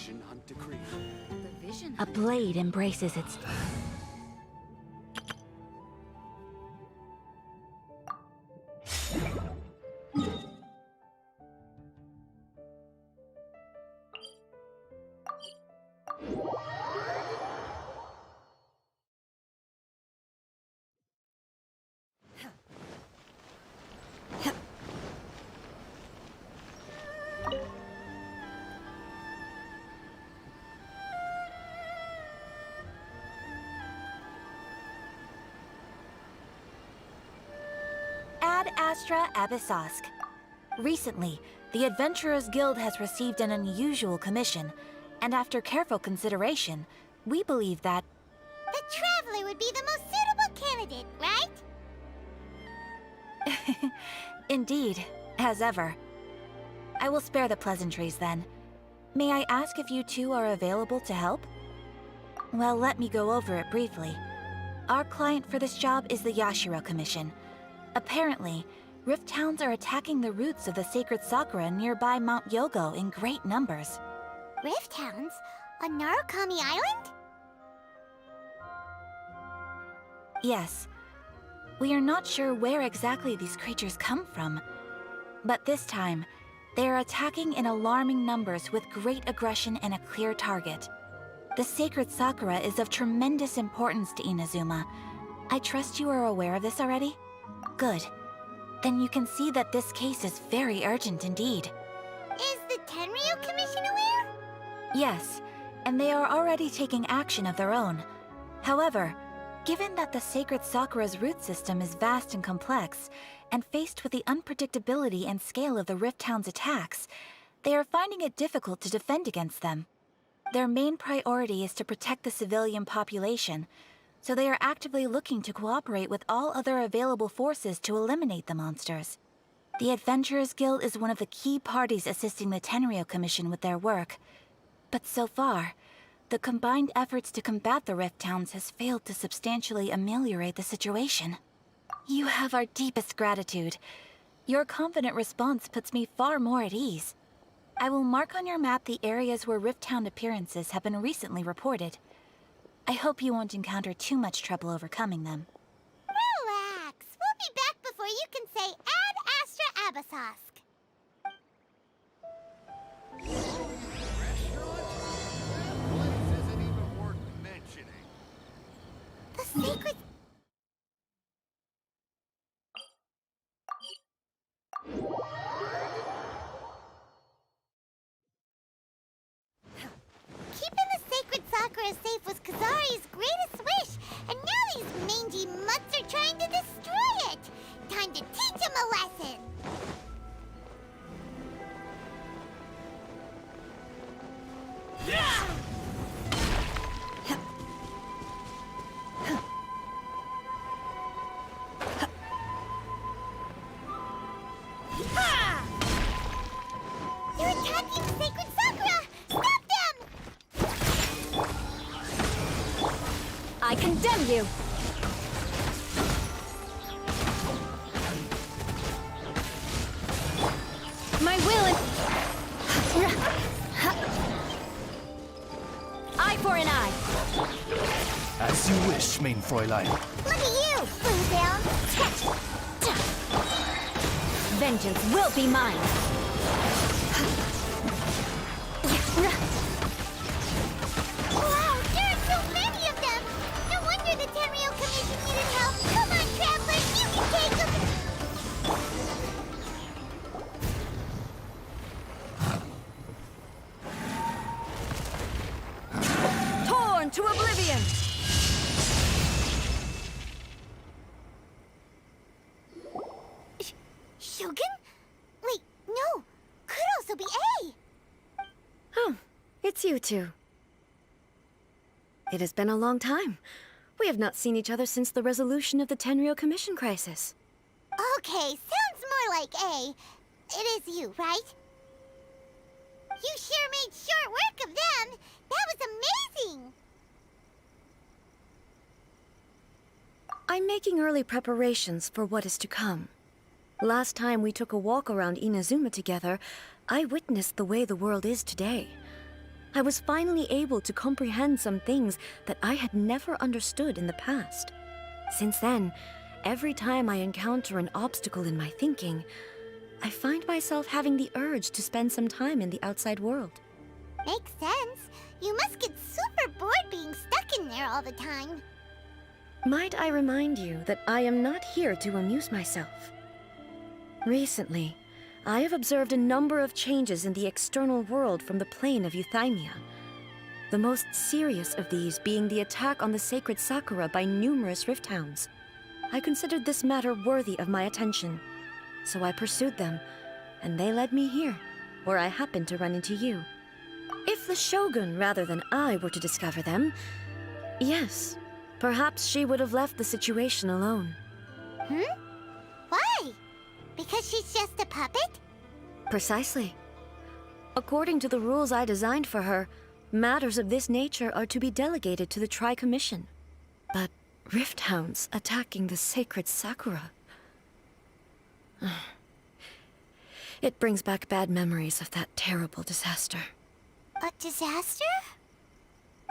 Vision Hunt decree. The vision. A blade embraces its... Ad Astra Abyssosk. Recently, the Adventurers Guild has received an unusual commission, and after careful consideration, we believe that... The Traveler would be the most suitable candidate, right? Indeed, as ever. I will spare the pleasantries then. May I ask if you two are available to help? Well, let me go over it briefly. Our client for this job is the Yashiro Commission. Apparently, Rift Towns are attacking the roots of the sacred sakura nearby Mount Yogo in great numbers. Rift Hounds? On Narukami Island? Yes. We are not sure where exactly these creatures come from. But this time, they are attacking in alarming numbers with great aggression and a clear target. The sacred sakura is of tremendous importance to Inazuma. I trust you are aware of this already? Good. Then you can see that this case is very urgent indeed. Is the Tenryu Commission aware? Yes, and they are already taking action of their own. However, given that the sacred sakura's root system is vast and complex, and faced with the unpredictability and scale of the Rift Hound's attacks, they are finding it difficult to defend against them. Their main priority is to protect the civilian population, so they are actively looking to cooperate with all other available forces to eliminate the monsters. The Adventurers Guild is one of the key parties assisting the Tenryu Commission with their work. But so far, the combined efforts to combat the Rift Towns has failed to substantially ameliorate the situation. You have our deepest gratitude. Your confident response puts me far more at ease. I will mark on your map the areas where Rift Town appearances have been recently reported. I hope you won't encounter too much trouble overcoming them. Relax. We'll be back before you can say Ad Astra Abyssosk. Place isn't even worth mentioning. The sacred... Keeping the sacred sakura safe was Kazari's greatest wish, and now these mangy mutts are trying to destroy it! Time to teach him a lesson! They're attacking the sacred sakura! Stop them! I condemn you! My will is... Eye for an eye! As you wish, main Fräulein. Look at you, Blue Down! Vengeance will be mine! Wow, there are so many of them! No wonder the Tenryu Commission needed help! Come on, travelers, you can take them! Torn to oblivion! Shogun? Wait, no! Could also be A! Oh, it's you two. It has been a long time. We have not seen each other since the resolution of the Tenryu Commission crisis. Okay, sounds more like A. It is you, right? You sure made short work of them! That was amazing! I'm making early preparations for what is to come. Last time we took a walk around Inazuma together, I witnessed the way the world is today. I was finally able to comprehend some things that I had never understood in the past. Since then, every time I encounter an obstacle in my thinking, I find myself having the urge to spend some time in the outside world. Makes sense. You must get super bored being stuck in there all the time. Might I remind you that I am not here to amuse myself? Recently, I have observed a number of changes in the external world from the plane of Euthymia. The most serious of these being the attack on the sacred Sakura by numerous rift hounds. I considered this matter worthy of my attention, so I pursued them, and they led me here, where I happened to run into you. If the Shogun rather than I were to discover them, yes, perhaps she would have left the situation alone. Why? Because she's just a puppet? Precisely. According to the rules I designed for her, matters of this nature are to be delegated to the Tri-Commission. But rift hounds attacking the sacred Sakura... It brings back bad memories of that terrible disaster. A disaster?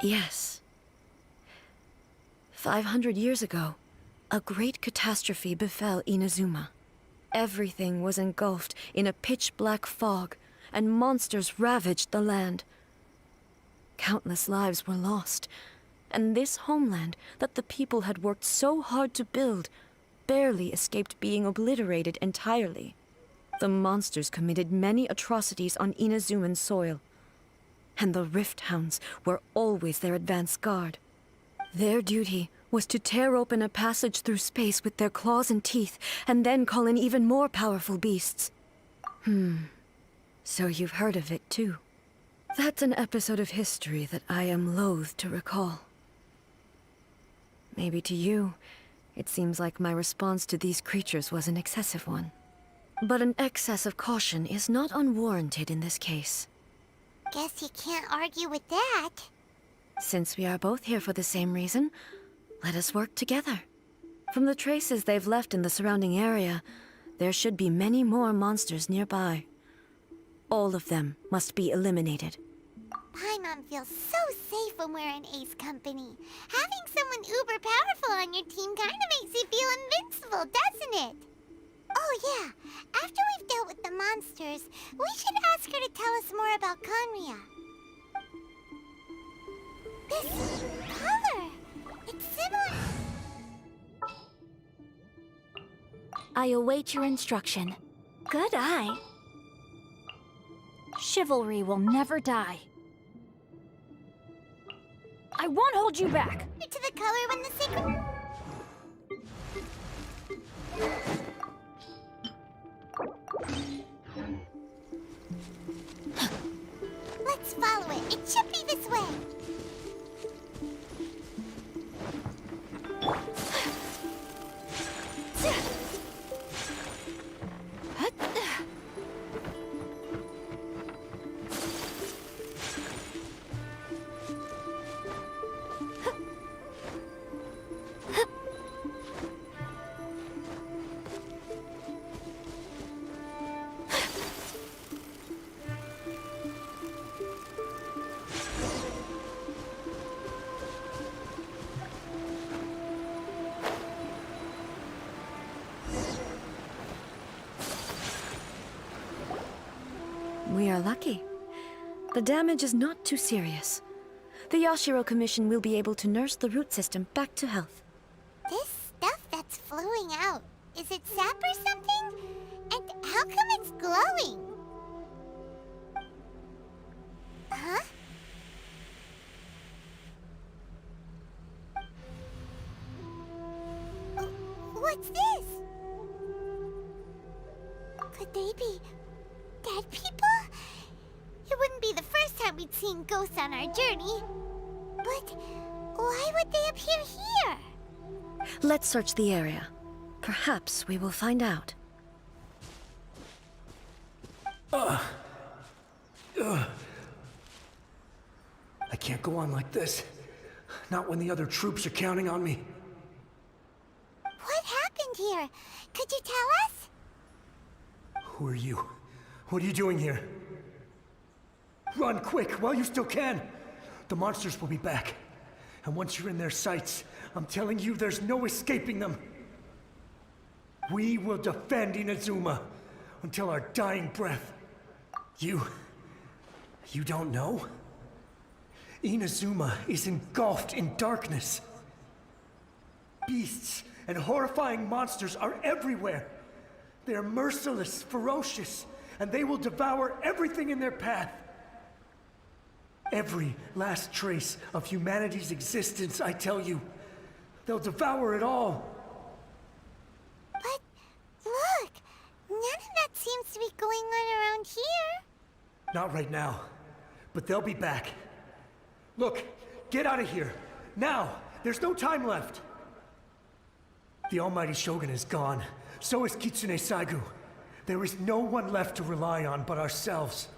Yes. 500 years ago, a great catastrophe befell Inazuma. Everything was engulfed in a pitch-black fog, and monsters ravaged the land. Countless lives were lost, and this homeland that the people had worked so hard to build barely escaped being obliterated entirely. The monsters committed many atrocities on Inazuman soil, and the Rift Hounds were always their advance guard. Their duty was to tear open a passage through space with their claws and teeth, and then call in even more powerful beasts. So you've heard of it too. That's an episode of history that I am loath to recall. Maybe to you, it seems like my response to these creatures was an excessive one. But an excess of caution is not unwarranted in this case. Guess you can't argue with that. Since we are both here for the same reason, let us work together. From the traces they've left in the surrounding area, there should be many more monsters nearby. All of them must be eliminated. Paimon feels so safe when we're in Ace Company. Having someone uber powerful on your team kinda makes you feel invincible, doesn't it? Oh yeah, after we've dealt with the monsters, we should ask her to tell us more about Conria. This color, it's similar. I await your instruction. Good eye. Chivalry will never die. I won't hold you back. To the color when the sacred... Let's follow it. It should be this way. We are lucky. The damage is not too serious. The Yashiro Commission will be able to nurse the root system back to health. This stuff that's flowing out, is it sap or something? And how come it's glowing? Huh? What's this? Could they be dead people? It wouldn't be the first time we'd seen ghosts on our journey. But why would they appear here? Let's search the area. Perhaps we will find out. I can't go on like this. Not when the other troops are counting on me. What happened here? Could you tell us? Who are you? What are you doing here? Run quick while you still can. The monsters will be back. And once you're in their sights, I'm telling you there's no escaping them. We will defend Inazuma until our dying breath. You don't know? Inazuma is engulfed in darkness. Beasts and horrifying monsters are everywhere. They are merciless, ferocious, and they will devour everything in their path. Every last trace of humanity's existence, I tell you. They'll devour it all. But look, none of that seems to be going on around here. Not right now, but they'll be back. Look, get out of here. Now! There's no time left! The Almighty Shogun is gone. So is Kitsune Saigu. There is no one left to rely on but ourselves.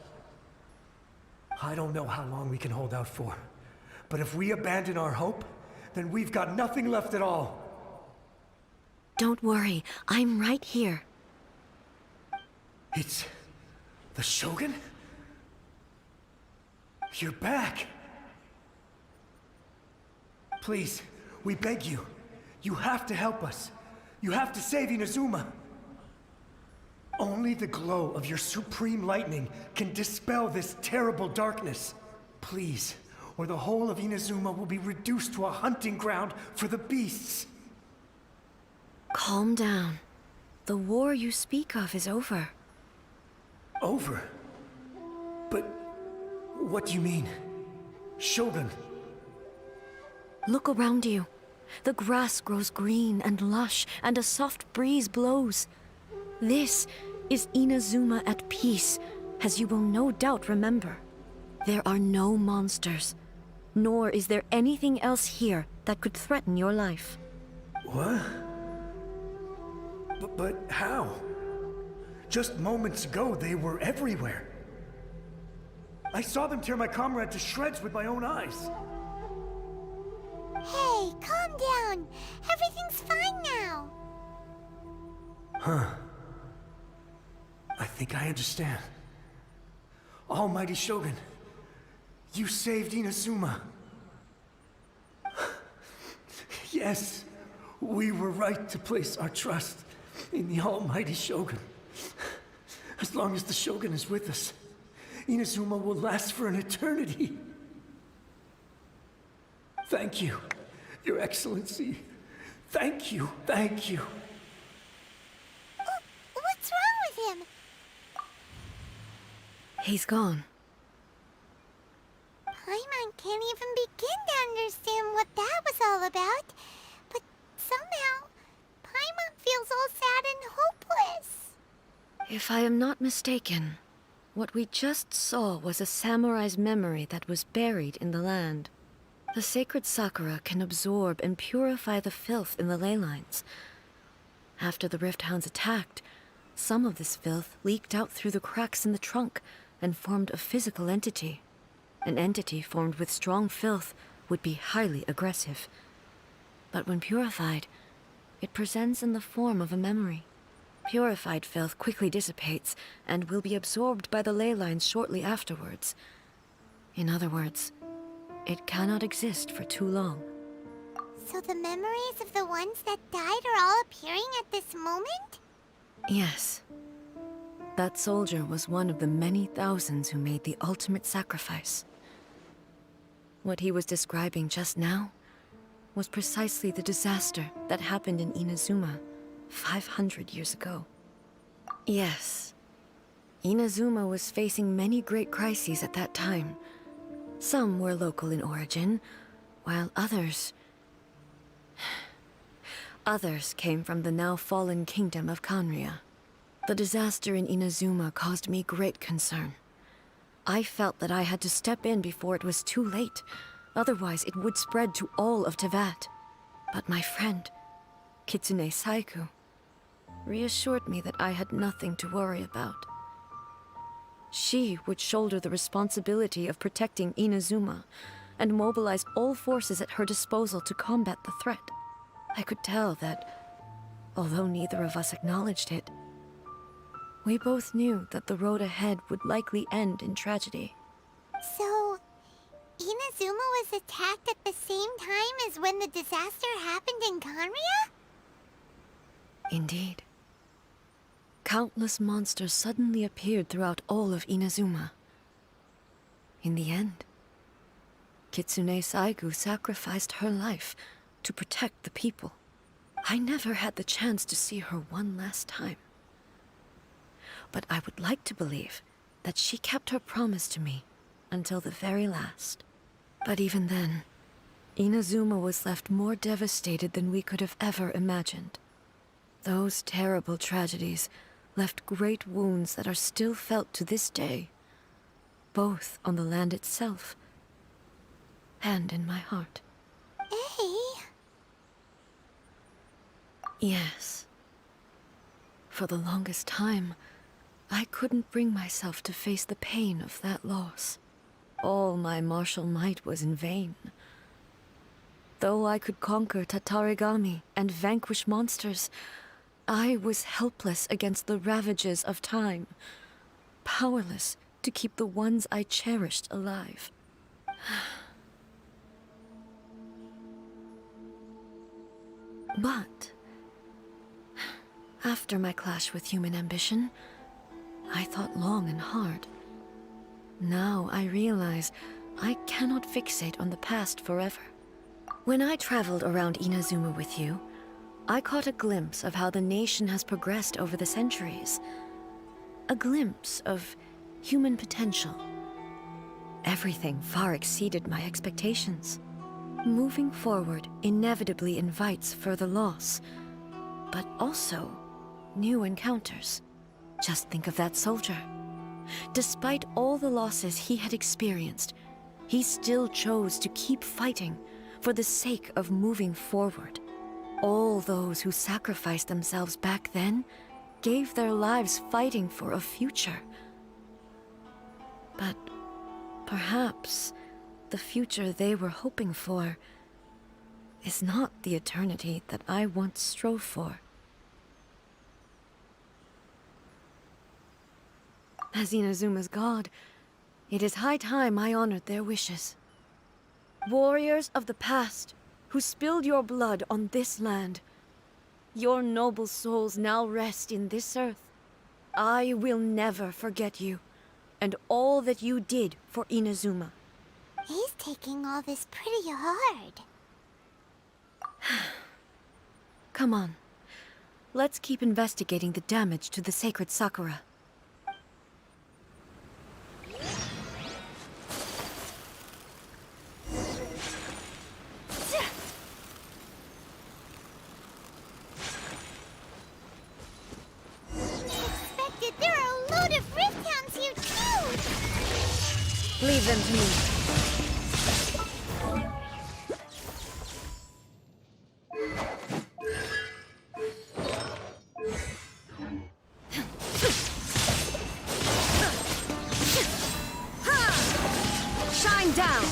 I don't know how long we can hold out for. But if we abandon our hope, then we've got nothing left at all. Don't worry, I'm right here. It's... the Shogun? You're back! Please, we beg you. You have to help us. You have to save Inazuma. Only the glow of your supreme lightning can dispel this terrible darkness. Please, or the whole of Inazuma will be reduced to a hunting ground for the beasts. Calm down. The war you speak of is over. Over? But what do you mean? Shogun? Look around you. The grass grows green and lush, and a soft breeze blows. This is Inazuma at peace, as you will no doubt remember. There are no monsters, nor is there anything else here that could threaten your life. What? But how? Just moments ago, they were everywhere. I saw them tear my comrade to shreds with my own eyes. Hey, calm down. Everything's fine now. Huh. I think I understand. Almighty Shogun, you saved Inazuma. Yes, we were right to place our trust in the Almighty Shogun. As long as the Shogun is with us, Inazuma will last for an eternity. Thank you, Your Excellency. Thank you, thank you. What's wrong with him? He's gone. Paimon can't even begin to understand what that was all about. But somehow, Paimon feels all sad and hopeless. If I am not mistaken, what we just saw was a samurai's memory that was buried in the land. The sacred sakura can absorb and purify the filth in the ley lines. After the Rift Hounds attacked, some of this filth leaked out through the cracks in the trunk and formed a physical entity. An entity formed with strong filth would be highly aggressive. But when purified, it presents in the form of a memory. Purified filth quickly dissipates and will be absorbed by the ley lines shortly afterwards. In other words, it cannot exist for too long. So the memories of the ones that died are all appearing at this moment? Yes. That soldier was one of the many thousands who made the ultimate sacrifice. What he was describing just now was precisely the disaster that happened in Inazuma 500 years ago. Yes. Inazuma was facing many great crises at that time. Some were local in origin, while others came from the now fallen kingdom of Kanria. The disaster in Inazuma caused me great concern. I felt that I had to step in before it was too late, otherwise it would spread to all of Teyvat. But my friend, Kitsune Saigu, reassured me that I had nothing to worry about. She would shoulder the responsibility of protecting Inazuma and mobilize all forces at her disposal to combat the threat. I could tell that, although neither of us acknowledged it, we both knew that the road ahead would likely end in tragedy. So, Inazuma was attacked at the same time as when the disaster happened in Kanria? Indeed. Countless monsters suddenly appeared throughout all of Inazuma. In the end, Kitsune Saigu sacrificed her life to protect the people. I never had the chance to see her one last time. But I would like to believe that she kept her promise to me until the very last. But even then, Inazuma was left more devastated than we could have ever imagined. Those terrible tragedies left great wounds that are still felt to this day, both on the land itself and in my heart. Hey. Yes. For the longest time, I couldn't bring myself to face the pain of that loss. All my martial might was in vain. Though I could conquer Tatarigami and vanquish monsters, I was helpless against the ravages of time, powerless to keep the ones I cherished alive. But after my clash with human ambition, I thought long and hard. Now I realize I cannot fixate on the past forever. When I traveled around Inazuma with you, I caught a glimpse of how the nation has progressed over the centuries. A glimpse of human potential. Everything far exceeded my expectations. Moving forward inevitably invites further loss, but also new encounters. Just think of that soldier. Despite all the losses he had experienced, he still chose to keep fighting for the sake of moving forward. All those who sacrificed themselves back then gave their lives fighting for a future. But perhaps the future they were hoping for is not the eternity that I once strove for. As Inazuma's god, it is high time I honored their wishes. Warriors of the past, who spilled your blood on this land, your noble souls now rest in this earth. I will never forget you, and all that you did for Inazuma. He's taking all this pretty hard. Come on. Let's keep investigating the damage to the sacred Sakura. Expected, there are a load of rift hounds here too! Leave them to me. Shine down!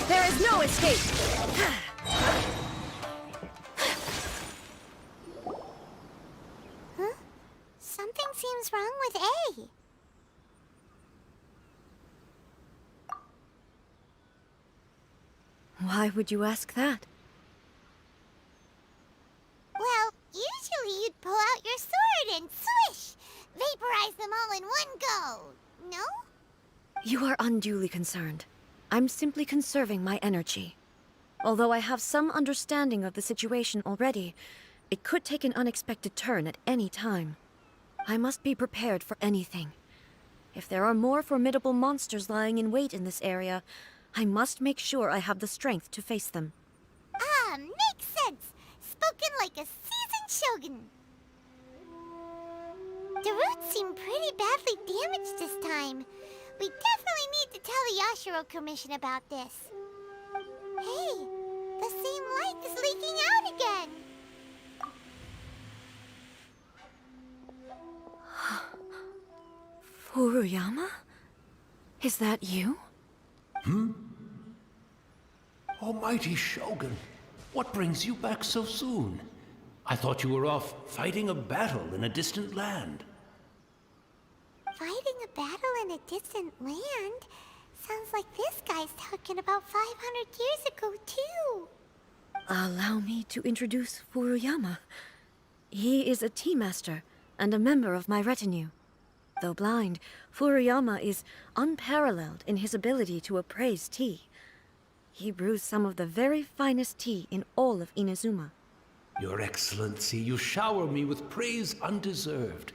There is no escape! Huh? Something seems wrong with A. Why would you ask that? Well, usually you'd pull out your sword and swish! Vaporize them all in one go, no? You are unduly concerned. I'm simply conserving my energy. Although I have some understanding of the situation already, it could take an unexpected turn at any time. I must be prepared for anything. If there are more formidable monsters lying in wait in this area, I must make sure I have the strength to face them. Ah, makes sense! Spoken like a seasoned shogun! The roots seem pretty badly damaged this time. We definitely need to tell the Yashiro Commission about this. Hey, the same light is leaking out again! Furuyama? Is that you? Almighty Shogun, what brings you back so soon? I thought you were off fighting a battle in a distant land. Fighting a battle in a distant land? Sounds like this guy's talking about 500 years ago, too. Allow me to introduce Furuyama. He is a tea master and a member of my retinue. Though blind, Furuyama is unparalleled in his ability to appraise tea. He brews some of the very finest tea in all of Inazuma. Your Excellency, you shower me with praise undeserved.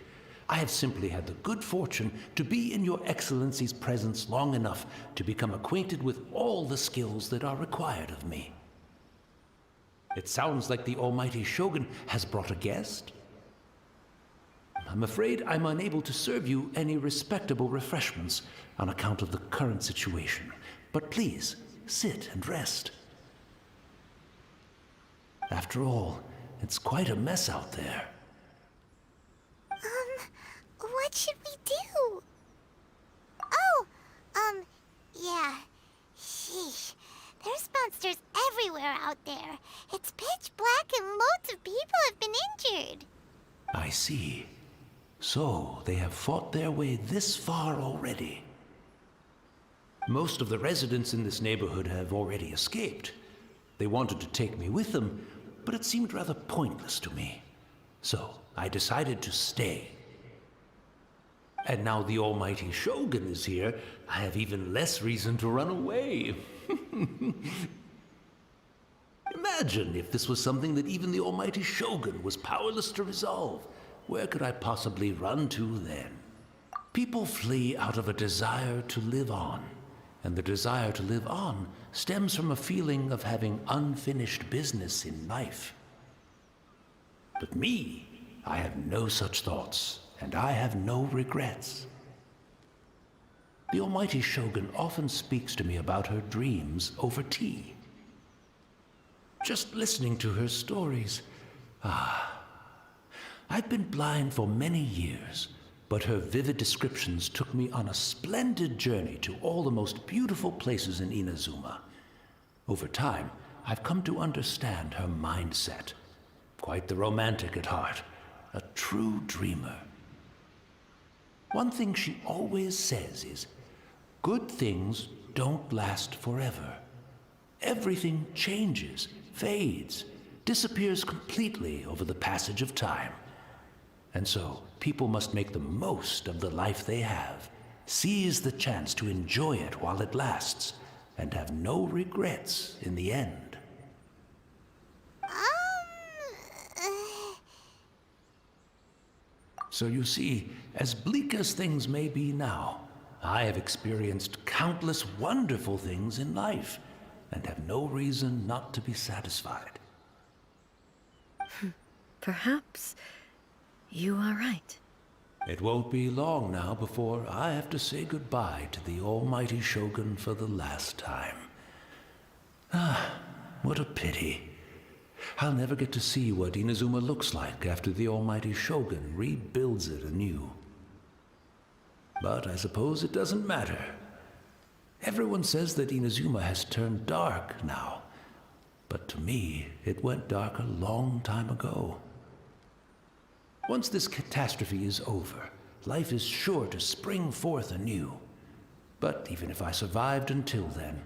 I have simply had the good fortune to be in Your Excellency's presence long enough to become acquainted with all the skills that are required of me. It sounds like the Almighty Shogun has brought a guest. I'm afraid I'm unable to serve you any respectable refreshments on account of the current situation. But please, sit and rest. After all, it's quite a mess out there. What should we do? Oh, yeah. Sheesh. There's monsters everywhere out there. It's pitch black and loads of people have been injured. I see. So, they have fought their way this far already. Most of the residents in this neighborhood have already escaped. They wanted to take me with them, but it seemed rather pointless to me. So, I decided to stay. And now the Almighty Shogun is here, I have even less reason to run away. Imagine if this was something that even the Almighty Shogun was powerless to resolve. Where could I possibly run to then? People flee out of a desire to live on, and the desire to live on stems from a feeling of having unfinished business in life. But me, I have no such thoughts, and I have no regrets. The Almighty Shogun often speaks to me about her dreams over tea. Just listening to her stories, I've been blind for many years, but her vivid descriptions took me on a splendid journey to all the most beautiful places in Inazuma. Over time, I've come to understand her mindset. Quite the romantic at heart, a true dreamer. One thing she always says is, good things don't last forever. Everything changes, fades, disappears completely over the passage of time. And so, people must make the most of the life they have, seize the chance to enjoy it while it lasts, and have no regrets in the end. So you see, as bleak as things may be now, I have experienced countless wonderful things in life, and have no reason not to be satisfied. Perhaps you are right. It won't be long now before I have to say goodbye to the Almighty Shogun for the last time. What a pity. I'll never get to see what Inazuma looks like after the Almighty Shogun rebuilds it anew. But I suppose it doesn't matter. Everyone says that Inazuma has turned dark now, but to me, it went dark a long time ago. Once this catastrophe is over, life is sure to spring forth anew. But even if I survived until then,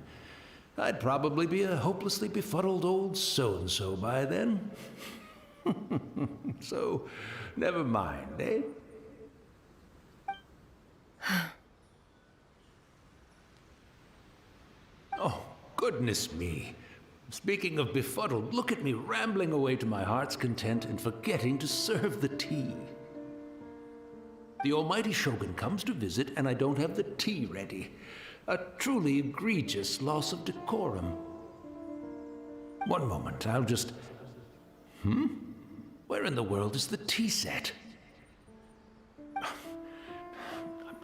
I'd probably be a hopelessly befuddled old so-and-so by then. So, never mind, eh? Oh, goodness me. Speaking of befuddled, look at me rambling away to my heart's content and forgetting to serve the tea. The Almighty Shogun comes to visit and I don't have the tea ready. A truly egregious loss of decorum. One moment, I'll just... Where in the world is the tea set?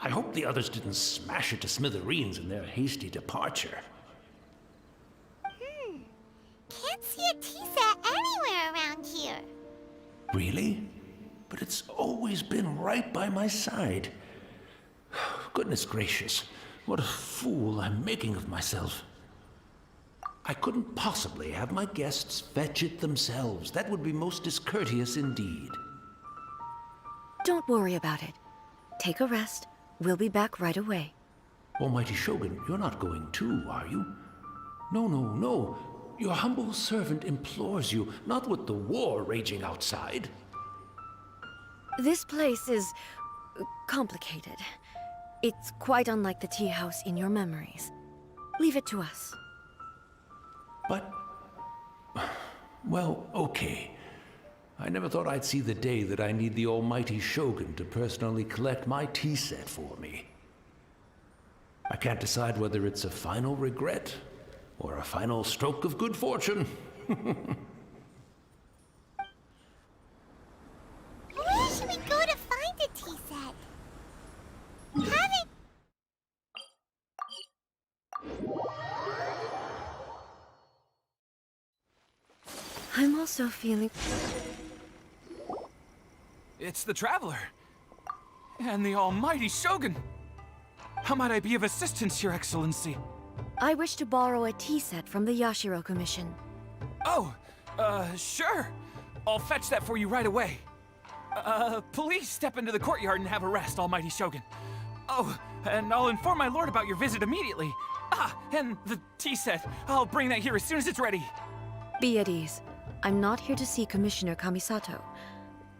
I hope the others didn't smash it to smithereens in their hasty departure. Can't see a tea set anywhere around here. Really? But it's always been right by my side. Goodness gracious, what a fool I'm making of myself. I couldn't possibly have my guests fetch it themselves. That would be most discourteous indeed. Don't worry about it. Take a rest. We'll be back right away. Almighty Shogun, you're not going too, are you? No, no, no. Your humble servant implores you, not with the war raging outside. This place is complicated. It's quite unlike the tea house in your memories. Leave it to us. But... well, okay. I never thought I'd see the day that I need the almighty Shogun to personally collect my tea set for me. I can't decide whether it's a final regret or a final stroke of good fortune. Where should we go to find a tea set? Haven't... I'm also feeling... It's the Traveler. And the almighty Shogun. How might I be of assistance, Your Excellency? I wish to borrow a tea set from the Yashiro Commission. Oh, sure. I'll fetch that for you right away. Please step into the courtyard and have a rest, almighty Shogun. Oh, and I'll inform my lord about your visit immediately. Ah, and the tea set. I'll bring that here as soon as it's ready. Be at ease. I'm not here to see Commissioner Kamisato.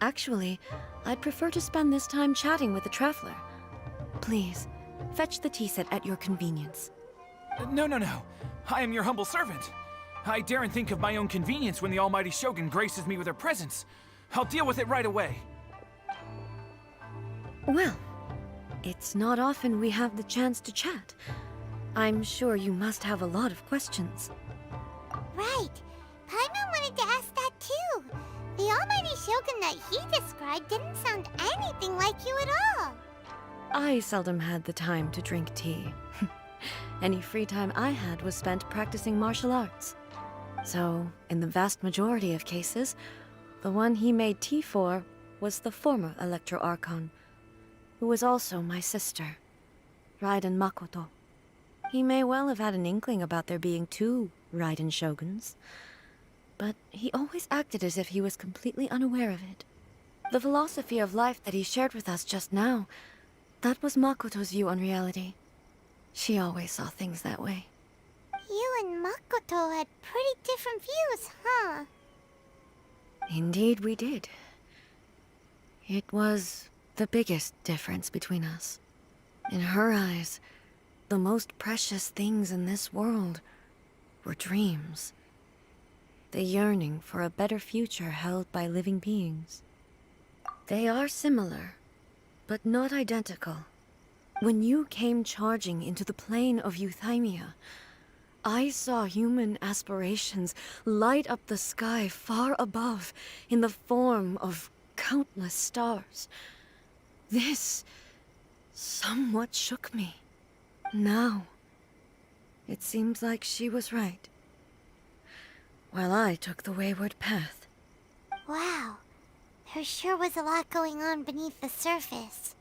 Actually, I'd prefer to spend this time chatting with the Traveler. Please, fetch the tea set at your convenience. No. I am your humble servant. I daren't think of my own convenience when the almighty Shogun graces me with her presence. I'll deal with it right away. Well, it's not often we have the chance to chat. I'm sure you must have a lot of questions. Right. Paimon wanted to ask that too. The almighty Shogun that he described didn't sound anything like you at all. I seldom had the time to drink tea. Any free time I had was spent practicing martial arts. So, in the vast majority of cases, the one he made tea for was the former Electro Archon, who was also my sister, Raiden Makoto. He may well have had an inkling about there being two Raiden Shoguns, but he always acted as if he was completely unaware of it. The philosophy of life that he shared with us just now, that was Makoto's view on reality. She always saw things that way. You and Makoto had pretty different views, huh? Indeed we did. It was the biggest difference between us. In her eyes, the most precious things in this world were dreams. The yearning for a better future held by living beings. They are similar, but not identical. When you came charging into the plane of Euthymia, I saw human aspirations light up the sky far above in the form of countless stars. This somewhat shook me. Now, it seems like she was right, while I took the wayward path. Wow. There sure was a lot going on beneath the surface.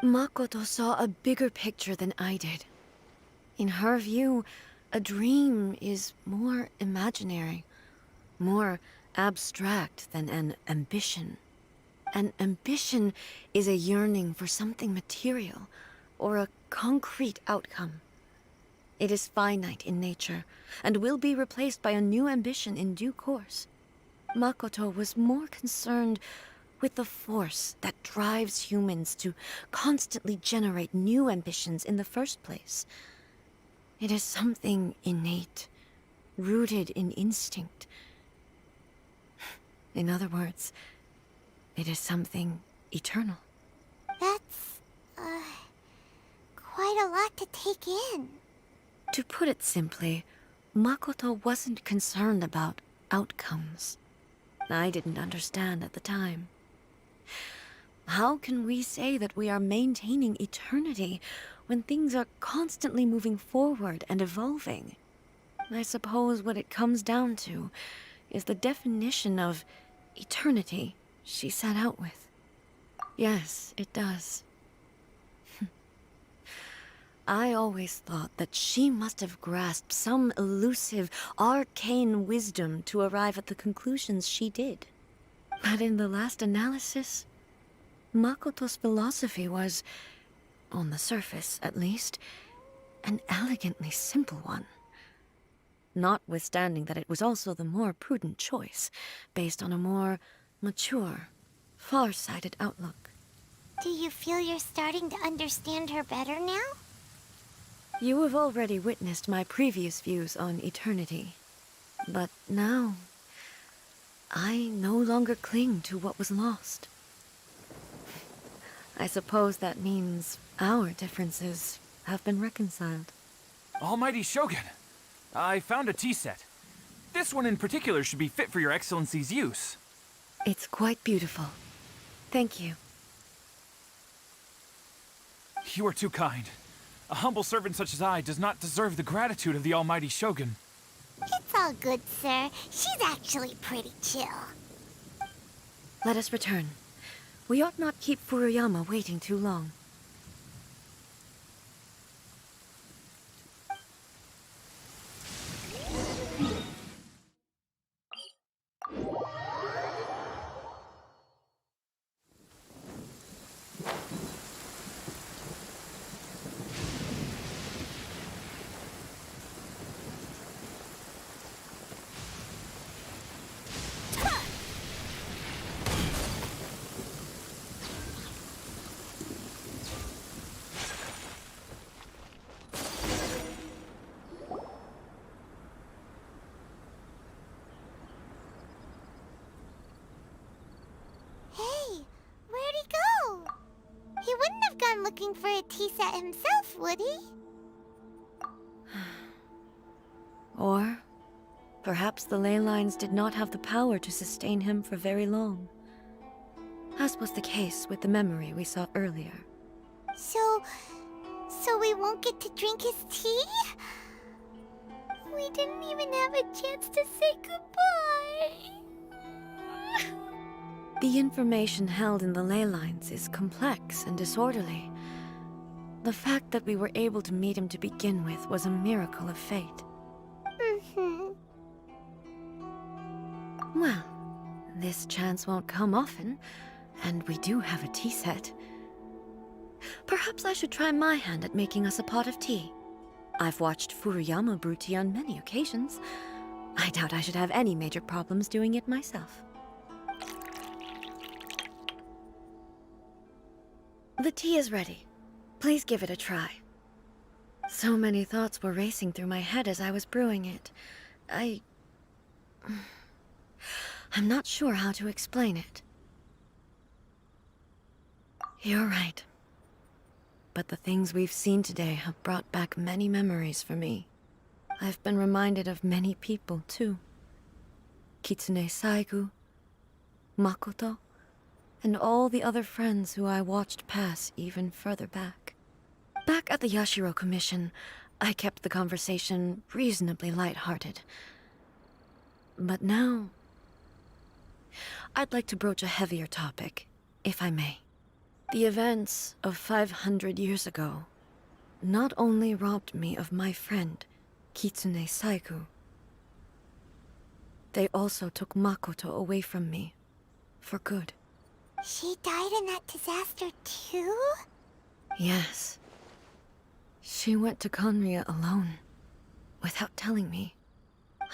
Makoto saw a bigger picture than I did. In her view, a dream is more imaginary, more abstract than an ambition. An ambition is a yearning for something material, or a concrete outcome. It is finite in nature, and will be replaced by a new ambition in due course. Makoto was more concerned with the force that drives humans to constantly generate new ambitions in the first place. It is something innate, rooted in instinct. In other words, it is something eternal. That's, quite a lot to take in. To put it simply, Makoto wasn't concerned about outcomes. I didn't understand at the time. How can we say that we are maintaining eternity when things are constantly moving forward and evolving? I suppose what it comes down to is the definition of eternity she set out with. Yes, it does. I always thought that she must have grasped some elusive, arcane wisdom to arrive at the conclusions she did. But in the last analysis, Makoto's philosophy was, on the surface at least, an elegantly simple one. Notwithstanding that it was also the more prudent choice, based on a more mature, far-sighted outlook. Do you feel you're starting to understand her better now? You have already witnessed my previous views on eternity. But now, I no longer cling to what was lost. I suppose that means our differences have been reconciled. Almighty Shogun, I found a tea set. This one in particular should be fit for your Excellency's use. It's quite beautiful. Thank you. You are too kind. A humble servant such as I does not deserve the gratitude of the Almighty Shogun. It's all good, sir. She's actually pretty chill. Let us return. We ought not keep Furuyama waiting too long. Hey, where'd he go? He wouldn't have gone looking for a tea set himself, would he? Or perhaps the ley lines did not have the power to sustain him for very long, as was the case with the memory we saw earlier. So we won't get to drink his tea? We didn't even have a chance to say goodbye. The information held in the ley lines is complex and disorderly. The fact that we were able to meet him to begin with was a miracle of fate. Well, this chance won't come often, and we do have a tea set. Perhaps I should try my hand at making us a pot of tea. I've watched Furuyama brew tea on many occasions. I doubt I should have any major problems doing it myself. The tea is ready. Please give it a try. So many thoughts were racing through my head as I was brewing it. I'm not sure how to explain it. You're right. But the things we've seen today have brought back many memories for me. I've been reminded of many people, too. Kitsune Saigu, Makoto, and all the other friends who I watched pass even further back. Back at the Yashiro Commission, I kept the conversation reasonably lighthearted. But now, I'd like to broach a heavier topic, if I may. The events of 500 years ago not only robbed me of my friend, Kitsune Saigu, they also took Makoto away from me, for good. She died in that disaster too? Yes. She went to Conria alone, without telling me.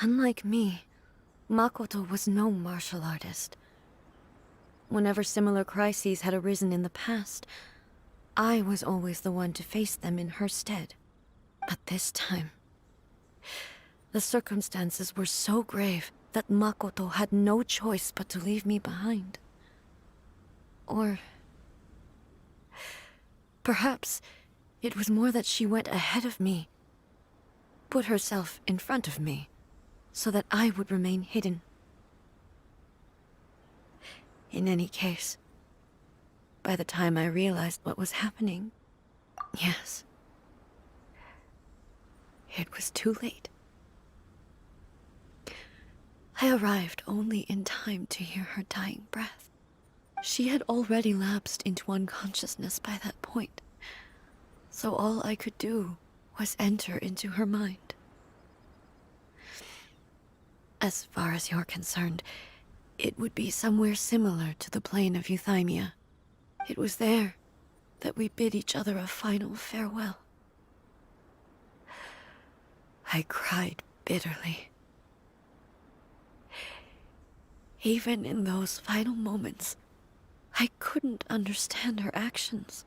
Unlike me, Makoto was no martial artist. Whenever similar crises had arisen in the past, I was always the one to face them in her stead. But this time, the circumstances were so grave that Makoto had no choice but to leave me behind. Or perhaps it was more that she went ahead of me, put herself in front of me, so that I would remain hidden. In any case, by the time I realized what was happening, yes, it was too late. I arrived only in time to hear her dying breath. She had already lapsed into unconsciousness by that point. So all I could do was enter into her mind. As far as you're concerned, it would be somewhere similar to the plane of Euthymia. It was there that we bid each other a final farewell. I cried bitterly. Even in those final moments, I couldn't understand her actions.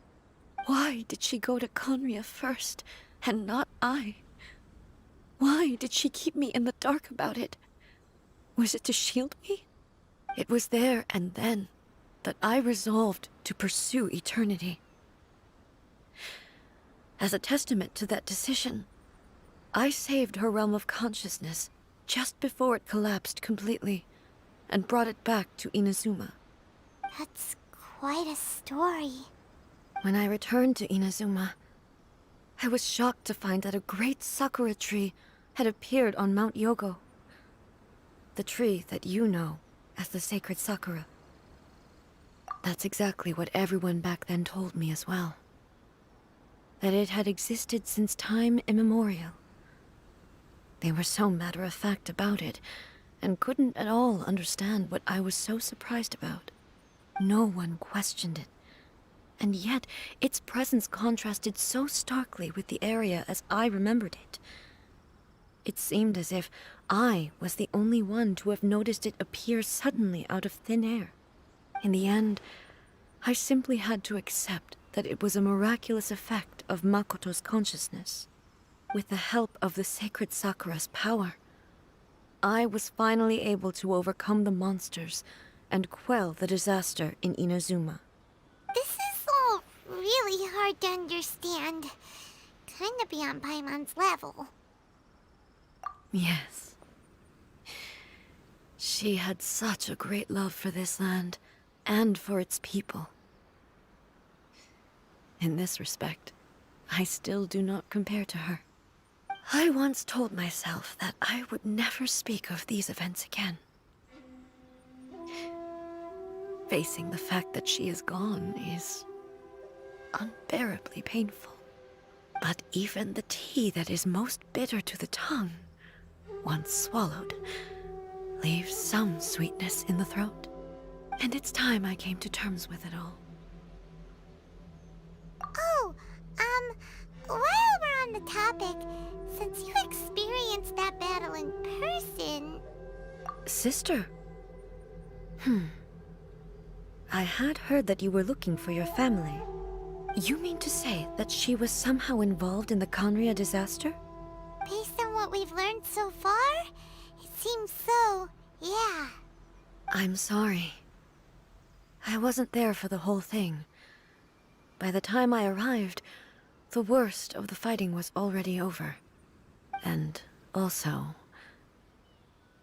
Why did she go to Conria first, and not I? Why did she keep me in the dark about it? Was it to shield me? It was there and then that I resolved to pursue eternity. As a testament to that decision, I saved her realm of consciousness just before it collapsed completely, and brought it back to Inazuma. That's quite a story. When I returned to Inazuma, I was shocked to find that a great sakura tree had appeared on Mount Yogo. The tree that you know as the sacred sakura. That's exactly what everyone back then told me as well. That it had existed since time immemorial. They were so matter-of-fact about it, and couldn't at all understand what I was so surprised about. No one questioned it. And yet, its presence contrasted so starkly with the area as I remembered it. It seemed as if I was the only one to have noticed it appear suddenly out of thin air. In the end, I simply had to accept that it was a miraculous effect of Makoto's consciousness. With the help of the sacred Sakura's power, I was finally able to overcome the monsters and quell the disaster in Inazuma. This is all really hard to understand. Kinda beyond Paimon's level. Yes. She had such a great love for this land, and for its people. In this respect, I still do not compare to her. I once told myself that I would never speak of these events again. Facing the fact that she is gone is unbearably painful. But even the tea that is most bitter to the tongue, once swallowed, leaves some sweetness in the throat. And it's time I came to terms with it all. Oh, while we're on the topic, since you experienced that battle in person... Sister? I had heard that you were looking for your family. You mean to say that she was somehow involved in the Conria disaster? Based on what we've learned so far, it seems so, yeah. I'm sorry. I wasn't there for the whole thing. By the time I arrived, the worst of the fighting was already over. And also,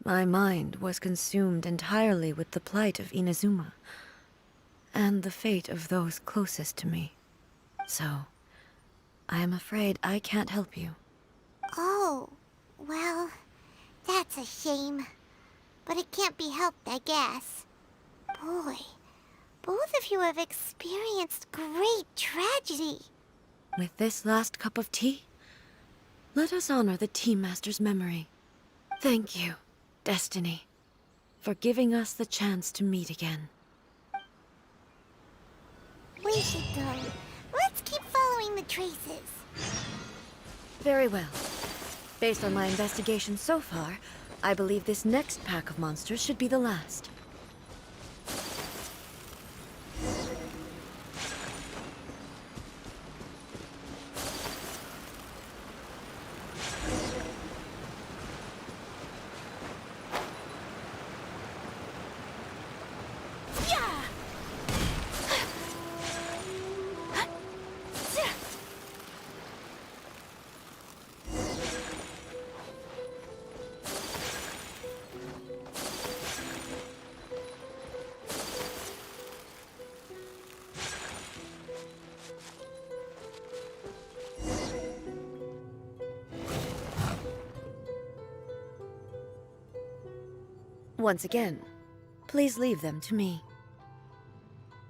my mind was consumed entirely with the plight of Inazuma, and the fate of those closest to me. So, I am afraid I can't help you. Oh, well, that's a shame. But it can't be helped, I guess. Boy, both of you have experienced great tragedy. With this last cup of tea, let us honor the Tea Master's memory. Thank you, Destiny, for giving us the chance to meet again. We should go. Let's keep following the traces. Very well. Based on my investigation so far, I believe this next pack of monsters should be the last. Once again, please leave them to me.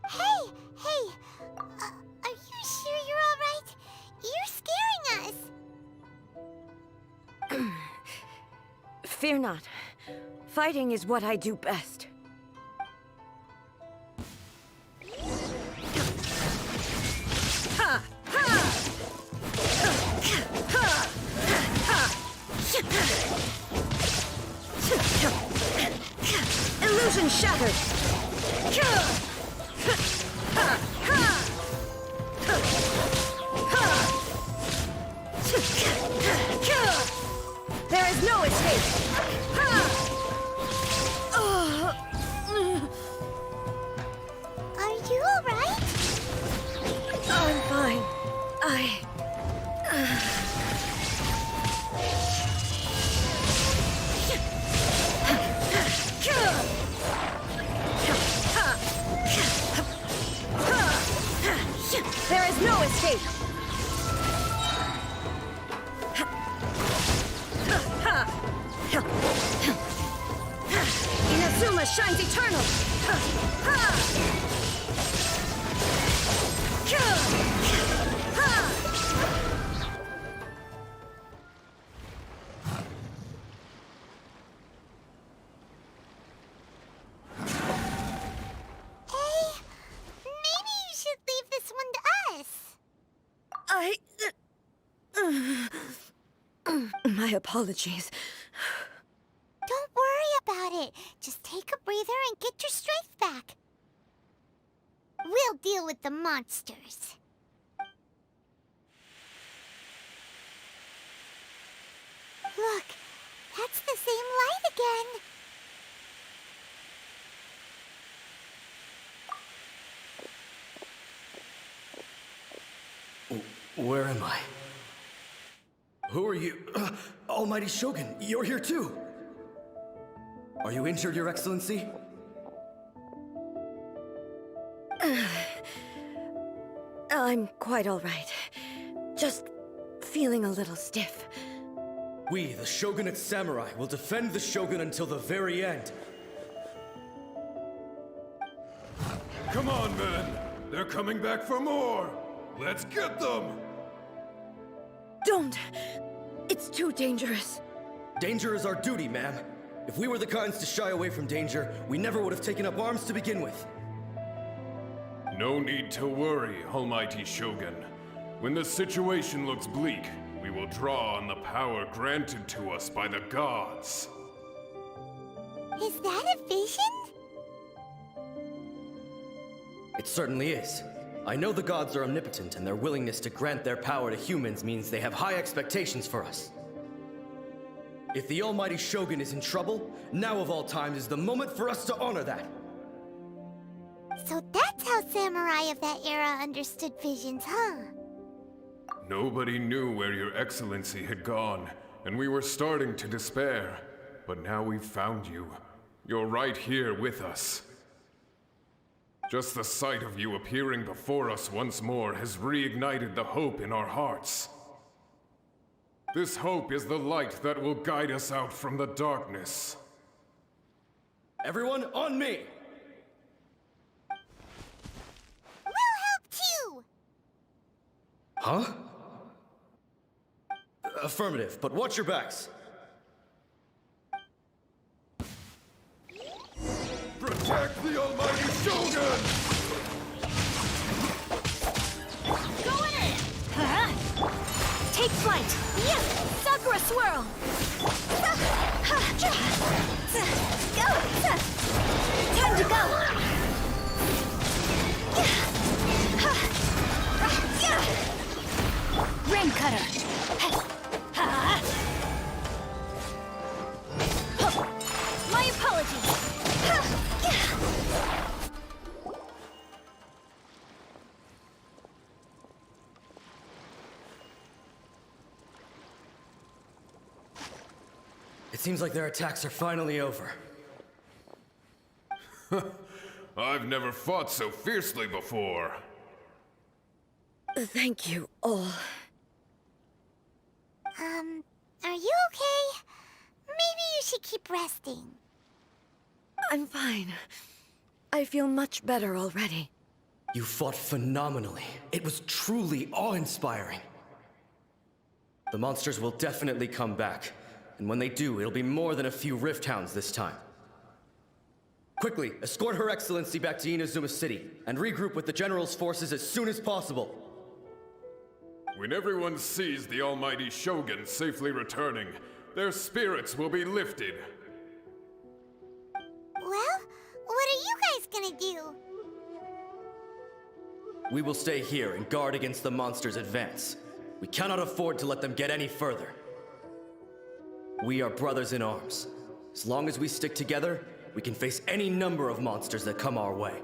Hey! Are you sure you're alright? Fear not. Fighting is what I do best. Ha! Ha! Illusion shattered! There is no escape! Are you alright? I'm fine. There is no escape! Inazuma shines eternal! Maybe you should leave this one to us. My apologies. Don't worry about it. Just take a breather and get your strength back. We'll deal with the monsters. Look, that's the same light again. Where am I? Who are you? Almighty Shogun, you're here too! Are you injured, Your Excellency? I'm quite all right. Just feeling a little stiff. We, the Shogunate Samurai, will defend the Shogun until the very end. Come on, men! They're coming back for more! Let's get them! Don't! It's too dangerous. Danger is our duty, ma'am. If we were the kinds to shy away from danger, we never would have taken up arms to begin with. No need to worry, Almighty Shogun. When the situation looks bleak, we will draw on the power granted to us by the gods. Is that a vision? It certainly is. I know the gods are omnipotent, and their willingness to grant their power to humans means they have high expectations for us. If the Almighty Shogun is in trouble, now of all times is the moment for us to honor that. So that's how samurai of that era understood visions, huh? Nobody knew where Your Excellency had gone, and we were starting to despair. But now we've found you. You're right here with us. Just the sight of you appearing before us once more has reignited the hope in our hearts. This hope is the light that will guide us out from the darkness. Everyone, on me! We'll help too! Huh? Affirmative, but watch your backs. Protect the Almighty Shogun! Go in it! Huh? Take flight! Yeah! Sakura swirl! Go! Time to go! Rain cutter! My apologies! It seems like their attacks are finally over. I've never fought so fiercely before. Thank you all. Are you okay? Maybe you should keep resting. I'm fine. I feel much better already. You fought phenomenally. It was truly awe-inspiring. The monsters will definitely come back. And when they do, it'll be more than a few Rift Hounds this time. Quickly, escort Her Excellency back to Inazuma City, and regroup with the General's forces as soon as possible. When everyone sees the almighty Shogun safely returning, their spirits will be lifted. Well, what are you guys gonna do? We will stay here and guard against the monster's advance. We cannot afford to let them get any further. We are brothers in arms. As long as we stick together, we can face any number of monsters that come our way.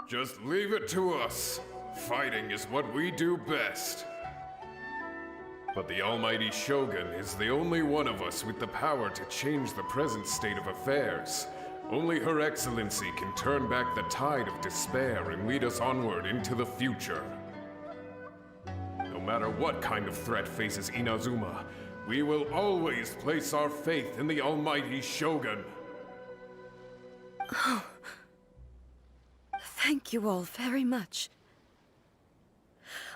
Just leave it to us. Fighting is what we do best. But the almighty Shogun is the only one of us with the power to change the present state of affairs. Only Her Excellency can turn back the tide of despair and lead us onward into the future. No matter what kind of threat faces Inazuma, we will always place our faith in the almighty Shogun. Oh. Thank you all very much.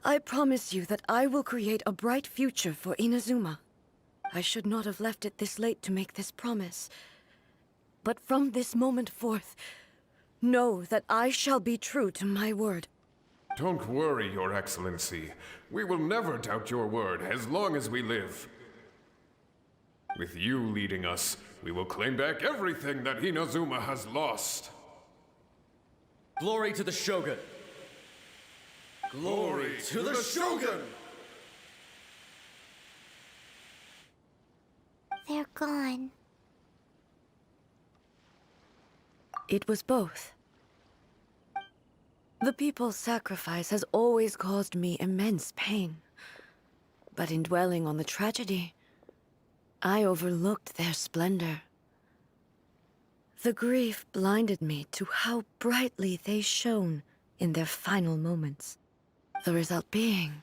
I promise you that I will create a bright future for Inazuma. I should not have left it this late to make this promise. But from this moment forth, know that I shall be true to my word. Don't worry, Your Excellency. We will never doubt your word as long as we live. With you leading us, we will claim back everything that Inazuma has lost. Glory to the Shogun! Glory to the Shogun! They're gone. It was both. The people's sacrifice has always caused me immense pain. But in dwelling on the tragedy, I overlooked their splendor. The grief blinded me to how brightly they shone in their final moments. The result being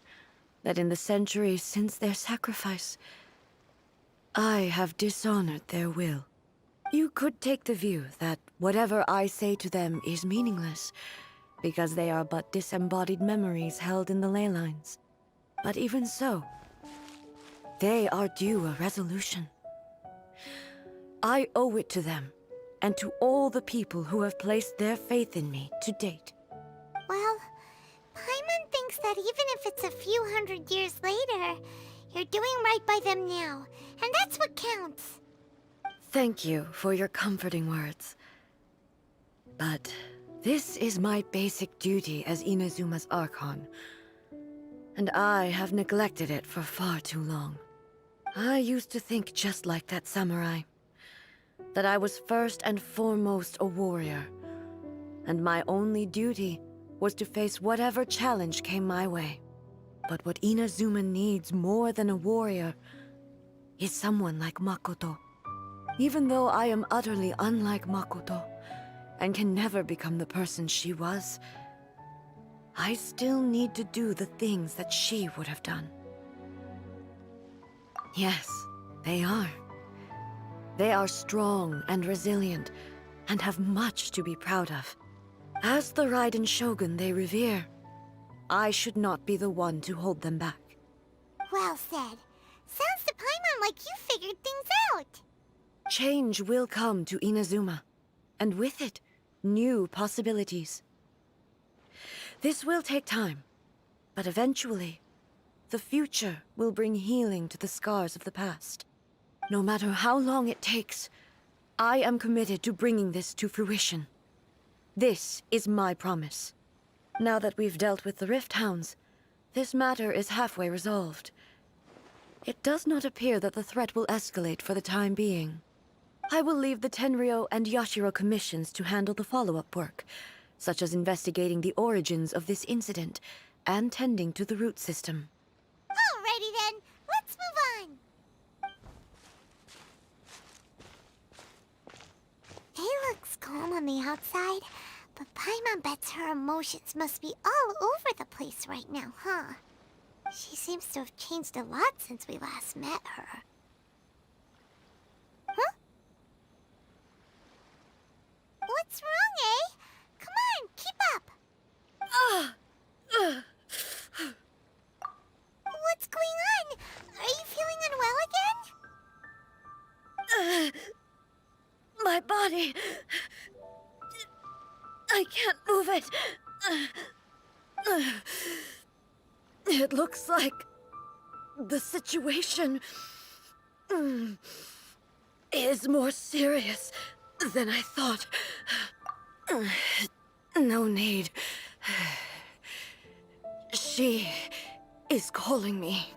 that in the centuries since their sacrifice, I have dishonored their will. You could take the view that whatever I say to them is meaningless, because they are but disembodied memories held in the ley lines. But even so, they are due a resolution. I owe it to them, and to all the people who have placed their faith in me to date. Well, Paimon thinks that even if it's a few hundred years later, you're doing right by them now, and that's what counts. Thank you for your comforting words. But this is my basic duty as Inazuma's Archon, and I have neglected it for far too long. I used to think just like that samurai, that I was first and foremost a warrior, and my only duty was to face whatever challenge came my way. But what Inazuma needs more than a warrior is someone like Makoto. Even though I am utterly unlike Makoto, and can never become the person she was, I still need to do the things that she would have done. Yes, they are. They are strong and resilient, and have much to be proud of. As the Raiden Shogun they revere, I should not be the one to hold them back. Well said. Sounds to Paimon like you figured things out. Change will come to Inazuma, and with it, new possibilities. This will take time, but eventually, the future will bring healing to the scars of the past. No matter how long it takes, I am committed to bringing this to fruition. This is my promise. Now that we've dealt with the Rift Hounds, this matter is halfway resolved. It does not appear that the threat will escalate for the time being. I will leave the Tenryo and Yashiro commissions to handle the follow-up work, such as investigating the origins of this incident and tending to the root system. Alrighty then, let's move on. He looks calm on the outside, but Paimon bets her emotions must be all over the place right now, huh? She seems to have changed a lot since we last met her. Huh? What's wrong, eh? Come on, keep up! body. I can't move it. It looks like the situation is more serious than I thought. No need. She is calling me.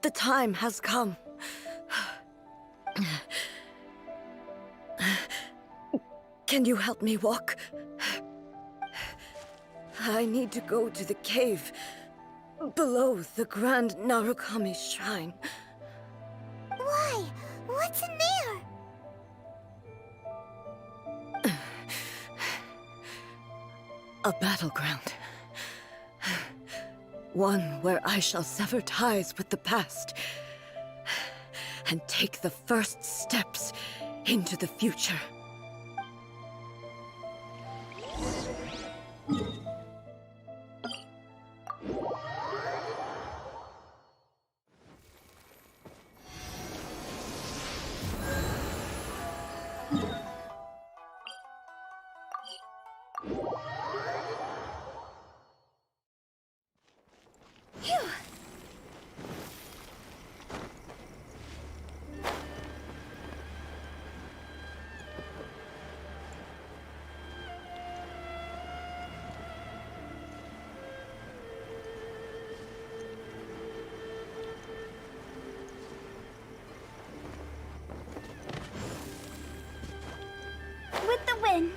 The time has come. Can you help me walk? I need to go to the cave below the Grand Narukami Shrine. Why? What's in there? A battleground. One where I shall sever ties with the past and take the first steps into the future. With the wind.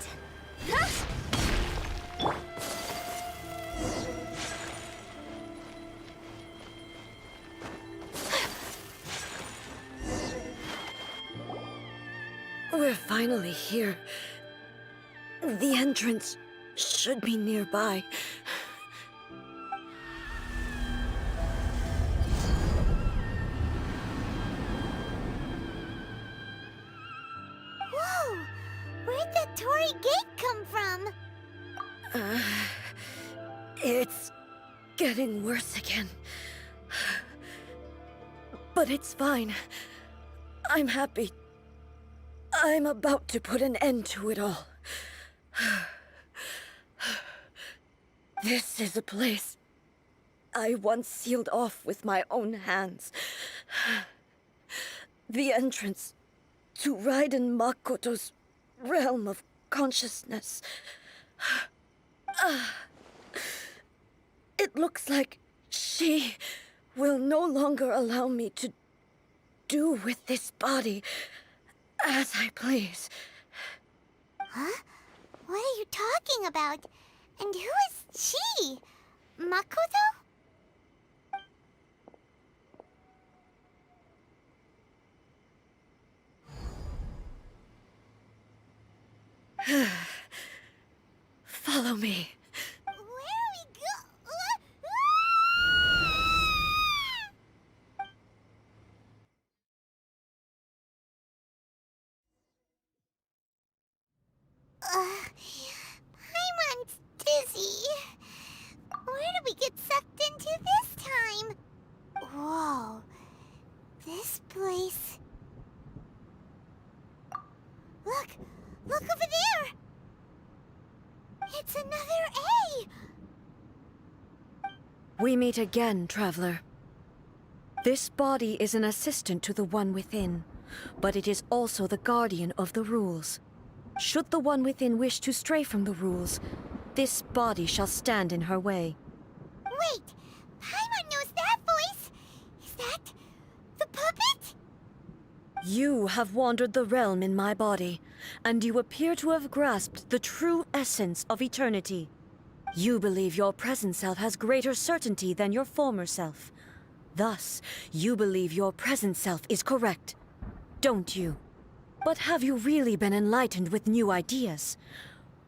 We're finally here. The entrance should be nearby. Whoa! Where'd that Torii gate come from? It's getting worse again. But it's fine. I'm happy. I'm about to put an end to it all. This is a place I once sealed off with my own hands. The entrance to Raiden Makoto's realm of consciousness. It looks like she will no longer allow me to do with this body as I please. Huh? What are you talking about? And who is she? Makoto? Follow me. Where are we go? Paimon's dizzy. Where did we get sucked into this time? Whoa. This place... Look! Look over there! It's another A! We meet again, traveler. This body is an assistant to the one within, but it is also the guardian of the rules. Should the one within wish to stray from the rules, this body shall stand in her way. Wait! Paimon knows that voice! Is that... the puppet? You have wandered the realm in my body, and you appear to have grasped the true essence of eternity. You believe your present self has greater certainty than your former self. Thus, you believe your present self is correct, don't you? But have you really been enlightened with new ideas?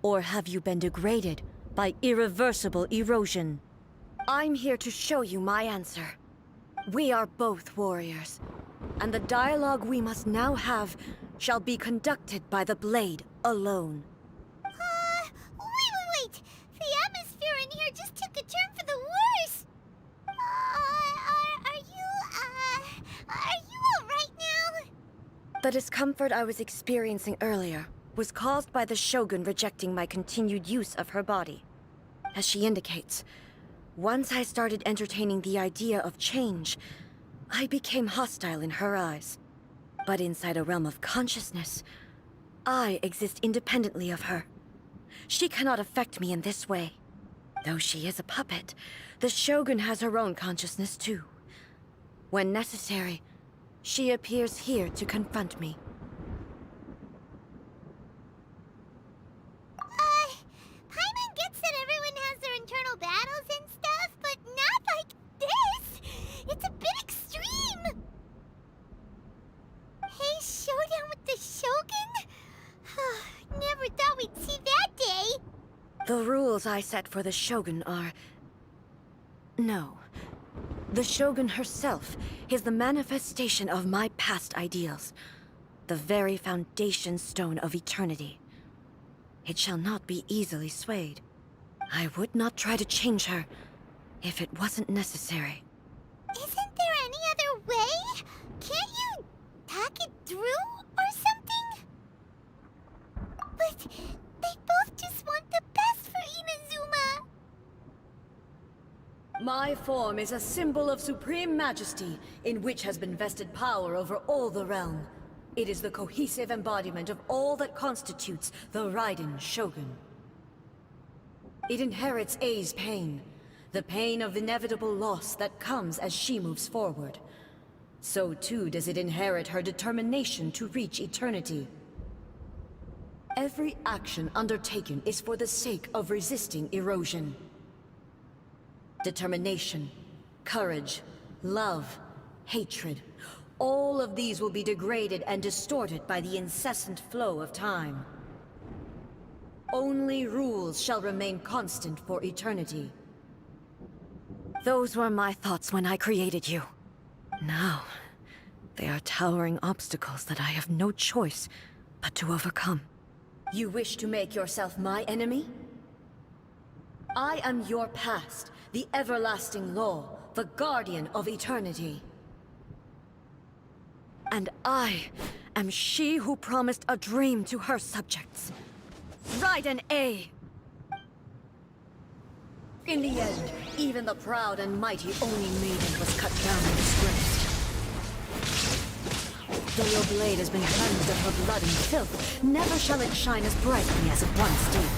Or have you been degraded by irreversible erosion? I'm here to show you my answer. We are both warriors, and the dialogue we must now have shall be conducted by the blade alone. Wait! The atmosphere in here just took a turn for the worse! Are you alright now? The discomfort I was experiencing earlier was caused by the Shogun rejecting my continued use of her body. As she indicates, once I started entertaining the idea of change, I became hostile in her eyes. But inside a realm of consciousness, I exist independently of her. She cannot affect me in this way. Though she is a puppet, the Shogun has her own consciousness too. When necessary, she appears here to confront me. Paimon gets that everyone has their internal battles and stuff, but not like this! It's a bit extreme! Hey, showdown with the Shogun? Never thought we'd see that day! The rules I set for the Shogun are... No. The Shogun herself is the manifestation of my past ideals. The very foundation stone of eternity. It shall not be easily swayed. I would not try to change her if it wasn't necessary. Isn't there any other way? Can't you talk it through or something? But they both just want the best for Inazuma. My form is a symbol of supreme majesty, in which has been vested power over all the realm. It is the cohesive embodiment of all that constitutes the Raiden Shogun. It inherits Ei's pain, the pain of inevitable loss that comes as she moves forward. So too does it inherit her determination to reach eternity. Every action undertaken is for the sake of resisting erosion. Determination, courage, love, hatred, all of these will be degraded and distorted by the incessant flow of time. Only rules shall remain constant for eternity. Those were my thoughts when I created you. Now, they are towering obstacles that I have no choice but to overcome. You wish to make yourself my enemy? I am your past, the everlasting law, the guardian of eternity. And I am she who promised a dream to her subjects. Raiden A. In the end, even the proud and mighty Oni maiden was cut down and disgraced. Though your blade has been cleansed of her blood and filth, never shall it shine as brightly as it once did.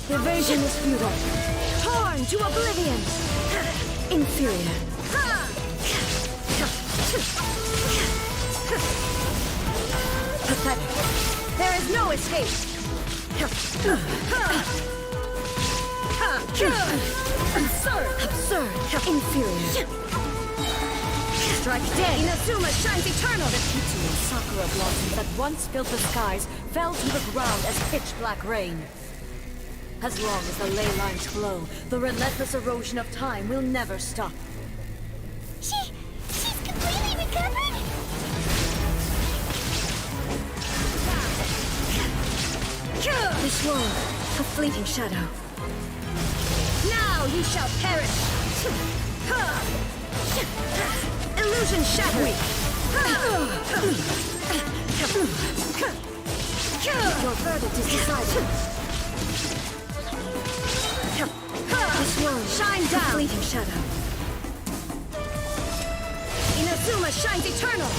Evasion is futile. Torn to oblivion. Inferior. Pathetic. There is no escape. Absurd. Inferior. Strike dead. Inazuma shines eternal. The Kitsu and Sakura blossoms that once filled the skies fell to the ground as pitch-black rain. As long as the ley lines flow, the relentless erosion of time will never stop. She's completely recovered? This world, a fleeting shadow. Now you shall perish! Illusion shattered! Your verdict is decided. This world, shine down! A fleeting shadow. Inazuma shines eternal!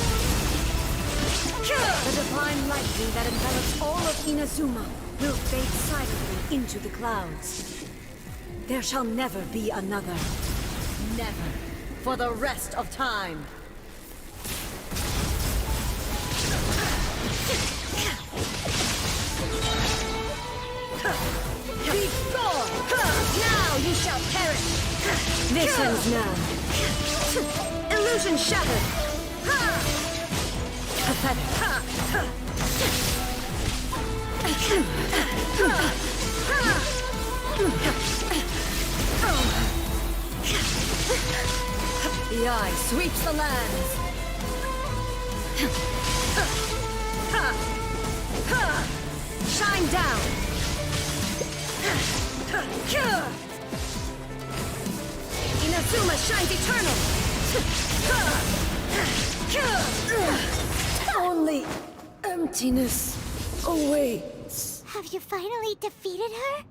The divine lightning that envelops all of Inazuma will fade silently into the clouds. There shall never be another. Never. For the rest of time. Be gone! Now you shall perish! This ends now. Illusion shattered! Pathetic. Yae sweeps the lands. shine down! Inazuma shines eternal! Only emptiness awaits. Have you finally defeated her?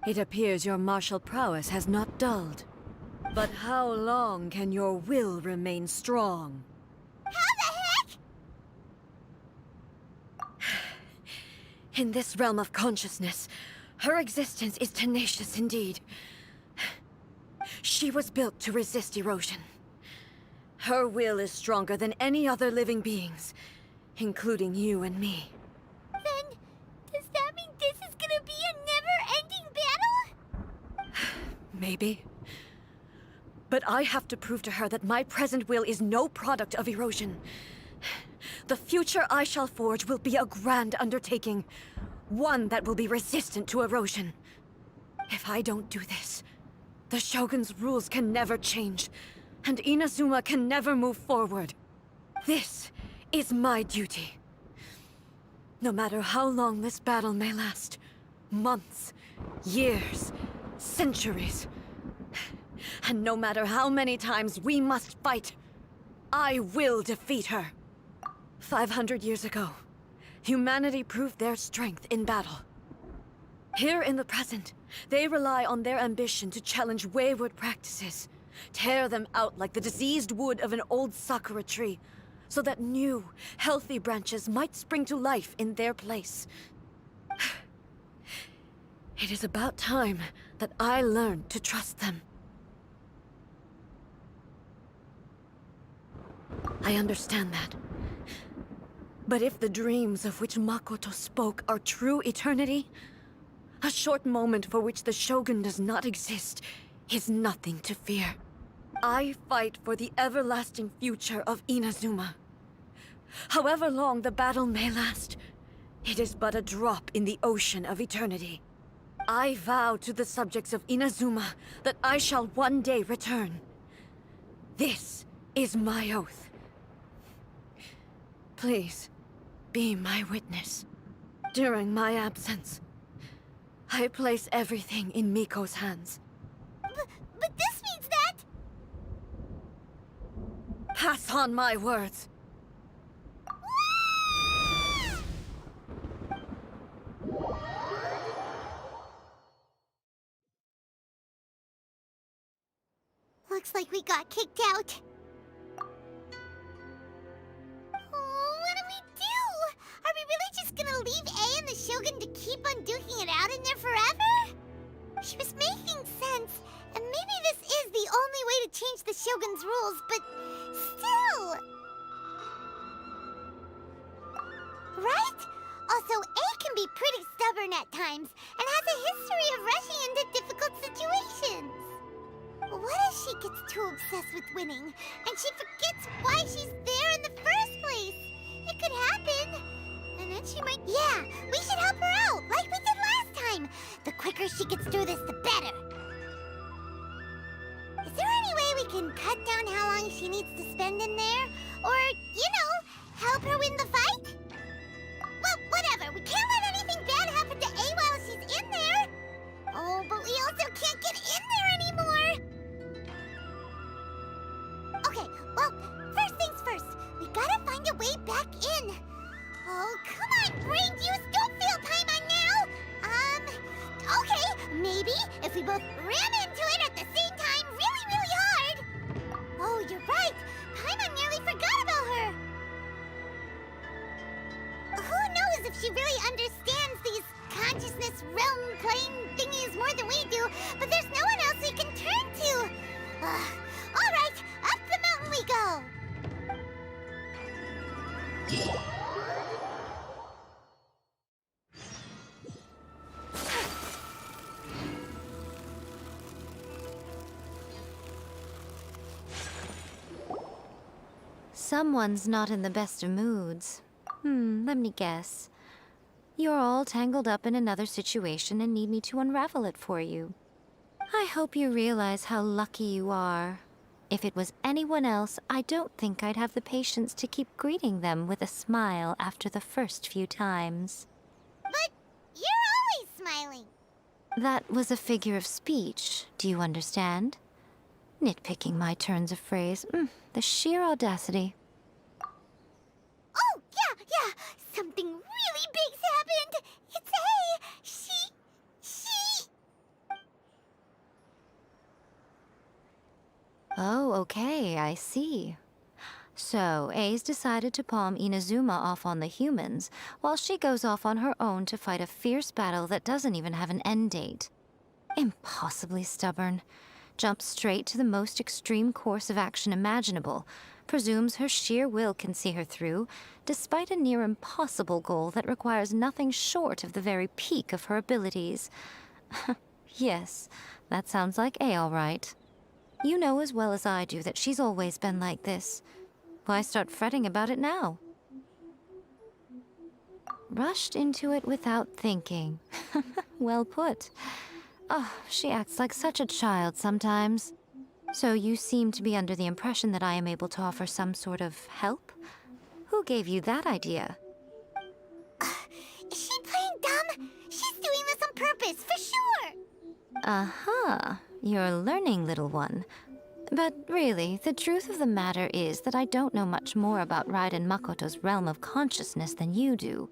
It appears your martial prowess has not dulled. But how long can your will remain strong? How the heck? In this realm of consciousness, her existence is tenacious indeed. She was built to resist erosion. Her will is stronger than any other living being's, including you and me. Then, does that mean this is gonna be a never-ending battle? Maybe. But I have to prove to her that my present will is no product of erosion. The future I shall forge will be a grand undertaking, one that will be resistant to erosion. If I don't do this, the Shogun's rules can never change, and Inazuma can never move forward. This is my duty. No matter how long this battle may last, months, years, centuries, and no matter how many times we must fight, I will defeat her. 500 years ago, humanity proved their strength in battle. Here in the present, they rely on their ambition to challenge wayward practices, tear them out like the diseased wood of an old sakura tree, so that new, healthy branches might spring to life in their place. It is about time that I learned to trust them. I understand that. But if the dreams of which Makoto spoke are true eternity, a short moment for which the Shogun does not exist is nothing to fear. I fight for the everlasting future of Inazuma. However long the battle may last, it is but a drop in the ocean of eternity. I vow to the subjects of Inazuma that I shall one day return. This is my oath. Please, be my witness. During my absence, I place everything in Miko's hands. But this means that... Pass on my words. Looks like we got kicked out. What do we do? Are we really just gonna leave A and the Shogun to keep on duking it out in there forever? She was making sense, and maybe this is the only way to change the Shogun's rules, but still... Right? Also, A can be pretty stubborn at times, and has a history of rushing into difficult situations. What if she gets too obsessed with winning, and she forgets why she's there in the first place? It could happen. And then she might... Yeah, we should help her out, like we did last time. The quicker she gets through this, the better. Is there any way we can cut down how long she needs to spend in there? Or, you know, help her win the fight? Well, whatever. We can't let anything bad happen to A while she's in there. Oh, but we also can't get in there anymore. Okay, well, first things first. We gotta find a way back in. Oh, come on, brain juice, don't fail Paimon now! Okay, maybe if we both ran into it at the same time really, really hard! Oh, you're right! Paimon nearly forgot about her! Who knows if she really understands these consciousness realm plane thingies more than we do, but there's no one else we can turn to! Alright, up the mountain we go! Someone's not in the best of moods. Let me guess. You're all tangled up in another situation and need me to unravel it for you. I hope you realize how lucky you are. If it was anyone else, I don't think I'd have the patience to keep greeting them with a smile after the first few times. But you're always smiling. That was a figure of speech, do you understand? Nitpicking my turns of phrase. The sheer audacity. Oh, yeah. Something really big's happened. It's A. She... Oh, okay, I see. So, A's decided to palm Inazuma off on the humans, while she goes off on her own to fight a fierce battle that doesn't even have an end date. Impossibly stubborn. Jumps straight to the most extreme course of action imaginable, presumes her sheer will can see her through, despite a near impossible goal that requires nothing short of the very peak of her abilities. Yes, that sounds like A all right. You know as well as I do that she's always been like this. Why start fretting about it now? Rushed into it without thinking. Well put. Oh, she acts like such a child sometimes. So you seem to be under the impression that I am able to offer some sort of help? Who gave you that idea? Is she playing dumb? She's doing this on purpose, for sure. Uh-huh. You're learning, little one. But really, the truth of the matter is that I don't know much more about Raiden Makoto's realm of consciousness than you do.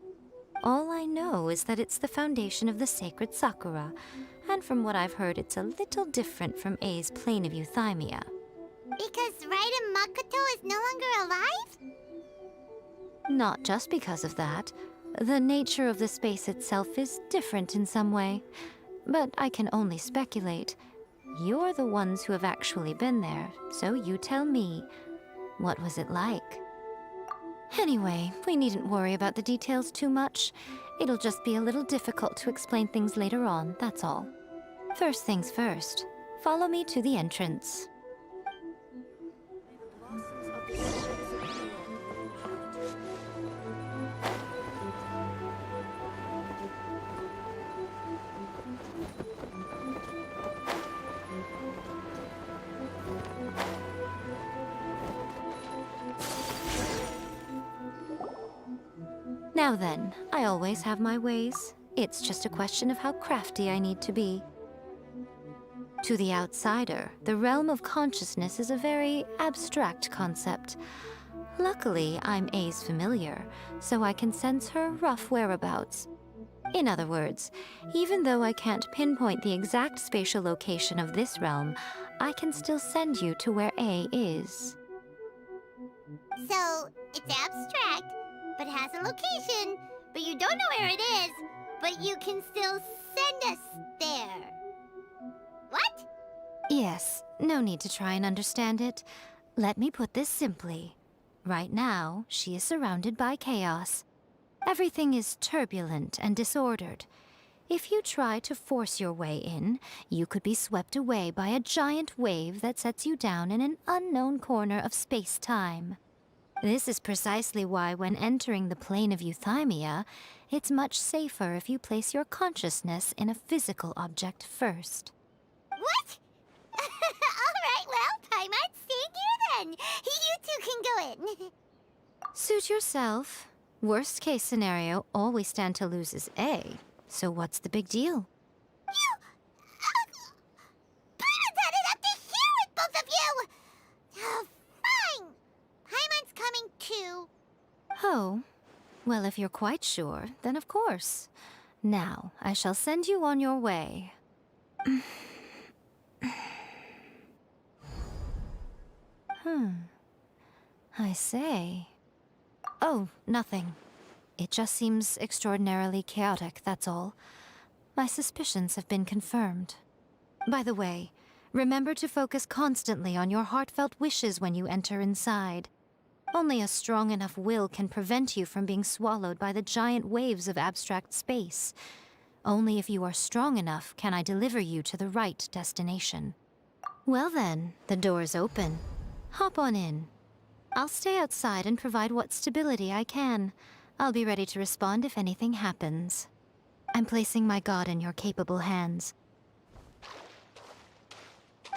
All I know is that it's the foundation of the sacred Sakura, and from what I've heard, it's a little different from A's plane of euthymia. Because Raiden Makoto is no longer alive? Not just because of that. The nature of the space itself is different in some way. But I can only speculate. You're the ones who have actually been there, so you tell me. What was it like? Anyway, we needn't worry about the details too much. It'll just be a little difficult to explain things later on, that's all. First things first, follow me to the entrance. Now then, I always have my ways. It's just a question of how crafty I need to be. To the outsider, the realm of consciousness is a very abstract concept. Luckily, I'm A's familiar, so I can sense her rough whereabouts. In other words, even though I can't pinpoint the exact spatial location of this realm, I can still send you to where A is. So, it's abstract, but has a location, but you don't know where it is, but you can still send us there. What? Yes, no need to try and understand it. Let me put this simply. Right now, she is surrounded by chaos. Everything is turbulent and disordered. If you try to force your way in, you could be swept away by a giant wave that sets you down in an unknown corner of space-time. This is precisely why when entering the plane of euthymia, it's much safer if you place your consciousness in a physical object first. What? Alright, well, I might stay here then. You two can go in. Suit yourself. Worst case scenario, all we stand to lose is A. So what's the big deal? You... Paimon had it up to here with both of you! Oh, fine! Paimon's coming too. Oh, well, if you're quite sure, then of course. Now, I shall send you on your way. I say. Oh, nothing. It just seems extraordinarily chaotic, that's all. My suspicions have been confirmed. By the way, remember to focus constantly on your heartfelt wishes when you enter inside. Only a strong enough will can prevent you from being swallowed by the giant waves of abstract space. Only if you are strong enough can I deliver you to the right destination. Well then, the door's open. Hop on in. I'll stay outside and provide what stability I can. I'll be ready to respond if anything happens. I'm placing my god in your capable hands.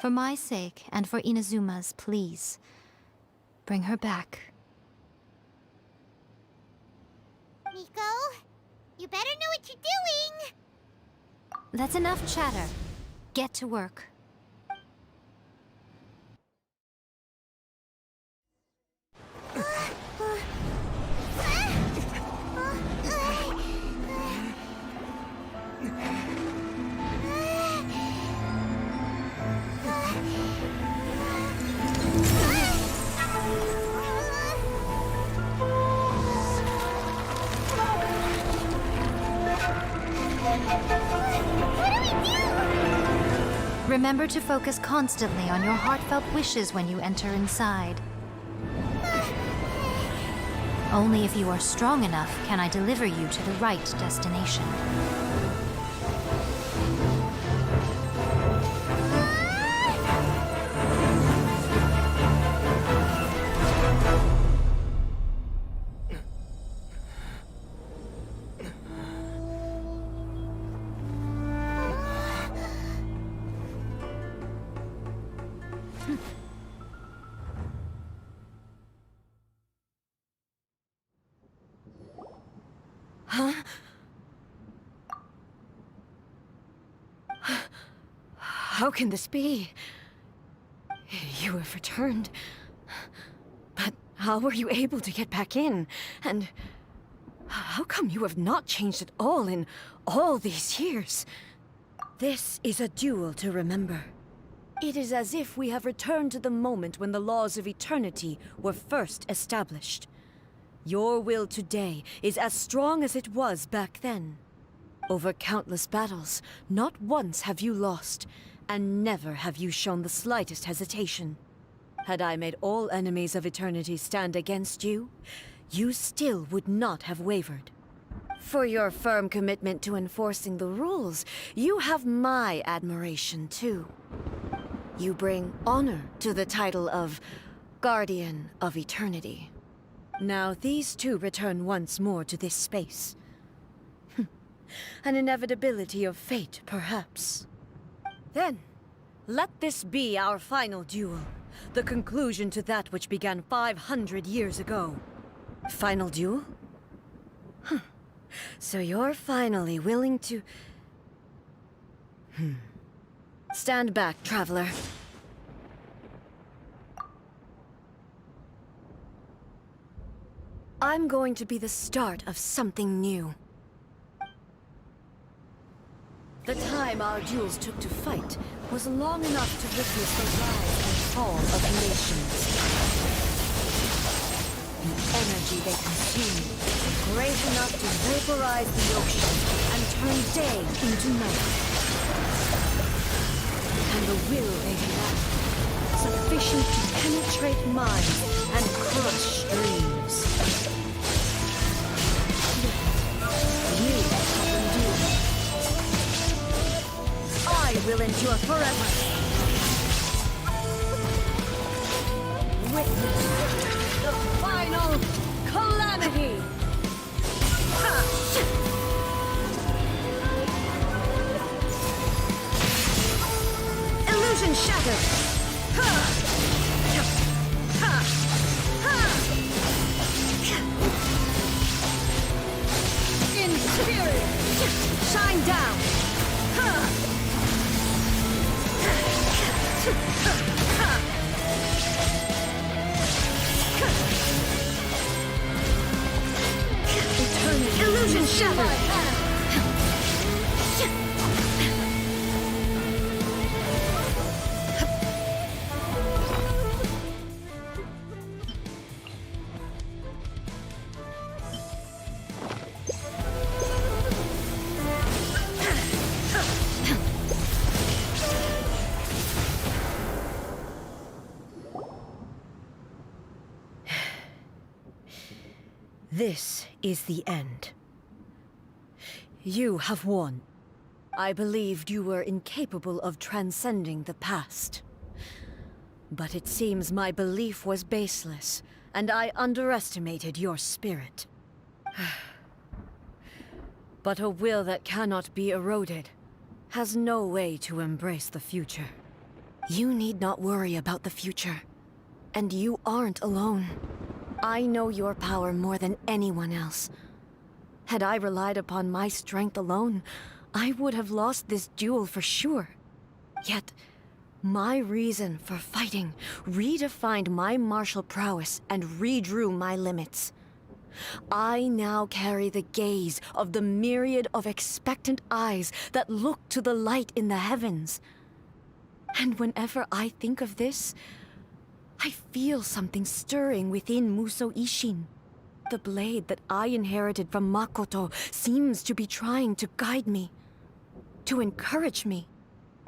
For my sake and for Inazuma's, please. Bring her back. Miko, you better know what you're doing! That's enough chatter. Get to work. Remember to focus constantly on your heartfelt wishes when you enter inside. Only if you are strong enough can I deliver you to the right destination. Huh? How can this be? You have returned. But how were you able to get back in? And how come you have not changed at all in all these years? This is a duel to remember. It is as if we have returned to the moment when the laws of eternity were first established. Your will today is as strong as it was back then. Over countless battles, not once have you lost, and never have you shown the slightest hesitation. Had I made all enemies of eternity stand against you, you still would not have wavered. For your firm commitment to enforcing the rules, you have my admiration too. You bring honor to the title of Guardian of Eternity. Now these two return once more to this space. An inevitability of fate, perhaps. Then, let this be our final duel. The conclusion to that which began 500 years ago. Final duel? So you're finally willing to... Stand back, traveler. I'm going to be the start of something new. The time our duels took to fight was long enough to witness the rise and fall of nations. The energy they consumed was great enough to vaporize the ocean and turn day into night. And the will they lacked, sufficient to penetrate minds and crush dreams. You have endured. I will endure forever. Witness the final calamity. Illusion shattered. In spirit, shine down. Illusion shattered! This is the end. You have won. I believed you were incapable of transcending the past. But it seems my belief was baseless, and I underestimated your spirit. But a will that cannot be eroded has no way to embrace the future. You need not worry about the future. And you aren't alone. I know your power more than anyone else. Had I relied upon my strength alone, I would have lost this duel for sure. Yet, my reason for fighting redefined my martial prowess and redrew my limits. I now carry the gaze of the myriad of expectant eyes that look to the light in the heavens. And whenever I think of this, I feel something stirring within Muso Ishin. The blade that I inherited from Makoto seems to be trying to guide me, to encourage me.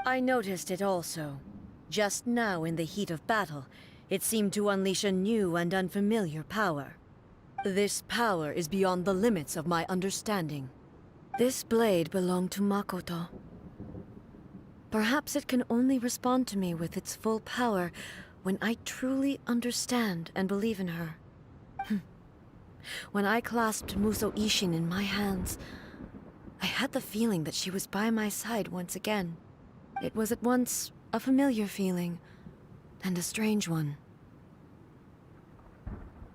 I noticed it also. Just now in the heat of battle, it seemed to unleash a new and unfamiliar power. This power is beyond the limits of my understanding. This blade belonged to Makoto. Perhaps it can only respond to me with its full power when I truly understand and believe in her. When I clasped Muso Ishin in my hands, I had the feeling that she was by my side once again. It was at once a familiar feeling and a strange one.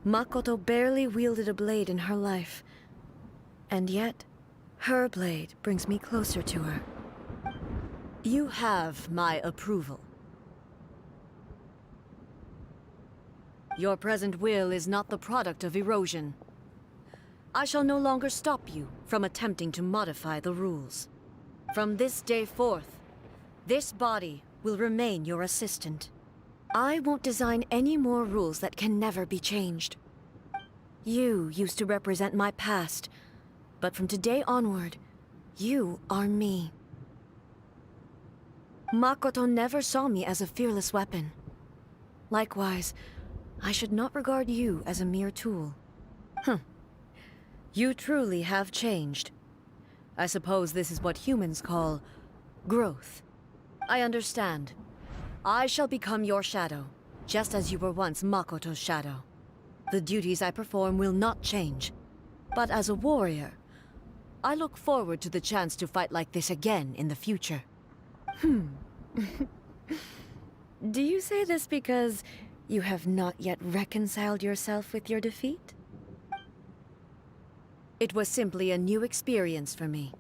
Makoto barely wielded a blade in her life, and yet her blade brings me closer to her. You have my approval. Your present will is not the product of erosion. I shall no longer stop you from attempting to modify the rules. From this day forth, this body will remain your assistant. I won't design any more rules that can never be changed. You used to represent my past, but from today onward, you are me. Makoto never saw me as a fearless weapon. Likewise, I should not regard you as a mere tool. You truly have changed. I suppose this is what humans call growth. I understand. I shall become your shadow, just as you were once Makoto's shadow. The duties I perform will not change. But as a warrior, I look forward to the chance to fight like this again in the future. Do you say this because you have not yet reconciled yourself with your defeat? It was simply a new experience for me.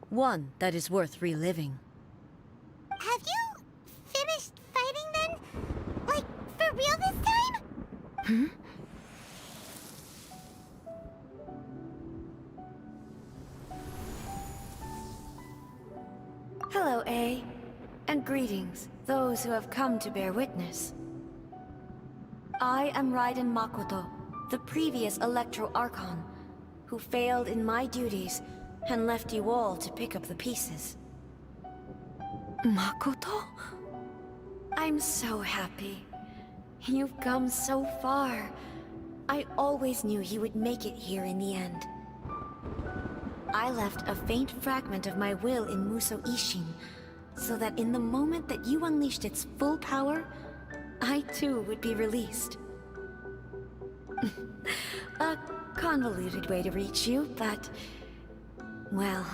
One that is worth reliving. Have you finished fighting then? Like, for real this time? Hello, A. And greetings, those who have come to bear witness. I am Raiden Makoto, the previous Electro Archon, who failed in my duties and left you all to pick up the pieces. Makoto? I'm so happy. You've come so far. I always knew you would make it here in the end. I left a faint fragment of my will in Muso Ishin, so that in the moment that you unleashed its full power, I too would be released. A convoluted way to reach you, but... well,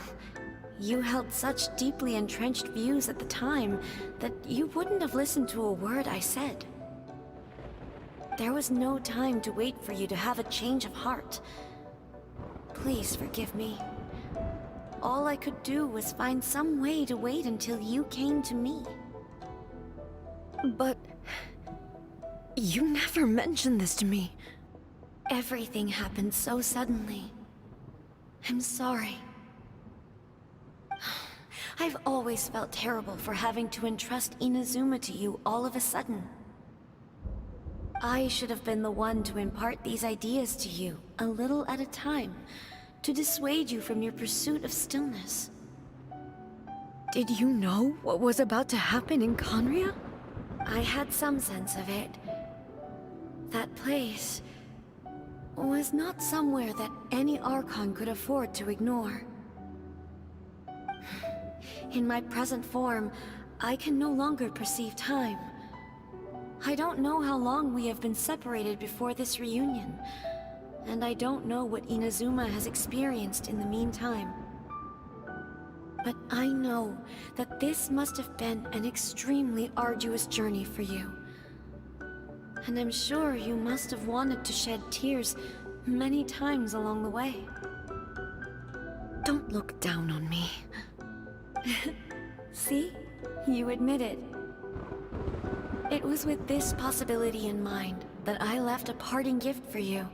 you held such deeply entrenched views at the time that you wouldn't have listened to a word I said. There was no time to wait for you to have a change of heart. Please forgive me. All I could do was find some way to wait until you came to me. But... you never mentioned this to me. Everything happened so suddenly. I'm sorry. I've always felt terrible for having to entrust Inazuma to you all of a sudden. I should have been the one to impart these ideas to you, a little at a time, to dissuade you from your pursuit of stillness. Did you know what was about to happen in Conria? I had some sense of it. That place was not somewhere that any Archon could afford to ignore. In my present form, I can no longer perceive time. I don't know how long we have been separated before this reunion, and I don't know what Inazuma has experienced in the meantime. But I know that this must have been an extremely arduous journey for you. And I'm sure you must have wanted to shed tears many times along the way. Don't look down on me. See? You admit it. It was with this possibility in mind that I left a parting gift for you.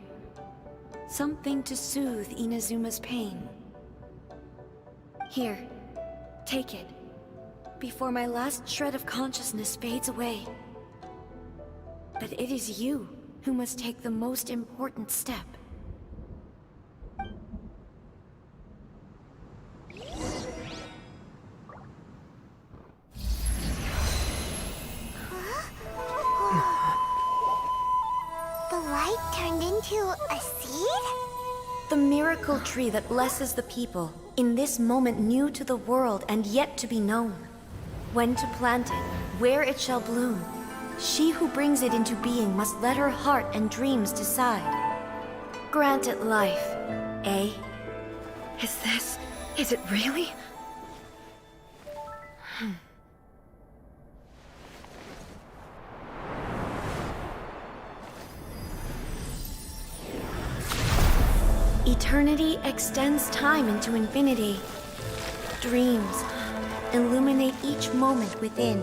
Something to soothe Inazuma's pain. Here, take it, before my last shred of consciousness fades away. But it is you who must take the most important step. The light turned into a seed? The miracle tree that blesses the people, in this moment new to the world and yet to be known. When to plant it, where it shall bloom. She who brings it into being must let her heart and dreams decide. Grant it life, eh? Is it really? Eternity extends time into infinity. Dreams illuminate each moment within.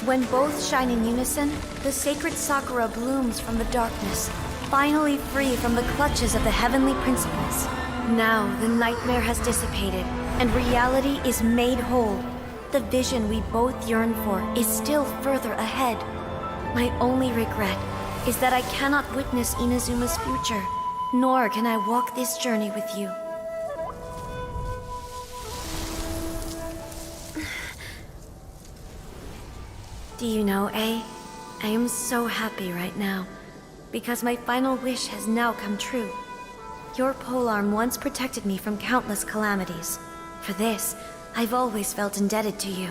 When both shine in unison, the sacred Sakura blooms from the darkness, finally free from the clutches of the heavenly principles. Now the nightmare has dissipated, and reality is made whole. The vision we both yearn for is still further ahead. My only regret is that I cannot witness Inazuma's future, nor can I walk this journey with you. Do you know, I am so happy right now, because my final wish has now come true. Your polearm once protected me from countless calamities. For this, I've always felt indebted to you.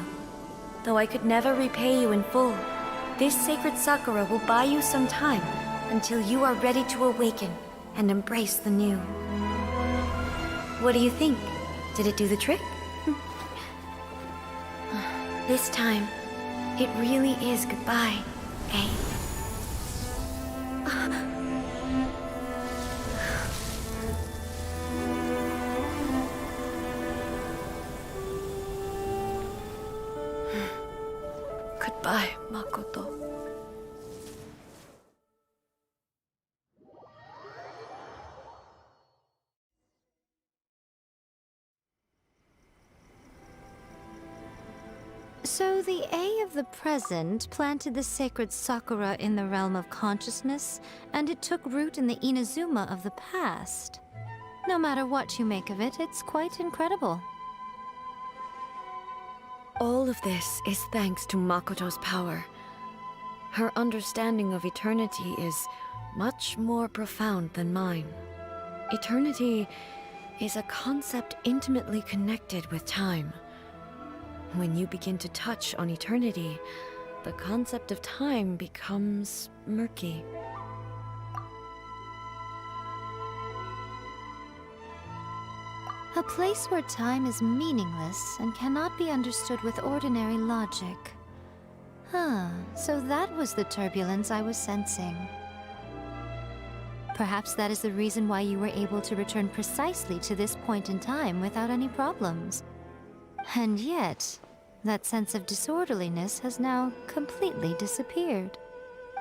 Though I could never repay you in full, this sacred Sakura will buy you some time until you are ready to awaken and embrace the new. What do you think? Did it do the trick? This time, it really is goodbye, eh? Goodbye, Makoto. So the A of the present planted the sacred Sakura in the realm of consciousness, and it took root in the Inazuma of the past. No matter what you make of it, it's quite incredible. All of this is thanks to Makoto's power. Her understanding of eternity is much more profound than mine. Eternity is a concept intimately connected with time. When you begin to touch on eternity, the concept of time becomes murky. A place where time is meaningless and cannot be understood with ordinary logic. So that was the turbulence I was sensing. Perhaps that is the reason why you were able to return precisely to this point in time without any problems. And yet, that sense of disorderliness has now completely disappeared.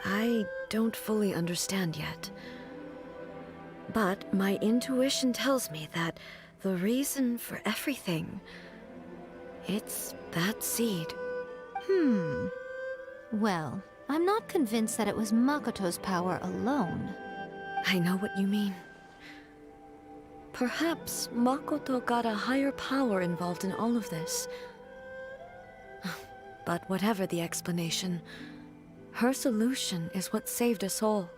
I don't fully understand yet. But my intuition tells me that the reason for everything, it's that seed. Well, I'm not convinced that it was Makoto's power alone. I know what you mean. Perhaps Makoto got a higher power involved in all of this. But whatever the explanation, her solution is what saved us all.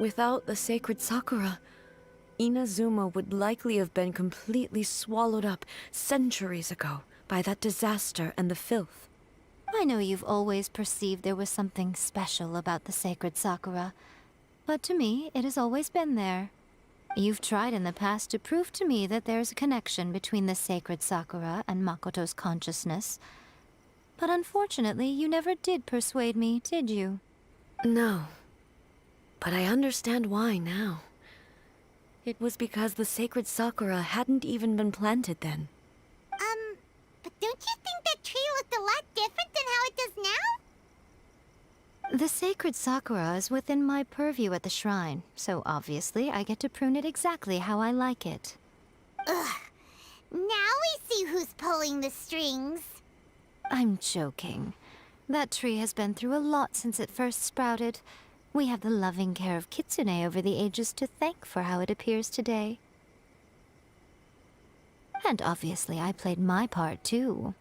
Without the sacred Sakura, Inazuma would likely have been completely swallowed up centuries ago by that disaster and the filth. I know you've always perceived there was something special about the sacred Sakura, but to me, it has always been there. You've tried in the past to prove to me that there's a connection between the sacred Sakura and Makoto's consciousness. But unfortunately, you never did persuade me, did you? No. But I understand why now. It was because the sacred Sakura hadn't even been planted then. But don't you think that tree looked a lot different than how it does now? The sacred Sakura is within my purview at the shrine, so obviously I get to prune it exactly how I like it. Ugh. Now we see who's pulling the strings. I'm joking. That tree has been through a lot since it first sprouted. We have the loving care of Kitsune over the ages to thank for how it appears today. And obviously I played my part too.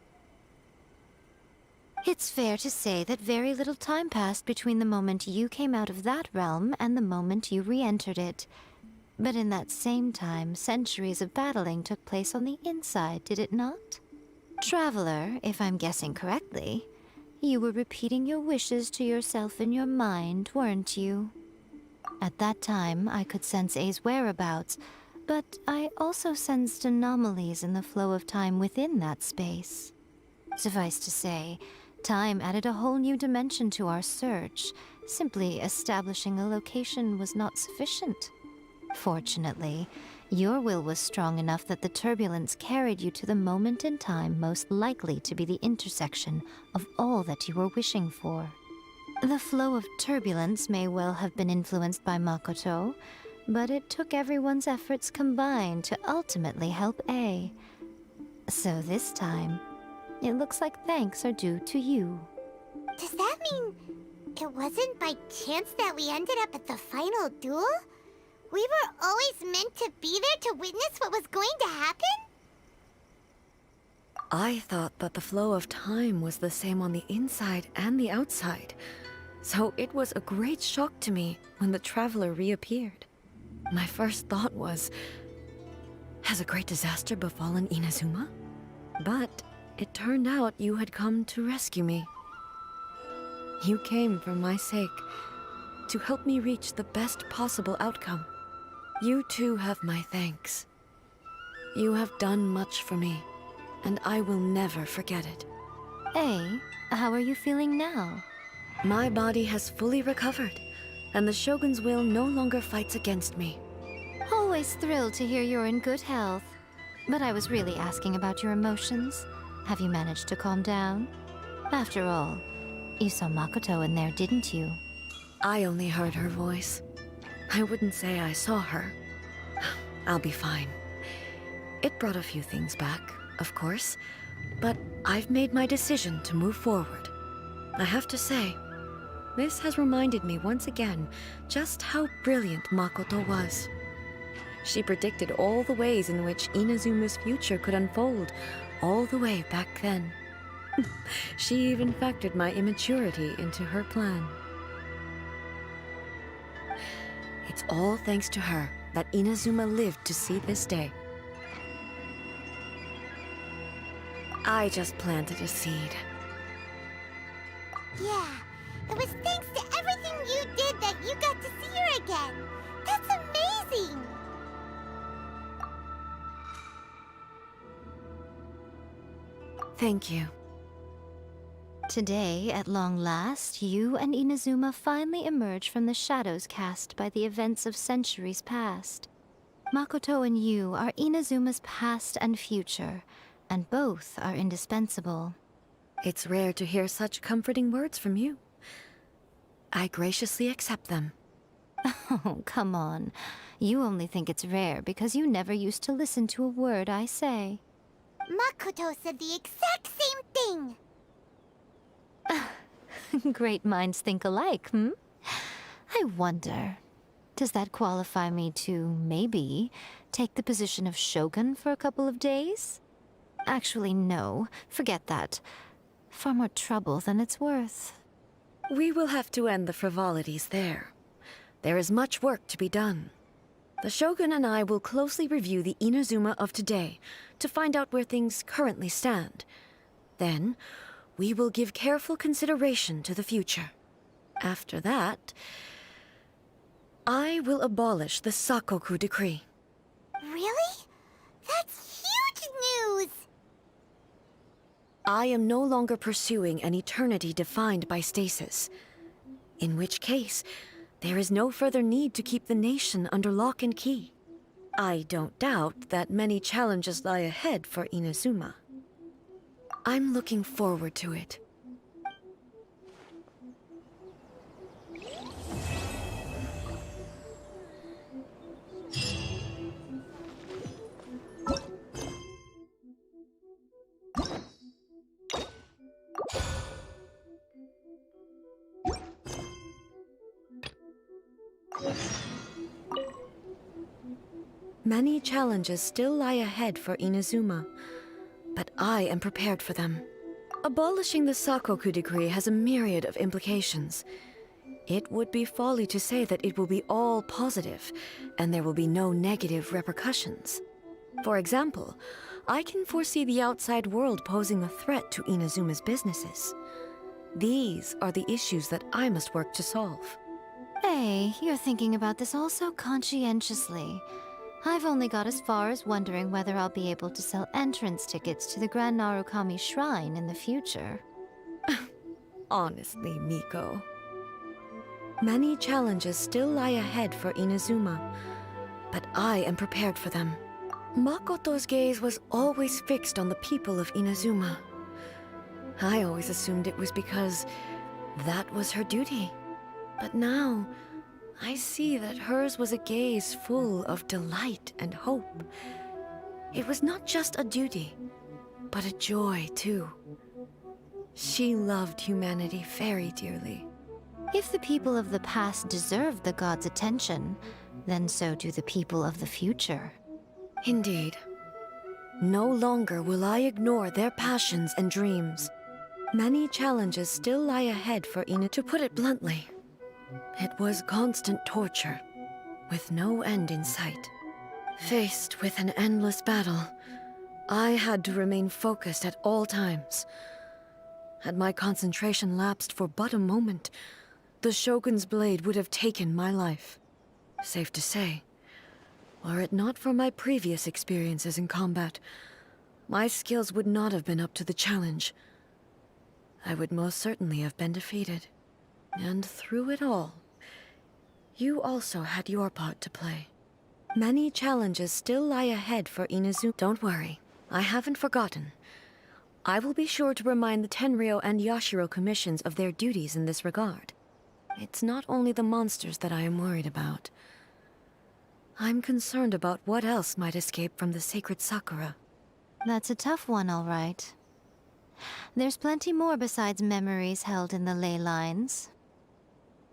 It's fair to say that very little time passed between the moment you came out of that realm and the moment you re-entered it. But in that same time, centuries of battling took place on the inside, did it not? Traveler, if I'm guessing correctly, you were repeating your wishes to yourself in your mind, weren't you? At that time, I could sense A's whereabouts, but I also sensed anomalies in the flow of time within that space. Suffice to say, time added a whole new dimension to our search. Simply establishing a location was not sufficient. Fortunately, your will was strong enough that the turbulence carried you to the moment in time most likely to be the intersection of all that you were wishing for. The flow of turbulence may well have been influenced by Makoto, but it took everyone's efforts combined to ultimately help A. So this time, it looks like thanks are due to you. Does that mean it wasn't by chance that we ended up at the final duel? We were always meant to be there to witness what was going to happen? I thought that the flow of time was the same on the inside and the outside, so it was a great shock to me when the traveler reappeared. My first thought was, has a great disaster befallen Inazuma? But it turned out you had come to rescue me. You came for my sake, to help me reach the best possible outcome. You too have my thanks. You have done much for me, and I will never forget it. A, how are you feeling now? My body has fully recovered, and the Shogun's will no longer fights against me. Always thrilled to hear you're in good health. But I was really asking about your emotions. Have you managed to calm down? After all, you saw Makoto in there, didn't you? I only heard her voice. I wouldn't say I saw her. I'll be fine. It brought a few things back, of course, but I've made my decision to move forward. I have to say, this has reminded me once again just how brilliant Makoto was. She predicted all the ways in which Inazuma's future could unfold, all the way back then. She even factored my immaturity into her plan. It's all thanks to her that Inazuma lived to see this day. I just planted a seed. Yeah, it was thanks to everything you did that you got to see her again. That's amazing! Thank you. Today, at long last, you and Inazuma finally emerge from the shadows cast by the events of centuries past. Makoto and you are Inazuma's past and future, and both are indispensable. It's rare to hear such comforting words from you. I graciously accept them. Oh, come on. You only think it's rare because you never used to listen to a word I say. Makoto said the exact same thing! Great minds think alike, hmm? I wonder, does that qualify me to, maybe, take the position of Shogun for a couple of days? Actually, no. Forget that. Far more trouble than it's worth. We will have to end the frivolities there. There is much work to be done. The Shogun and I will closely review the Inazuma of today to find out where things currently stand. Then, we will give careful consideration to the future. After that, I will abolish the Sakoku decree. Really? That's huge news! I am no longer pursuing an eternity defined by stasis. In which case, there is no further need to keep the nation under lock and key. I don't doubt that many challenges lie ahead for Inazuma. I'm looking forward to it. Many challenges still lie ahead for Inazuma, but I am prepared for them. Abolishing the Sakoku decree has a myriad of implications. It would be folly to say that it will be all positive, and there will be no negative repercussions. For example, I can foresee the outside world posing a threat to Inazuma's businesses. These are the issues that I must work to solve. Hey, you're thinking about this all so conscientiously. I've only got as far as wondering whether I'll be able to sell entrance tickets to the Grand Narukami Shrine in the future. Honestly, Miko. Many challenges still lie ahead for Inazuma, but I am prepared for them. Makoto's gaze was always fixed on the people of Inazuma. I always assumed it was because that was her duty. But now, I see that hers was a gaze full of delight and hope. It was not just a duty, but a joy, too. She loved humanity very dearly. If the people of the past deserve the god's attention, then so do the people of the future. Indeed. No longer will I ignore their passions and dreams. Many challenges still lie ahead for Ina. To put it bluntly, it was constant torture, with no end in sight. Faced with an endless battle, I had to remain focused at all times. Had my concentration lapsed for but a moment, the Shogun's blade would have taken my life. Safe to say, were it not for my previous experiences in combat, my skills would not have been up to the challenge. I would most certainly have been defeated. And through it all, you also had your part to play. Many challenges still lie ahead for Inazuma. Don't worry, I haven't forgotten. I will be sure to remind the Tenryou and Yashiro commissions of their duties in this regard. It's not only the monsters that I am worried about. I'm concerned about what else might escape from the sacred Sakura. That's a tough one, all right. There's plenty more besides memories held in the ley lines.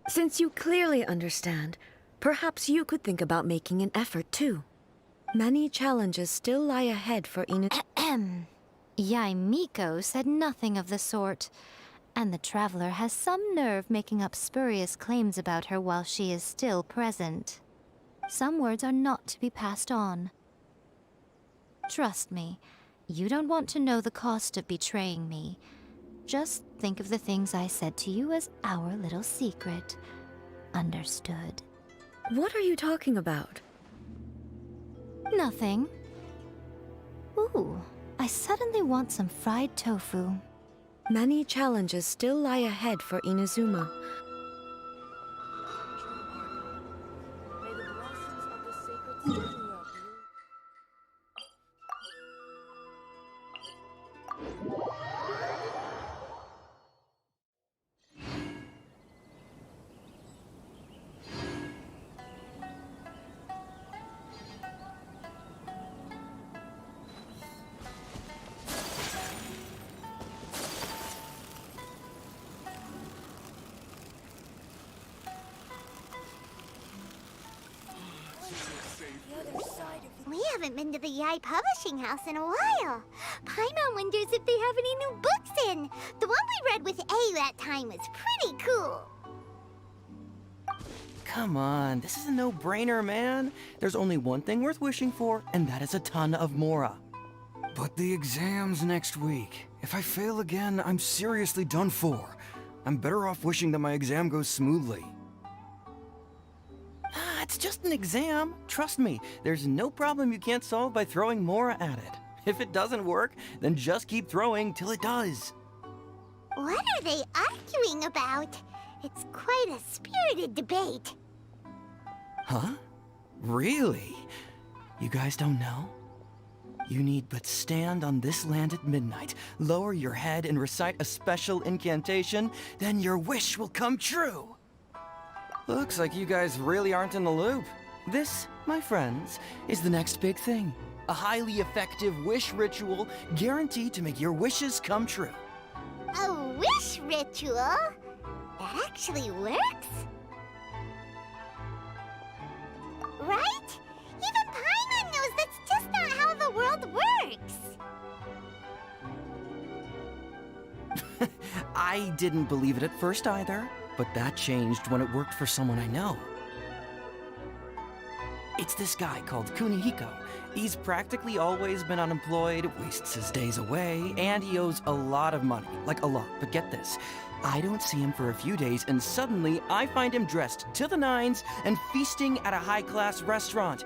Since you clearly understand, perhaps you could think about making an effort too. Many challenges still lie ahead for Yae Miko said nothing of the sort, and the traveler has some nerve making up spurious claims about her while she is still present. Some words are not to be passed on. Trust me, you don't want to know the cost of betraying me. Just think of the things I said to you as our little secret. Understood? What are you talking about? Nothing. Ooh, I suddenly want some fried tofu. Many challenges still lie ahead for Inazuma. We haven't been to the Yae Publishing House in a while. Paimon wonders if they have any new books in. The one we read with A that time was pretty cool. Come on, this is a no-brainer, man. There's only one thing worth wishing for, and that is a ton of Mora. But the exam's next week. If I fail again, I'm seriously done for. I'm better off wishing that my exam goes smoothly. just an exam. Trust me, there's no problem you can't solve by throwing more at it. If it doesn't work, then just keep throwing till it does. What are they arguing about? It's quite a spirited debate. Huh? Really? You guys don't know? You need but stand on this land at midnight, lower your head and recite a special incantation, then your wish will come true. Looks like you guys really aren't in the loop. This, my friends, is the next big thing. A highly effective wish ritual guaranteed to make your wishes come true. A wish ritual? That actually works? Right? Even Paimon knows that's just not how the world works. I didn't believe it at first either, but that changed when it worked for someone I know. It's this guy called Kunihiko. He's practically always been unemployed, wastes his days away, and he owes a lot of money. Like a lot, but get this. I don't see him for a few days, and suddenly I find him dressed to the nines and feasting at a high-class restaurant.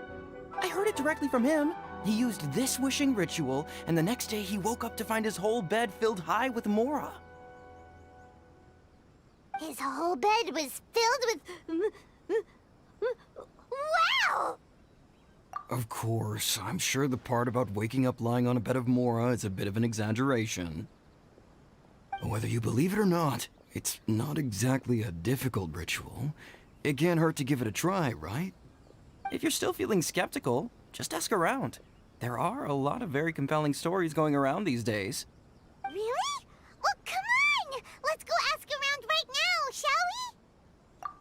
I heard it directly from him. He used this wishing ritual, and the next day he woke up to find his whole bed filled high with mora. His whole bed was filled with... Wow! Of course, I'm sure the part about waking up lying on a bed of mora is a bit of an exaggeration. Whether you believe it or not, it's not exactly a difficult ritual. It can't hurt to give it a try, right? If you're still feeling skeptical, just ask around. There are a lot of very compelling stories going around these days. Really? Well, come on! Let's go ask around right now, shall we?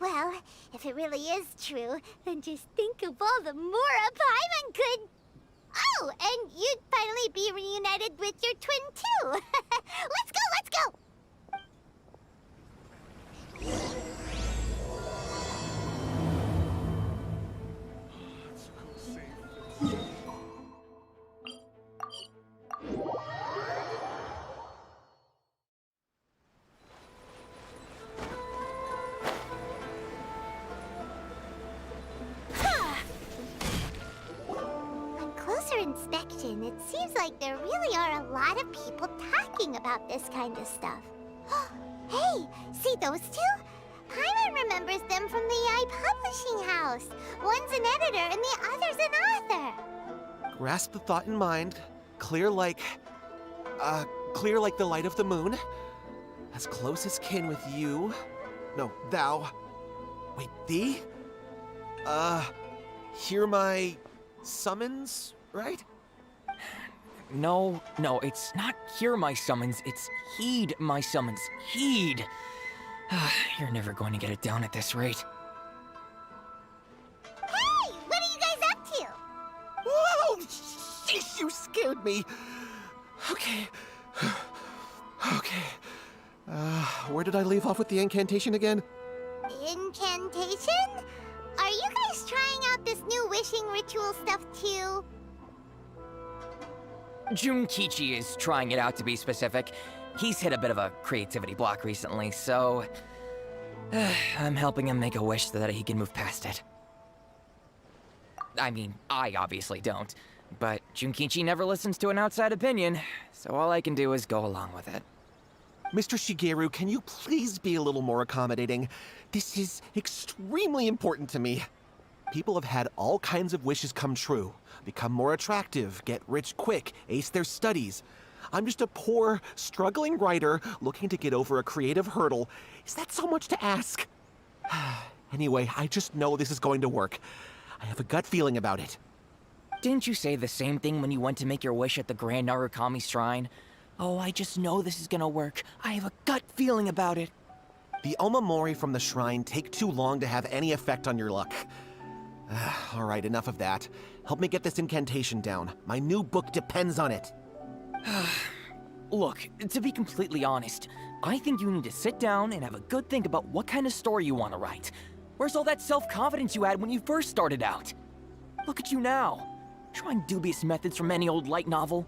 Well, if it really is true, then just think of all the mora Paimon could... Oh, and you'd finally be reunited with your twin, too. Let's go, let's go! Inspection, it seems like there really are a lot of people talking about this kind of stuff. Hey, see those two? Paimon remembers them from the Yae Publishing House. One's an editor and the other's an author. Grasp the thought in mind. Clear like the light of the moon. As close as kin with you. No, thou. Wait, thee? Hear my summons? Right? No, it's not hear my summons, it's heed my summons. Heed! You're never going to get it down at this rate. Hey! What are you guys up to? Whoa! Sheesh, you scared me! Okay. Where did I leave off with the incantation again? Incantation? Are you guys trying out this new wishing ritual stuff too? Junkichi is trying it out, to be specific. He's hit a bit of a creativity block recently, so... I'm helping him make a wish so that he can move past it. I mean, I obviously don't, but Junkichi never listens to an outside opinion, so all I can do is go along with it. Mr. Shigeru, can you please be a little more accommodating? This is extremely important to me. People have had all kinds of wishes come true. Become more attractive, get rich quick, ace their studies. I'm just a poor, struggling writer looking to get over a creative hurdle. Is that so much to ask? Anyway, I just know this is going to work. I have a gut feeling about it. Didn't you say the same thing when you went to make your wish at the Grand Narukami Shrine? Oh, I just know this is gonna work. I have a gut feeling about it. The Omamori from the shrine take too long to have any effect on your luck. All right, enough of that. Help me get this incantation down. My new book depends on it. Look, to be completely honest, I think you need to sit down and have a good think about what kind of story you want to write. Where's all that self-confidence you had when you first started out? Look at you now, trying dubious methods from any old light novel.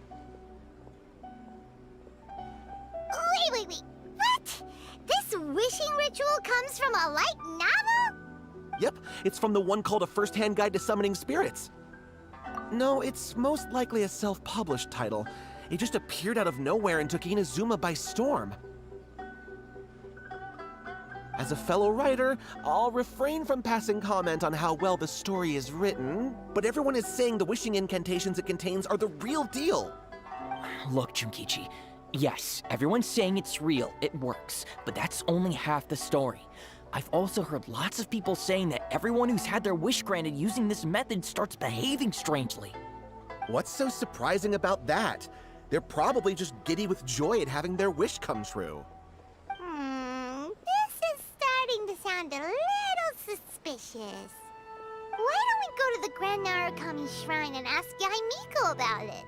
Wait. What? This wishing ritual comes from a light novel? Yep, it's from the one called A First-Hand Guide to Summoning Spirits. No, it's most likely a self-published title. It just appeared out of nowhere and took Inazuma by storm. As a fellow writer, I'll refrain from passing comment on how well the story is written, but everyone is saying the wishing incantations it contains are the real deal. Look, Junkichi, yes, everyone's saying it's real, it works, but that's only half the story. I've also heard lots of people saying that everyone who's had their wish granted using this method starts behaving strangely. What's so surprising about that? They're probably just giddy with joy at having their wish come true. This is starting to sound a little suspicious. Why don't we go to the Grand Narukami Shrine and ask Yae Miko about it?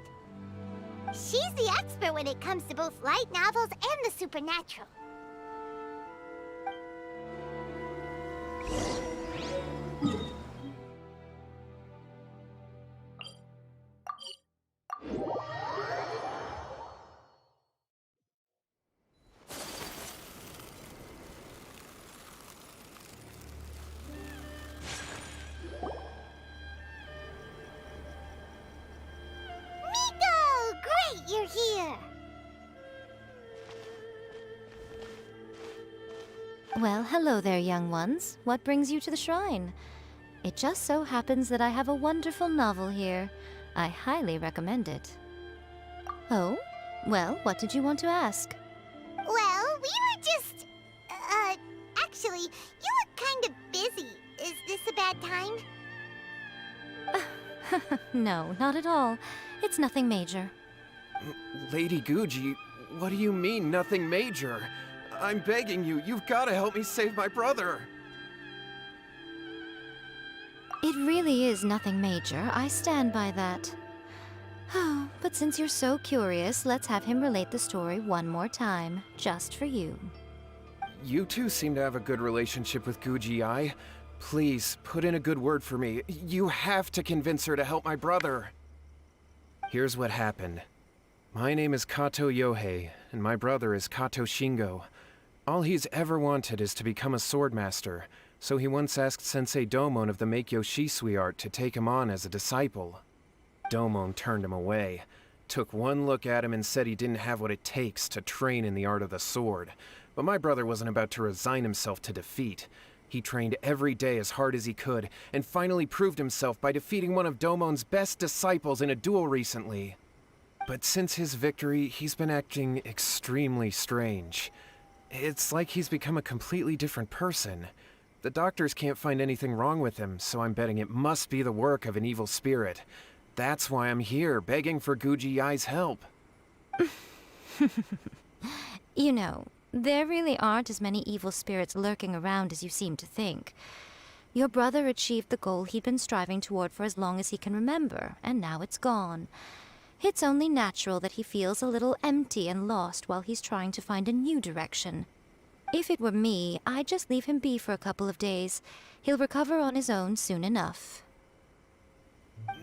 She's the expert when it comes to both light novels and the supernatural. You're here! Well, hello there, young ones. What brings you to the shrine? It just so happens that I have a wonderful novel here. I highly recommend it. Oh? Well, what did you want to ask? Well, we were just... actually, you look kind of busy. Is this a bad time? No, not at all. It's nothing major. Lady Guji, what do you mean, nothing major? I'm begging you, you've got to help me save my brother. It really is nothing major. I stand by that. Oh, but since you're so curious, let's have him relate the story one more time, just for you. You two seem to have a good relationship with Guji-ai. Please, put in a good word for me. You have to convince her to help my brother. Here's what happened. My name is Kato Yohei, and my brother is Kato Shingo. All he's ever wanted is to become a swordmaster, so he once asked Sensei Domon of the Meikyo Shisui art to take him on as a disciple. Domon turned him away, took one look at him and said he didn't have what it takes to train in the art of the sword. But my brother wasn't about to resign himself to defeat. He trained every day as hard as he could, and finally proved himself by defeating one of Domon's best disciples in a duel recently. But since his victory, he's been acting extremely strange. It's like he's become a completely different person. The doctors can't find anything wrong with him, so I'm betting it must be the work of an evil spirit. That's why I'm here, begging for Guji-ai's help. You know, there really aren't as many evil spirits lurking around as you seem to think. Your brother achieved the goal he'd been striving toward for as long as he can remember, and now it's gone. It's only natural that he feels a little empty and lost while he's trying to find a new direction. If it were me, I'd just leave him be for a couple of days. He'll recover on his own soon enough.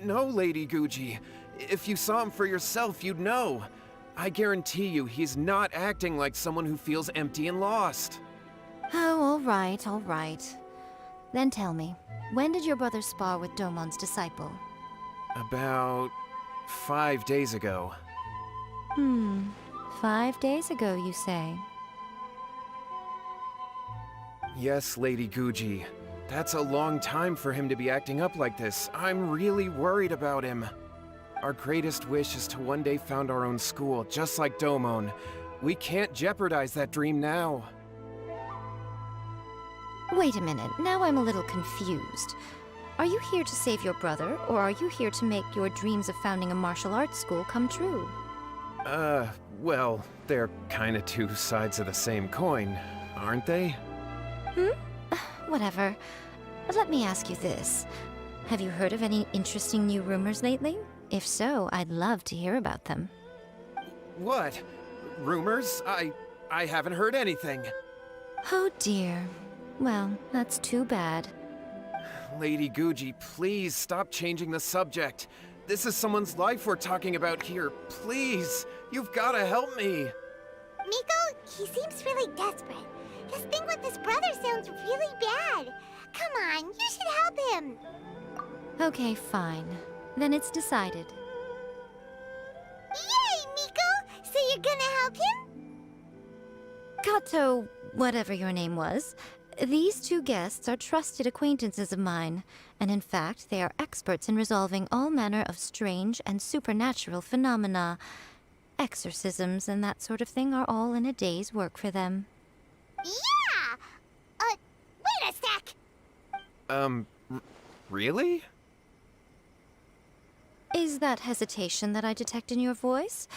No, Lady Guji. If you saw him for yourself, you'd know. I guarantee you he's not acting like someone who feels empty and lost. Oh, all right. Then tell me, when did your brother spar with Domon's disciple? About 5 days ago. 5 days ago, you say? Yes, Lady Guji. That's a long time for him to be acting up like this. I'm really worried about him. Our greatest wish is to one day found our own school, just like Domon. We can't jeopardize that dream now. Wait a minute, now I'm a little confused. Are you here to save your brother, or are you here to make your dreams of founding a martial arts school come true? Well, they're kinda two sides of the same coin, aren't they? Whatever. But let me ask you this. Have you heard of any interesting new rumors lately? If so, I'd love to hear about them. What? Rumors? I haven't heard anything. Oh dear. Well, that's too bad. Lady Guji, please stop changing the subject. This is someone's life we're talking about here. Please, you've gotta help me. Miko, he seems really desperate. This thing with his brother sounds really bad. Come on, you should help him. Okay, fine. Then it's decided. Yay, Miko! So you're gonna help him? Kato, whatever your name was, these two guests are trusted acquaintances of mine, and in fact, they are experts in resolving all manner of strange and supernatural phenomena. Exorcisms and that sort of thing are all in a day's work for them. Yeah! Wait a sec! Really? Is that hesitation that I detect in your voice?